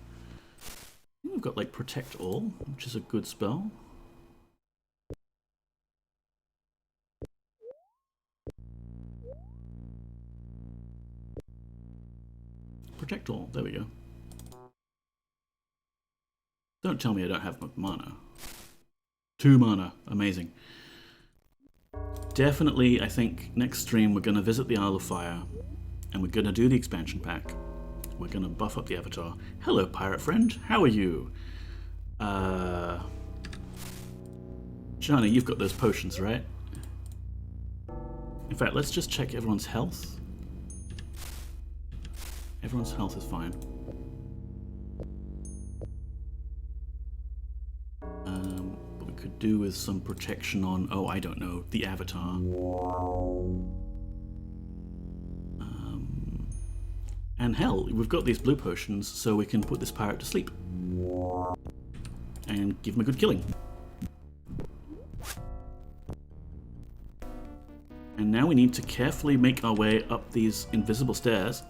I think we've got like Protect All, which is a good spell. Protect All, there we go. Don't tell me I don't have mana. 2 mana, amazing. Definitely, I think, next stream we're going to visit the Isle of Fire, and we're going to do the expansion pack. We're going to buff up the avatar. Hello, pirate friend. How are you? Johnny, you've got those potions, right? In fact, let's just check everyone's health. Everyone's health is fine. But we could do with some protection on, oh, I don't know, the avatar. And hell, we've got these blue potions, so we can put this pirate to sleep. And give him a good killing. And now we need to carefully make our way up these invisible stairs.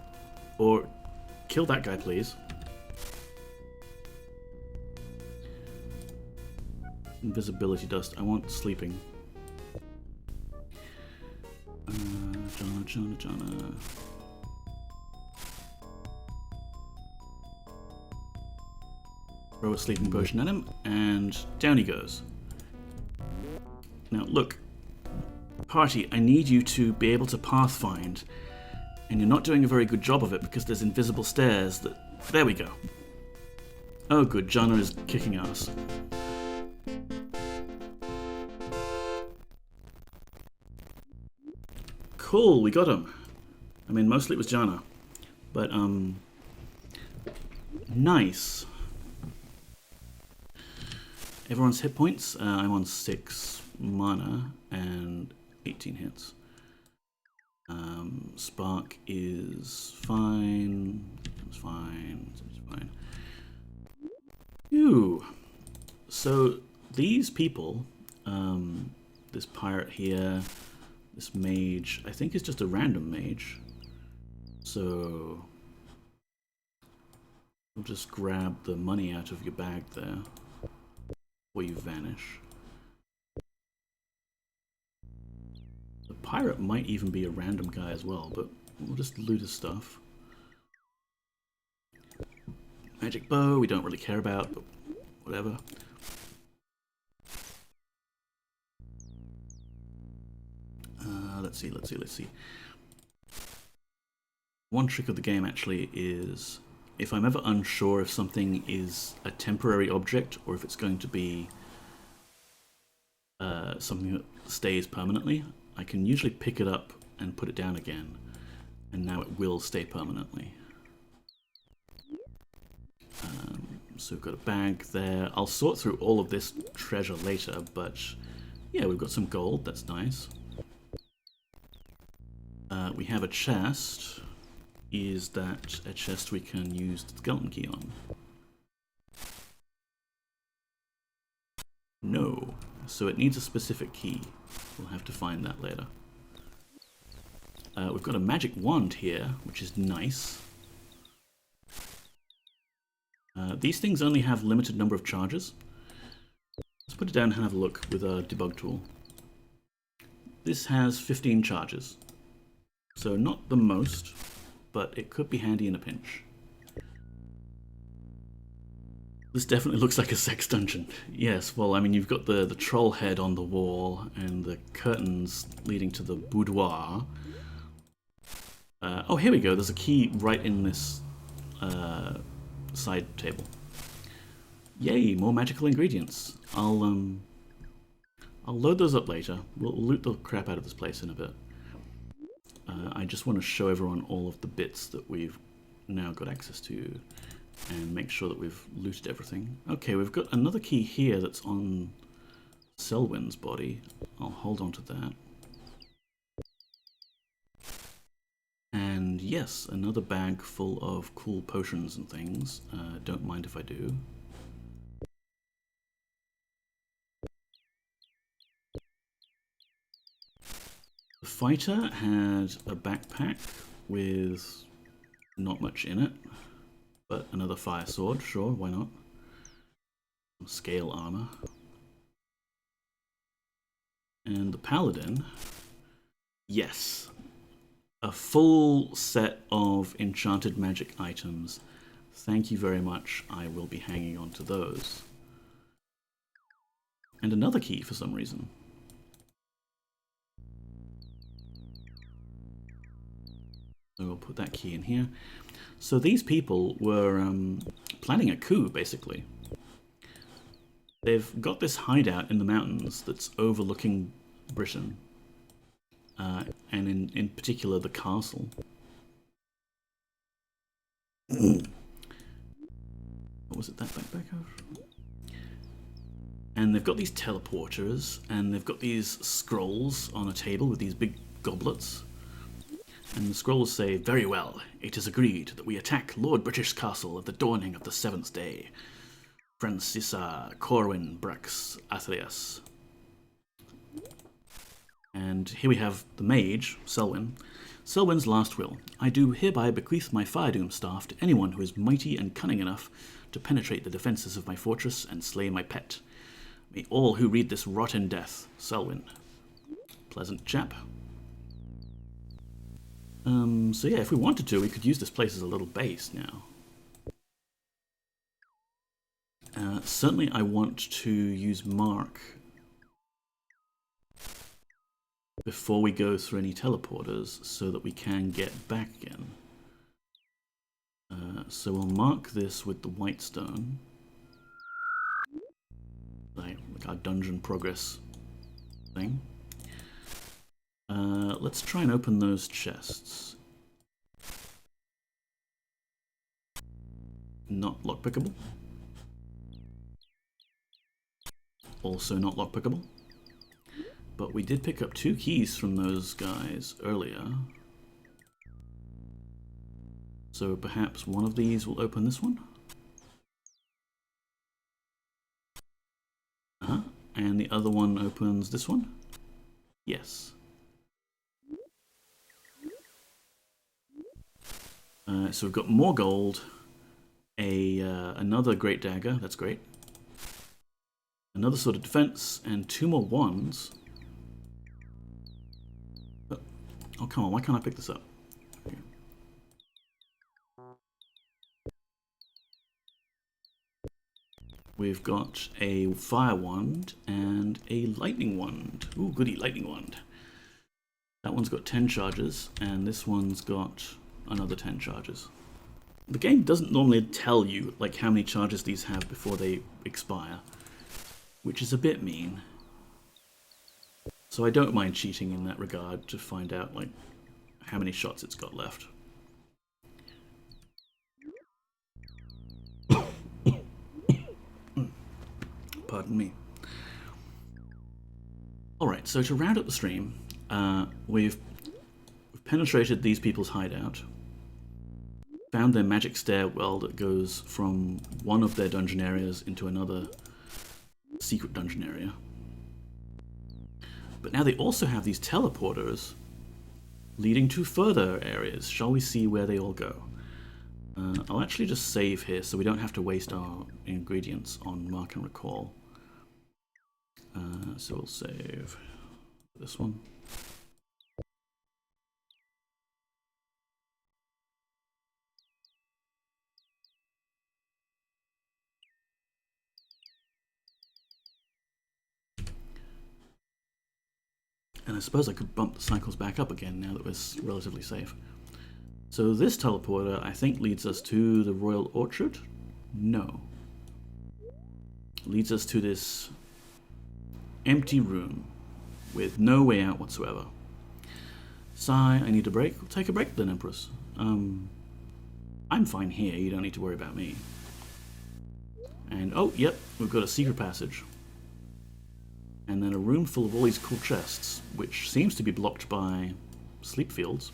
Or kill that guy, please. invisibility dust. I want sleeping. Jana. Throw a sleeping potion at him, and down he goes. Now, look. Party, I need you to be able to pathfind, and you're not doing a very good job of it because there's invisible stairs that... There we go. Oh good, Jana is kicking ass. Cool, we got him. I mean, mostly it was Jana. But, nice. Everyone's hit points. I'm on 6 mana and 18 hits. Spark is fine. It's fine. It's fine. Phew. So these people, this pirate here, this mage, I think is just a random mage. So we'll just grab the money out of your bag there before you vanish. The pirate might even be a random guy as well, but we'll just loot his stuff. Magic bow, we don't really care about, but whatever. Let's see. One trick of the game actually is if I'm ever unsure if something is a temporary object or if it's going to be something that stays permanently, I can usually pick it up and put it down again, and now it will stay permanently. So we've got a bag there. I'll sort through all of this treasure later, but yeah, we've got some gold, that's nice. We have a chest. Is that a chest we can use the skeleton key on? No. So it needs a specific key. We'll have to find that later. We've got a magic wand here, which is nice. These things only have limited number of charges. Let's put it down and have a look with our debug tool. This has 15 charges. So not the most, but it could be handy in a pinch. This definitely looks like a sex dungeon. Yes, well, I mean, you've got the troll head on the wall and the curtains leading to the boudoir. Oh, here we go. There's a key right in this side table. Yay, more magical ingredients. I'll load those up later. We'll loot the crap out of this place in a bit. I just want to show everyone all of the bits that we've now got access to and make sure that we've looted everything. Okay, we've got another key here that's on Selwyn's body. I'll hold on to that. And yes, another bag full of cool potions and things. Don't mind if I do. The fighter had a backpack with not much in it, but another fire sword, sure, why not? Some scale armor. And the paladin, yes, a full set of enchanted magic items. Thank you very much, I will be hanging on to those. And another key for some reason. So we'll put that key in here. So these people were planning a coup, basically. They've got this hideout in the mountains that's overlooking Britain. And in particular, the castle. What was it, that backpack of? And they've got these teleporters, and they've got these scrolls on a table with these big goblets. And the scrolls say, "Very well, it is agreed that we attack Lord British Castle at the dawning of the 7th day. Francisa, Corwin, Brax, Athreus." And here we have the mage, Selwyn. Selwyn's last will. "I do hereby bequeath my Firedoom staff to anyone who is mighty and cunning enough to penetrate the defences of my fortress and slay my pet. May all who read this rot in death. Selwyn. Pleasant chap. So yeah, if we wanted to, we could use this place as a little base now. Certainly I want to use Mark before we go through any teleporters so that we can get back again. So we'll mark this with the white stone. Like our dungeon progress thing. Let's try and open those chests. Not lockpickable. Also not lockpickable. But we did pick up 2 keys from those guys earlier. So perhaps one of these will open this one? And the other one opens this one? Yes. So we've got more gold, another great dagger, that's great. Another sword of defense, and 2 more wands. Oh, come on, why can't I pick this up? Here. We've got a fire wand and a lightning wand. Ooh, goody, lightning wand. That one's got 10 charges, and this one's got another 10 charges. The game doesn't normally tell you like how many charges these have before they expire, which is a bit mean. So I don't mind cheating in that regard to find out like how many shots it's got left. Pardon me. Alright, so to round up the stream, we've penetrated these people's hideout, found their magic stairwell that goes from one of their dungeon areas into another secret dungeon area. But now they also have these teleporters leading to further areas. Shall we see where they all go? I'll actually just save here so we don't have to waste our ingredients on mark and recall. So we'll save this one. And I suppose I could bump the cycles back up again now that we're relatively safe. So this teleporter, I think, leads us to the Royal Orchard? No. Leads us to this empty room with no way out whatsoever. Sigh, I need a break. We'll take a break then, Empress. I'm fine here, you don't need to worry about me. And, oh, yep, we've got a secret passage. And then a room full of all these cool chests, which seems to be blocked by sleep fields.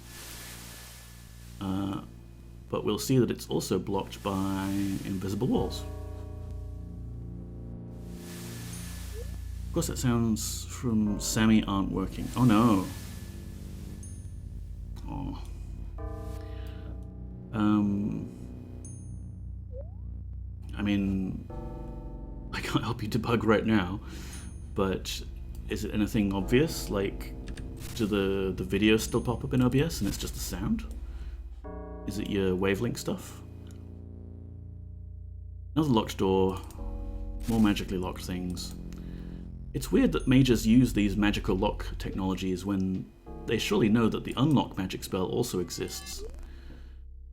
But we'll see that it's also blocked by invisible walls. Of course, that sounds from Sammy aren't working. Oh no. Oh. I mean, I can't help you debug right now, but is it anything obvious? Like, do the videos still pop up in OBS and it's just the sound? Is it your wavelength stuff? Another locked door, more magically locked things. It's weird that mages use these magical lock technologies when they surely know that the unlock magic spell also exists.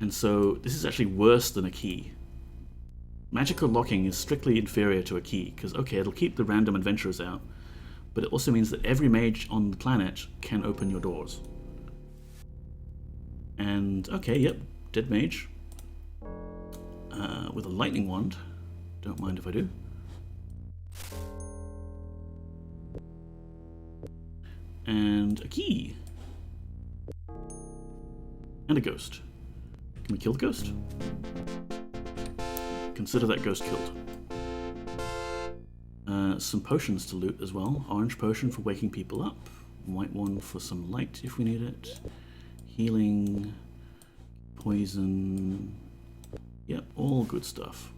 And so this is actually worse than a key. Magical locking is strictly inferior to a key, because okay, it'll keep the random adventurers out, but it also means that every mage on the planet can open your doors. And, okay, yep, dead mage. With a lightning wand. Don't mind if I do. And a key. And a ghost. Can we kill the ghost? Consider that ghost killed. Some potions to loot as well. Orange potion for waking people up. White one for some light if we need it. Healing. Poison. Yep, all good stuff.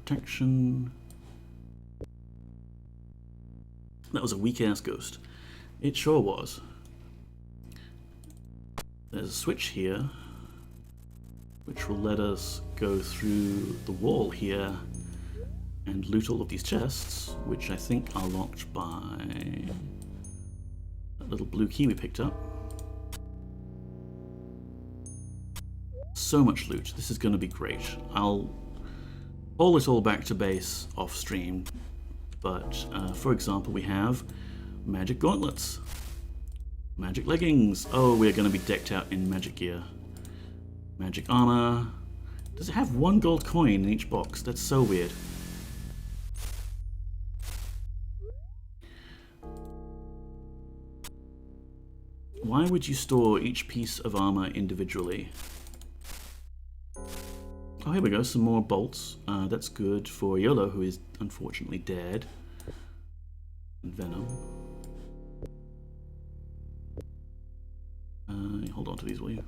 protection. That was a weak-ass ghost. It sure was. There's a switch here, which will let us go through the wall here and loot all of these chests, which I think are locked by that little blue key we picked up. So much loot. This is going to be great. I'll haul it all back to base off stream, but for example, we have magic gauntlets, magic leggings. Oh, we're going to be decked out in magic gear. Magic armor. Does it have 1 gold coin in each box? That's so weird. Why would you store each piece of armor individually? Oh, here we go, some more bolts. That's good for Yolo, who is unfortunately dead. And Venom. Hold on to these, will you?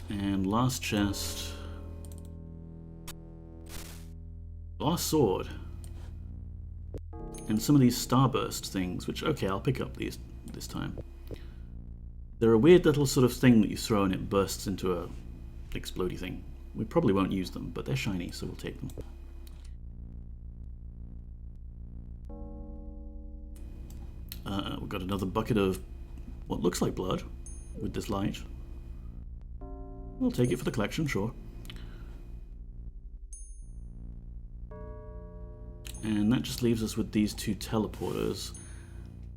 And last chest. Last sword. And some of these starburst things, which, okay, I'll pick up these this time. They're a weird little sort of thing that you throw and it bursts into a explodey thing. We probably won't use them, but they're shiny, so we'll take them. We've got another bucket of what looks like blood with this light. We'll take it for the collection, sure. And that just leaves us with these 2 teleporters.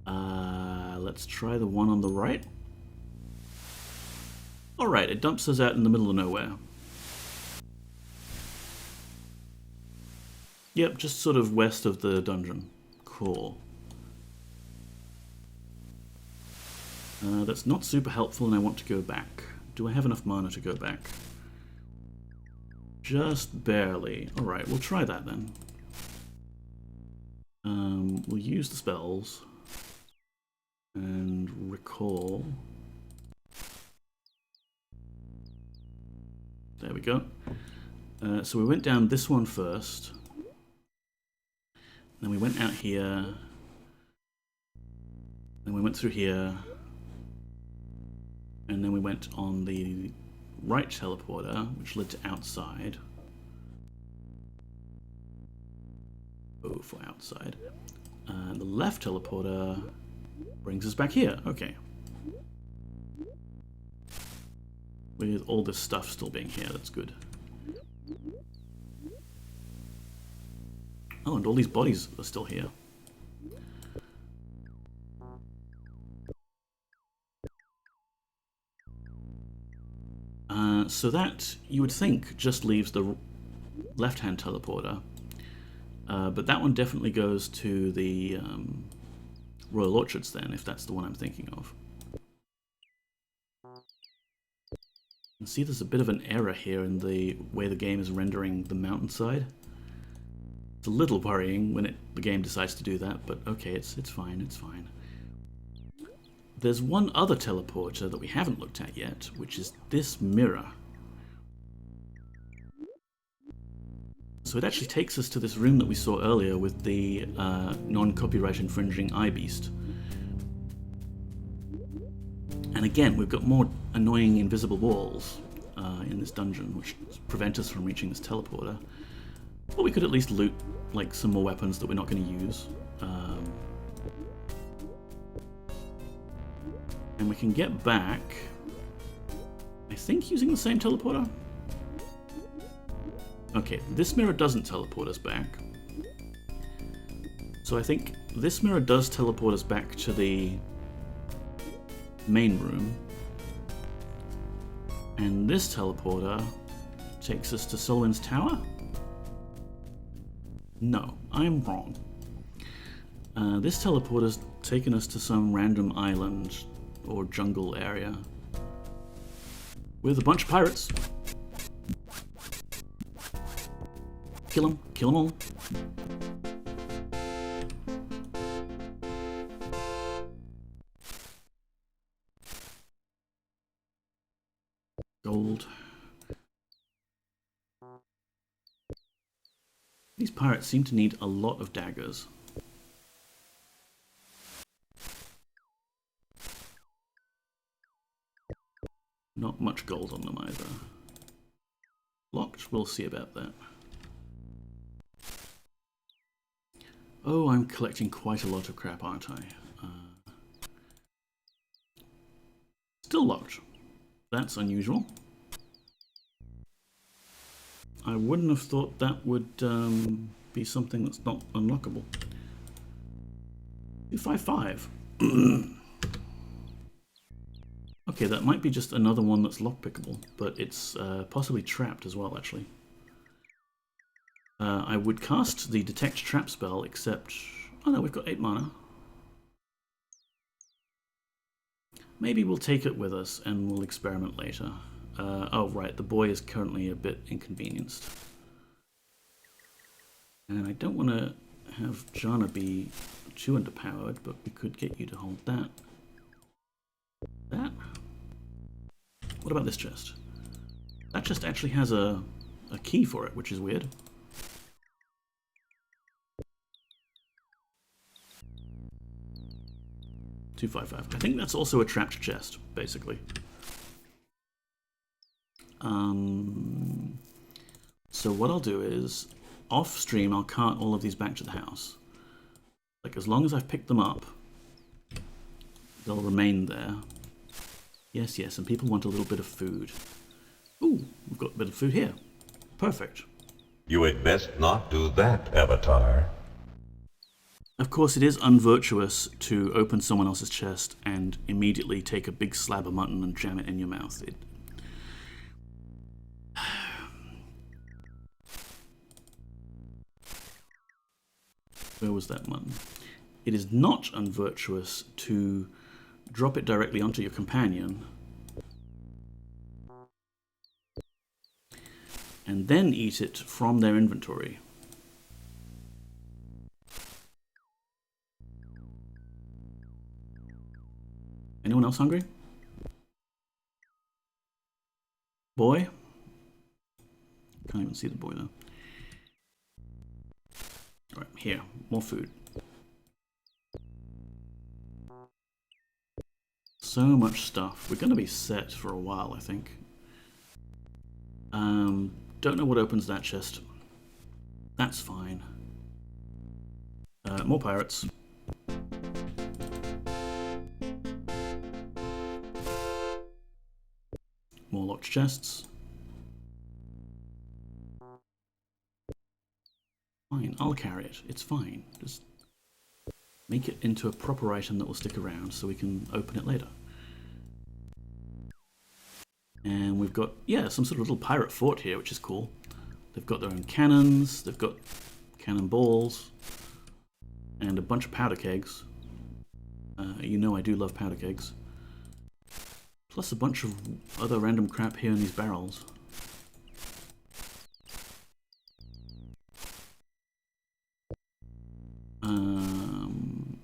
Let's try the one on the right. Alright, it dumps us out in the middle of nowhere. Yep, just sort of west of the dungeon. Cool. That's not super helpful and I want to go back. Do I have enough mana to go back? Just barely. Alright, we'll try that then. We'll use the spells and recall. There we go. So we went down this one first. Then we went out here. Then we went through here. And then we went on the right teleporter, which led to outside. Oh, for outside. The left teleporter brings us back here. Okay. With all this stuff still being here, that's good. Oh, and all these bodies are still here. So that, you would think, just leaves the left-hand teleporter. But that one definitely goes to the Royal Orchards then, if that's the one I'm thinking of. You can see there's a bit of an error here in the way the game is rendering the mountainside. It's a little worrying when the game decides to do that, but okay, it's fine, it's fine. There's one other teleporter that we haven't looked at yet, which is this mirror. So it actually takes us to this room that we saw earlier with the non-copyright infringing eye beast. And again, we've got more annoying invisible walls in this dungeon, which prevent us from reaching this teleporter. But we could at least loot like some more weapons that we're not going to use. And we can get back, I think, using the same teleporter. Okay, this mirror doesn't teleport us back. So I think this mirror does teleport us back to the main room. And this teleporter takes us to Solwyn's Tower? No, I'm wrong. This teleporter's taken us to some random island or jungle area with a bunch of pirates. Kill them all. Gold. These pirates seem to need a lot of daggers. Not much gold on them either. Locked? We'll see about that. Oh, I'm collecting quite a lot of crap, aren't I? Still locked. That's unusual. I wouldn't have thought that would be something that's not unlockable. 255. Okay, that might be just another one that's lockpickable, but it's possibly trapped as well, actually. I would cast the Detect Trap spell, except... Oh no, we've got 8 mana. Maybe we'll take it with us and we'll experiment later. Oh right, the boy is currently a bit inconvenienced. And I don't want to have Jana be too underpowered, but we could get you to hold that. That? What about this chest? That chest actually has a key for it, which is weird. $255. I think that's also a trapped chest, basically. So what I'll do is, off stream, I'll cart all of these back to the house. Like, as long as I've picked them up, they'll remain there. Yes, yes, and people want a little bit of food. Ooh, we've got a bit of food here. Perfect.
You had best not do that, Avatar.
Of course, it is unvirtuous to open someone else's chest and immediately take a big slab of mutton and jam it in your mouth. Where was that mutton? It is not unvirtuous to drop it directly onto your companion and then eat it from their inventory. Anyone else hungry? Boy? Can't even see the boy though. Alright, here. More food. So much stuff. We're going to be set for a while, I think. Don't know what opens that chest. That's fine. More pirates. More locked chests. Fine, I'll carry it. It's fine. Just make it into a proper item that will stick around so we can open it later. And we've got, yeah, some sort of little pirate fort here, which is cool. They've got their own cannons, they've got cannonballs, and a bunch of powder kegs. You know I do love powder kegs. Plus a bunch of other random crap here in these barrels.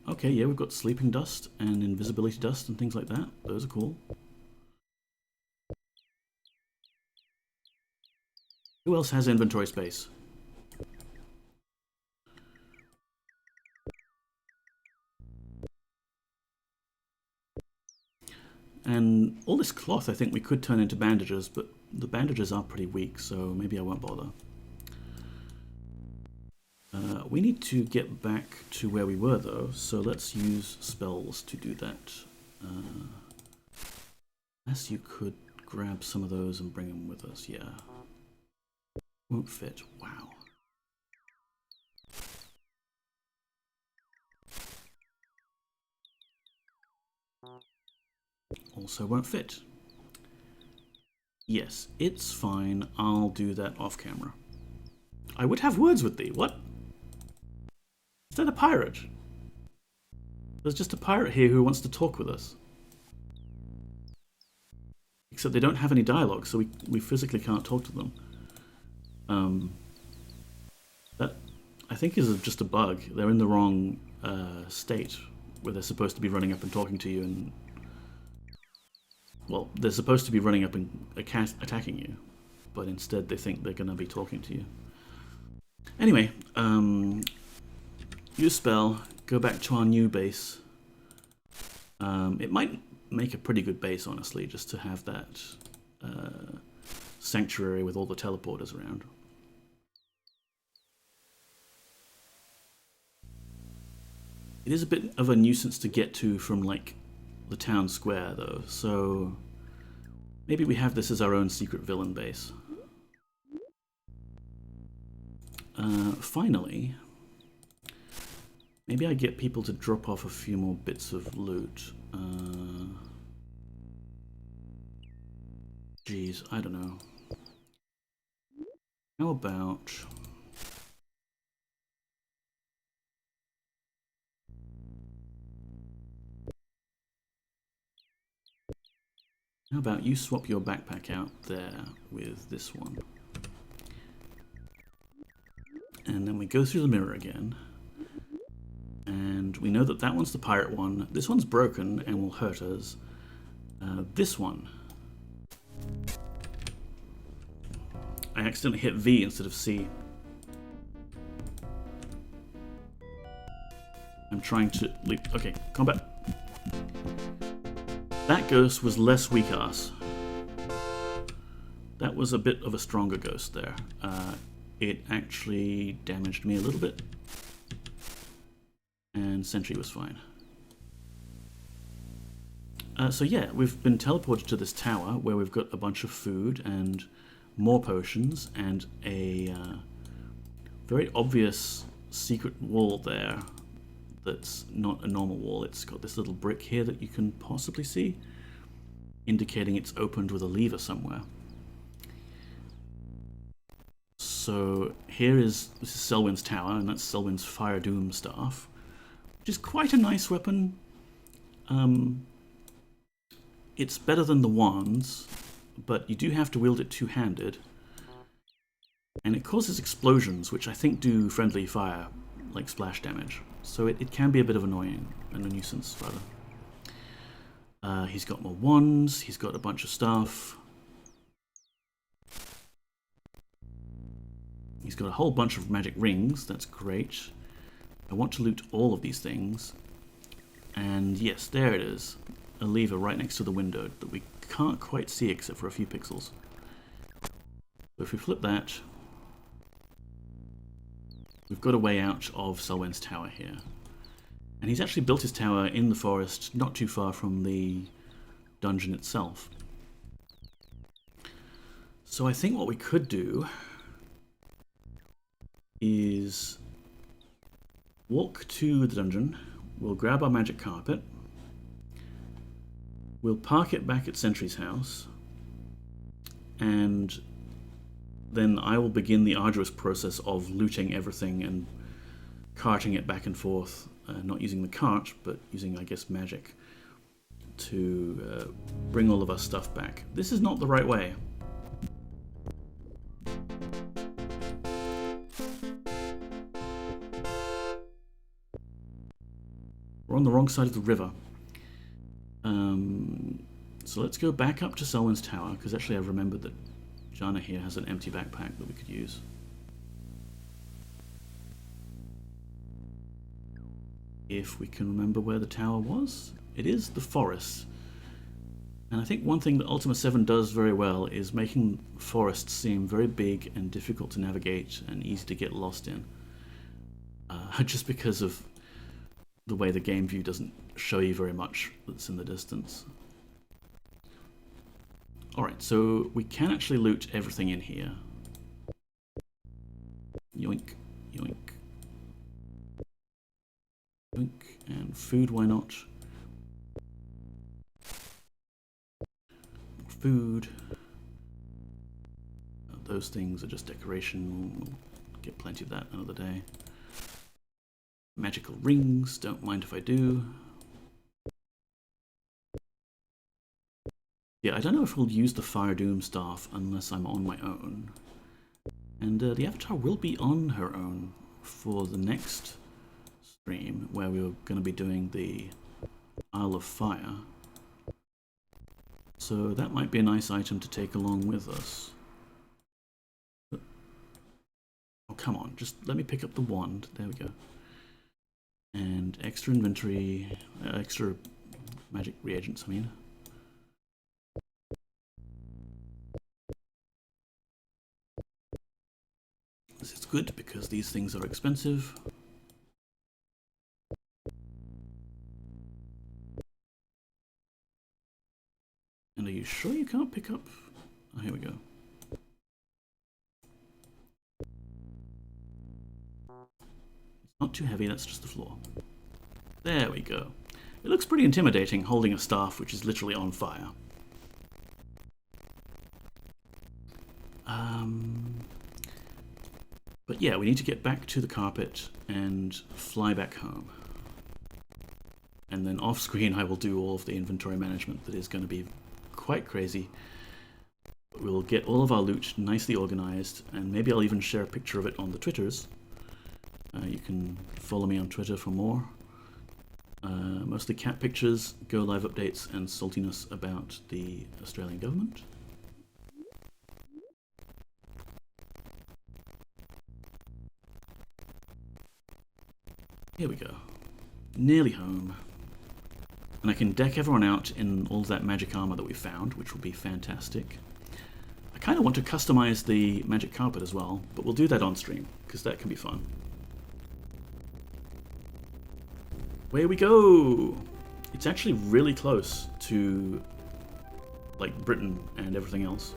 Okay, yeah, we've got sleeping dust and invisibility dust and things like that. Those are cool. Who else has inventory space? And all this cloth I think we could turn into bandages, but the bandages are pretty weak, so maybe I won't bother. We need to get back to where we were though, so let's use spells to do that. Unless you could grab some of those and bring them with us, yeah. Won't fit, wow. Also won't fit. Yes, it's fine, I'll do that off camera. I would have words with thee, what? Is that a pirate? There's just a pirate here who wants to talk with us. Except they don't have any dialogue, so we physically can't talk to them. That, I think, is just a bug. They're in the wrong state, where they're supposed to be running up and talking to you, and... Well, they're supposed to be running up and attacking you, but instead they think they're going to be talking to you. Anyway, use spell, go back to our new base. It might make a pretty good base, honestly, just to have that sanctuary with all the teleporters around. It is a bit of a nuisance to get to from, like, the town square, though, so maybe we have this as our own secret villain base. Finally, maybe I get people to drop off a few more bits of loot. Geez, I don't know. How about... How about you swap your backpack out there with this one? And then we go through the mirror again. And we know that that one's the pirate one. This one's broken and will hurt us. This one. I accidentally hit V instead of C. I'm trying to leap. Okay, combat. That ghost was less weak ass. That was a bit of a stronger ghost there. It actually damaged me a little bit. And Sentry was fine. So yeah, we've been teleported to this tower where we've got a bunch of food and more potions and a very obvious secret wall there that's not a normal wall. It's got this little brick here that you can possibly see, indicating it's opened with a lever somewhere. So this is Selwyn's tower, and that's Selwyn's Fire Doom staff, which is quite a nice weapon. It's better than the wands, but you do have to wield it two-handed. And it causes explosions, which I think do friendly fire, like splash damage. So it can be a bit of annoying, and a nuisance, rather. He's got more wands, he's got a bunch of stuff. He's got a whole bunch of magic rings, that's great. I want to loot all of these things. And yes, there it is. A lever right next to the window that we can't quite see except for a few pixels. So if we flip that, we've got a way out of Selwyn's tower here. And he's actually built his tower in the forest, not too far from the dungeon itself. So I think what we could do is walk to the dungeon, we'll grab our magic carpet, we'll park it back at Sentry's house, and then I will begin the arduous process of looting everything and carting it back and forth, not using the cart, but using, I guess, magic to bring all of our stuff back. This is not the right way. We're on the wrong side of the river. So let's go back up to Selwyn's tower, because actually I've remembered that Jana here has an empty backpack that we could use. If we can remember where the tower was. It is the forest. And I think one thing that Ultima 7 does very well is making forests seem very big and difficult to navigate and easy to get lost in. Just because of the way the game view doesn't show you very much that's in the distance. Alright, so we can actually loot everything in here. Yoink, yoink. Yoink, and food, why not? Food. Those things are just decoration. We'll get plenty of that another day. Magical rings, don't mind if I do. Yeah, I don't know if we'll use the Fire Doom staff unless I'm on my own. And the Avatar will be on her own for the next stream, where we're going to be doing the Isle of Fire. So that might be a nice item to take along with us. Oh, come on. Just let me pick up the wand. There we go. And extra inventory, extra magic reagents, I mean. This is good because these things are expensive. And are you sure you can't pick up? Oh, here we go. It's not too heavy, that's just the floor. There we go. It looks pretty intimidating holding a staff which is literally on fire. But yeah, we need to get back to the carpet and fly back home. And then off screen I will do all of the inventory management that is going to be quite crazy. We'll get all of our loot nicely organized, and maybe I'll even share a picture of it on the Twitters. You can follow me on Twitter for more. Mostly cat pictures, go live updates, and saltiness about the Australian government. Here we go. Nearly home. And I can deck everyone out in all that magic armor that we found, which will be fantastic. I kind of want to customize the magic carpet as well, but we'll do that on stream, because that can be fun. Away we go! It's actually really close to, like, Britain and everything else.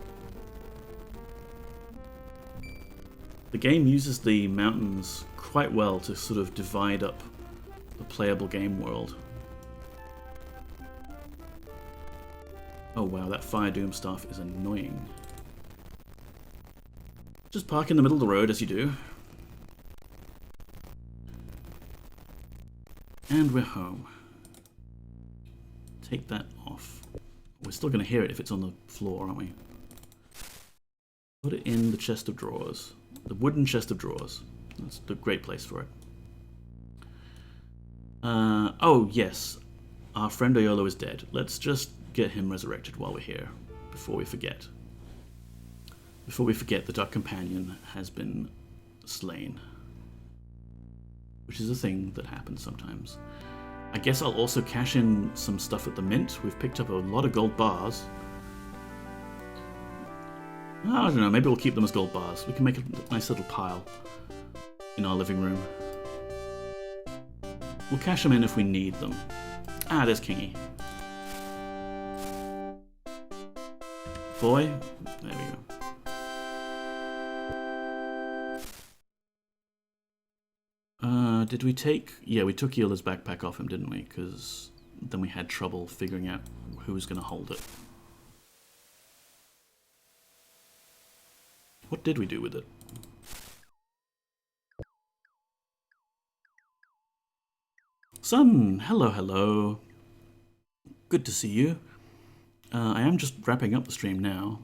The game uses the mountains quite well to sort of divide up the playable game world. Oh wow, that Fire Doom stuff is annoying. Just park in the middle of the road as you do. And we're home. Take that off. We're still going to hear it if it's on the floor, aren't we? Put it in the chest of drawers. The wooden chest of drawers. That's the great place for it. Oh, yes. Our friend Ayolo is dead. Let's just get him resurrected while we're here, before we forget. Before we forget that our companion has been slain. Which is a thing that happens sometimes. I guess I'll also cash in some stuff at the mint. We've picked up a lot of gold bars. I don't know, maybe we'll keep them as gold bars. We can make a nice little pile in our living room. We'll cash them in if we need them. Ah, there's Kingy. Boy, there we go. Did we take... Yeah, we took Eola's backpack off him, didn't we? Because then we had trouble figuring out who was going to hold it. What did we do with it? Son, hello, hello. Good to see you. I am just wrapping up the stream now.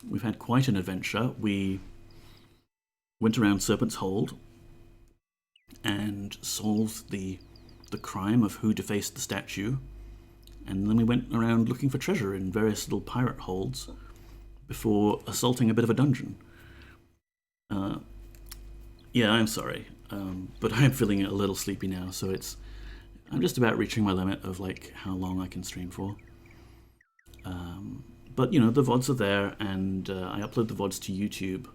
We've had quite an adventure. We went around Serpent's Hold and solved the crime of who defaced the statue. And then we went around looking for treasure in various little pirate holds before assaulting a bit of a dungeon. Yeah, I'm sorry, but I'm feeling a little sleepy now, so I'm just about reaching my limit of like how long I can stream for. But you know, the VODs are there, and I upload the VODs to YouTube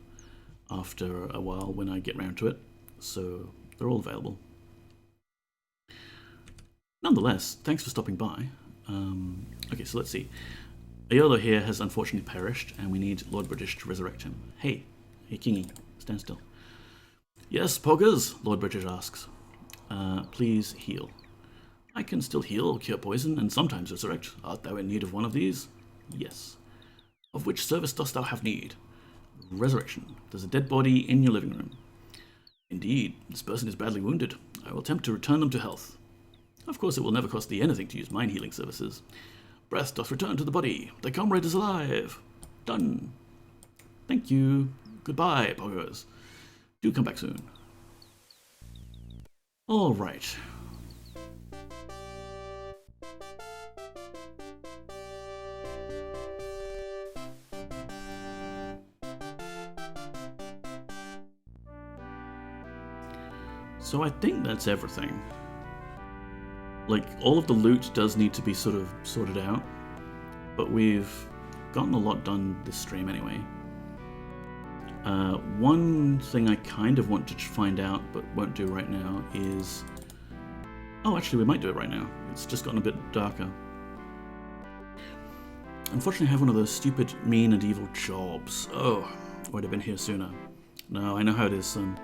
after a while when I get round to it, so they're all available. Nonetheless, thanks for stopping by. Okay, so let's see. Ayolo here has unfortunately perished, and we need Lord British to resurrect him. Hey Kingy, stand still. Yes, Poggers, Lord British asks. Please heal. I can still heal, cure poison, and sometimes resurrect. Art thou in need of one of these? Yes. Of which service dost thou have need? Resurrection. There's a dead body in your living room. Indeed, this person is badly wounded. I will attempt to return them to health. Of course, it will never cost thee anything to use mine healing services. Breath doth return to the body. Thy comrade is alive. Done. Thank you. Goodbye, Poggers. Do come back soon. All right. So I think that's everything. Like, all of the loot does need to be sort of sorted out, but we've gotten a lot done this stream anyway. One thing I kind of want to find out, but won't do right now, is... Oh, actually, we might do it right now. It's just gotten a bit darker. Unfortunately, I have one of those stupid, mean and evil jobs. Oh, would have been here sooner. No, I know how it is, son.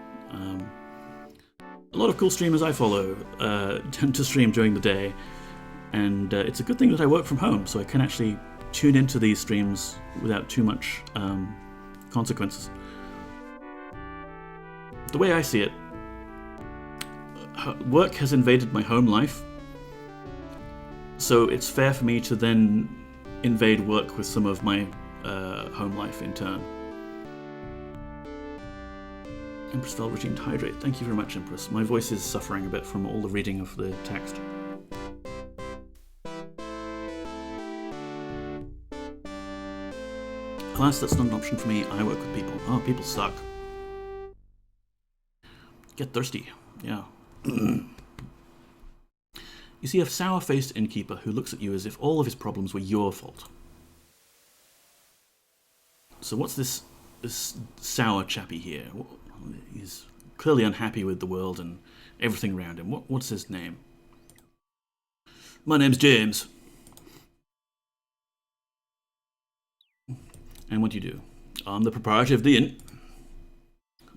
A lot of cool streamers I follow tend to stream during the day, and it's a good thing that I work from home, so I can actually tune into these streams without too much consequences. The way I see it, work has invaded my home life, so it's fair for me to then invade work with some of my home life in turn. Empress Velveteen Hydrate, thank you very much, Empress. My voice is suffering a bit from all the reading of the text. Alas, that's not an option for me. I work with people. Oh, people suck. Get thirsty. Yeah. You see a sour-faced innkeeper who looks at you as if all of his problems were your fault. So what's this sour chappy here? He's clearly unhappy with the world and everything around him. What's his name? My name's James. And what do you do? I'm the proprietor of the inn.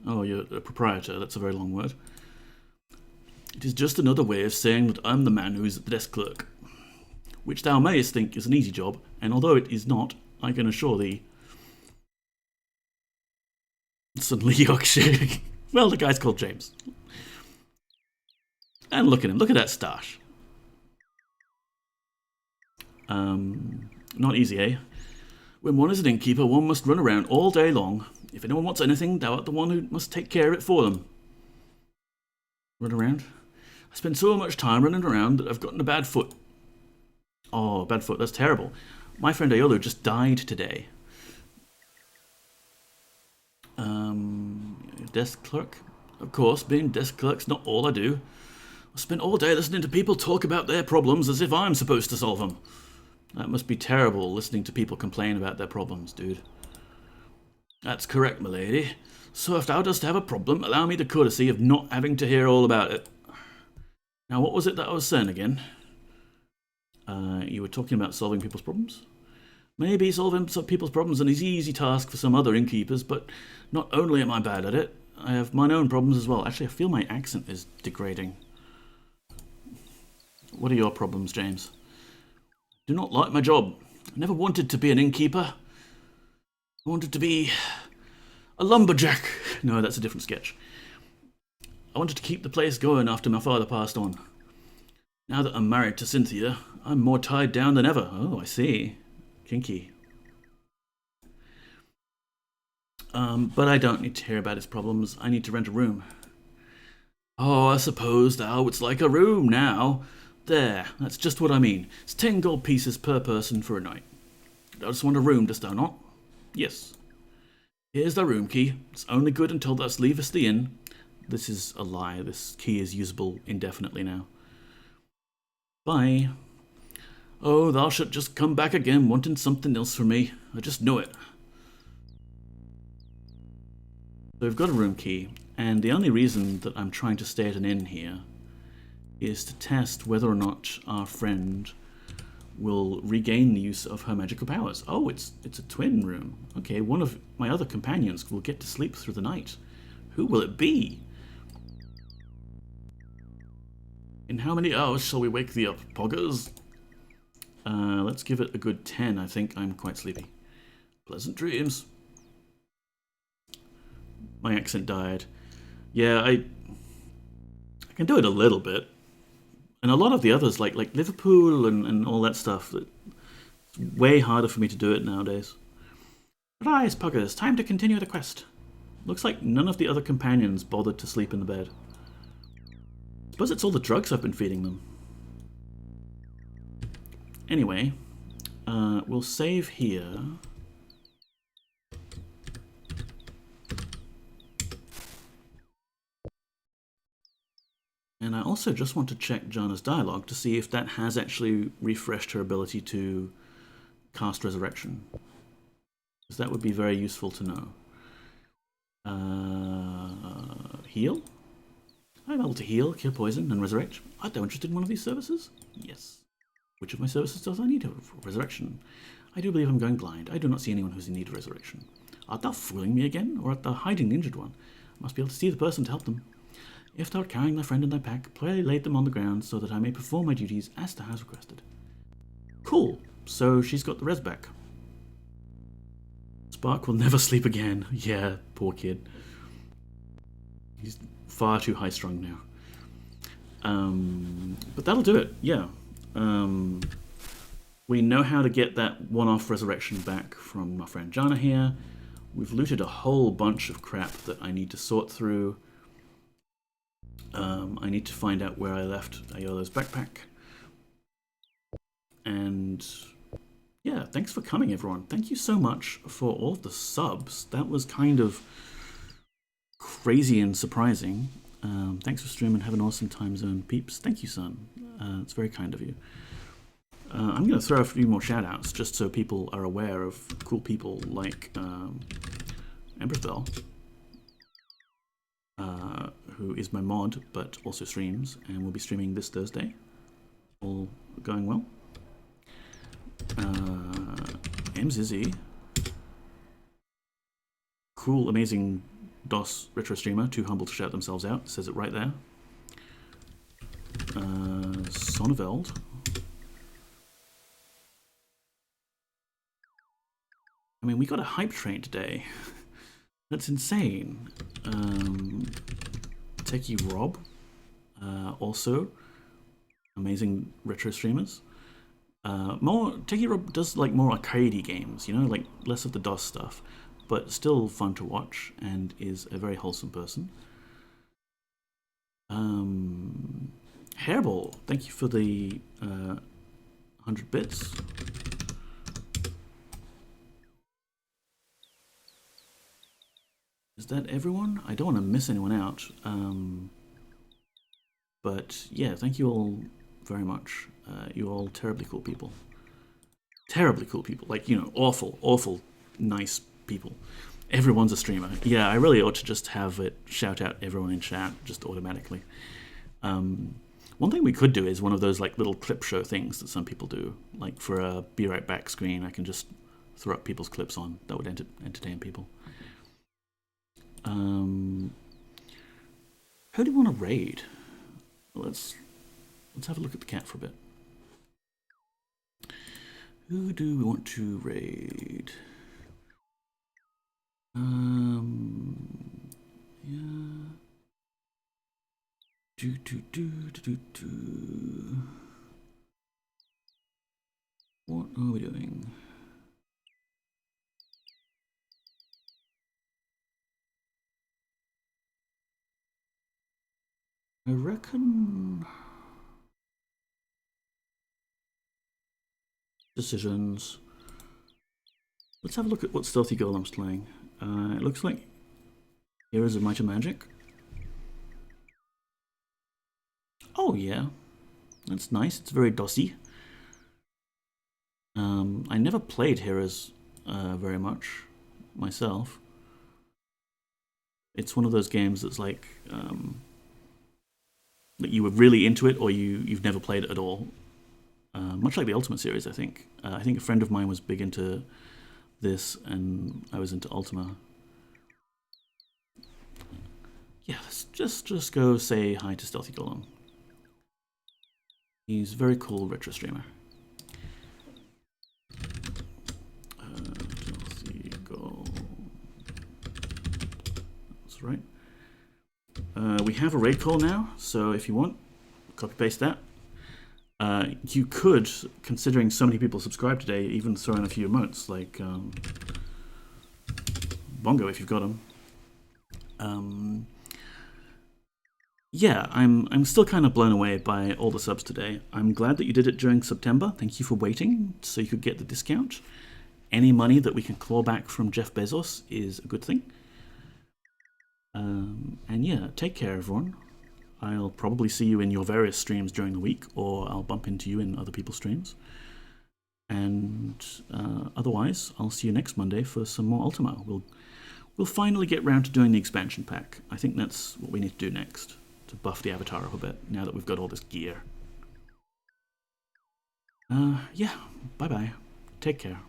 Oh, you're a proprietor. That's a very long word. It is just another way of saying that I'm the man who is at the desk clerk, which thou mayest think is an easy job, and although it is not, I can assure thee... Suddenly Yorkshire. Well, the guy's called James. And look at him. Look at that stash. Not easy, eh? When one is an innkeeper, one must run around all day long. If anyone wants anything, thou art the one who must take care of it for them. Run around? I spend so much time running around that I've gotten a bad foot. Oh, bad foot, that's terrible. My friend Aolu just died today. Desk clerk? Of course, being desk clerk's not all I do. I spend all day listening to people talk about their problems as if I'm supposed to solve them. That must be terrible, listening to people complain about their problems, dude. That's correct, my lady. So if thou dost have a problem, allow me the courtesy of not having to hear all about it. Now, what was it that I was saying again? You were talking about solving people's problems? Maybe solving some people's problems is an easy task for some other innkeepers, but not only am I bad at it, I have my own problems as well. Actually, I feel my accent is degrading. What are your problems, James? I do not like my job. I never wanted to be an innkeeper. I wanted to be a lumberjack. No, that's a different sketch. I wanted to keep the place going after my father passed on. Now that I'm married to Cynthia, I'm more tied down than ever. Oh, I see. Kinky. But I don't need to hear about his problems. I need to rent a room. Oh, I suppose thou wouldst like a room now. There, that's just what I mean. It's 10 gold pieces per person for a night. Thou just want a room, dost thou not? Yes. Here's thy room key. It's only good until thou leavest the inn. This is a lie. This key is usable indefinitely now. Bye. Oh, thou shalt just come back again wanting something else from me. I just know it. So we've got a room key, and the only reason that I'm trying to stay at an inn here is to test whether or not our friend will regain the use of her magical powers. Oh, it's a twin room. Okay, one of my other companions will get to sleep through the night. Who will it be? In how many hours shall we wake thee up, Poggers? Let's give it a good 10. I think I'm quite sleepy. Pleasant dreams. My accent died. Yeah, I can do it a little bit. And a lot of the others, like Liverpool and all that stuff, it's way harder for me to do it nowadays. Rise, Puggers, time to continue the quest. Looks like none of the other companions bothered to sleep in the bed. Suppose it's all the drugs I've been feeding them. Anyway, we'll save here. And I also just want to check Jana's dialogue to see if that has actually refreshed her ability to cast Resurrection. Because that would be very useful to know. Heal? I'm able to heal, cure poison, and resurrect. Art thou interested in one of these services? Yes. Which of my services does I need for resurrection? I do believe I'm going blind. I do not see anyone who's in need of resurrection. Art thou fooling me again, or art thou hiding the injured one? I must be able to see the person to help them. If thou art carrying thy friend in thy pack, pray lay them on the ground so that I may perform my duties as thou hast requested. Cool. So she's got the res back. Spark will never sleep again. Yeah, poor kid. He's far too high-strung now. But that'll do it, yeah. We know how to get that one-off resurrection back from my friend Jana here. We've looted a whole bunch of crap that I need to sort through. I need to find out where I left Ayola's backpack. And yeah, thanks for coming, everyone. Thank you so much for all of the subs. That was kind of crazy and surprising. Thanks for streaming. Have an awesome time zone, peeps. Thank you, son. It's very kind of you. I'm going to throw a few more shout-outs just so people are aware of cool people like Empress Bell, who is my mod but also streams and will be streaming this Thursday. All going well. Mzizzy, cool, amazing DOS retro streamer, too humble to shout themselves out, says it right there. Sonneveld. I mean, we got a hype train today. That's insane. Techie Rob, also amazing retro streamers. Techie Rob does like more arcadey games, you know, like less of the DOS stuff, but still fun to watch and is a very wholesome person. Hairball, thank you for the 100 bits. Is that everyone? I don't want to miss anyone out. But yeah, thank you all very much. You're all terribly cool people. Terribly cool people. Like, you know, awful, awful nice people. Everyone's a streamer. Yeah, I really ought to just have it shout out everyone in chat just automatically. One thing we could do is one of those like little clip show things that some people do. Like for a Be Right Back screen, I can just throw up people's clips on. That would entertain people. Who do you want to raid? Let's have a look at the cat for a bit. Who do we want to raid? Yeah. What are we doing? I reckon decisions. Let's have a look at what Stealthy Golem's playing. It looks like Heroes of Might and Magic. Oh yeah, that's nice. It's very DOSy. I never played Heroes very much myself. It's one of those games that's like that you were really into it, or you've never played it at all. Much like the Ultima series, I think. I think a friend of mine was big into this, and I was into Ultima. Yeah, let's just go say hi to Stealthy Golem. He's a very cool retro streamer. Stealthy Golem. That's right. We have a raid call now, so if you want, copy paste that. You could, considering so many people subscribe today, even throw in a few emotes like Bongo if you've got them. Yeah, I'm still kind of blown away by all the subs today. I'm glad that you did it during September. Thank you for waiting so you could get the discount. Any money that we can claw back from Jeff Bezos is a good thing. And yeah, take care, everyone. I'll probably see you in your various streams during the week, or I'll bump into you in other people's streams. And otherwise, I'll see you next Monday for some more Ultima. We'll finally get round to doing the expansion pack. I think that's what we need to do next, to buff the avatar up a bit, now that we've got all this gear. Yeah, bye-bye. Take care.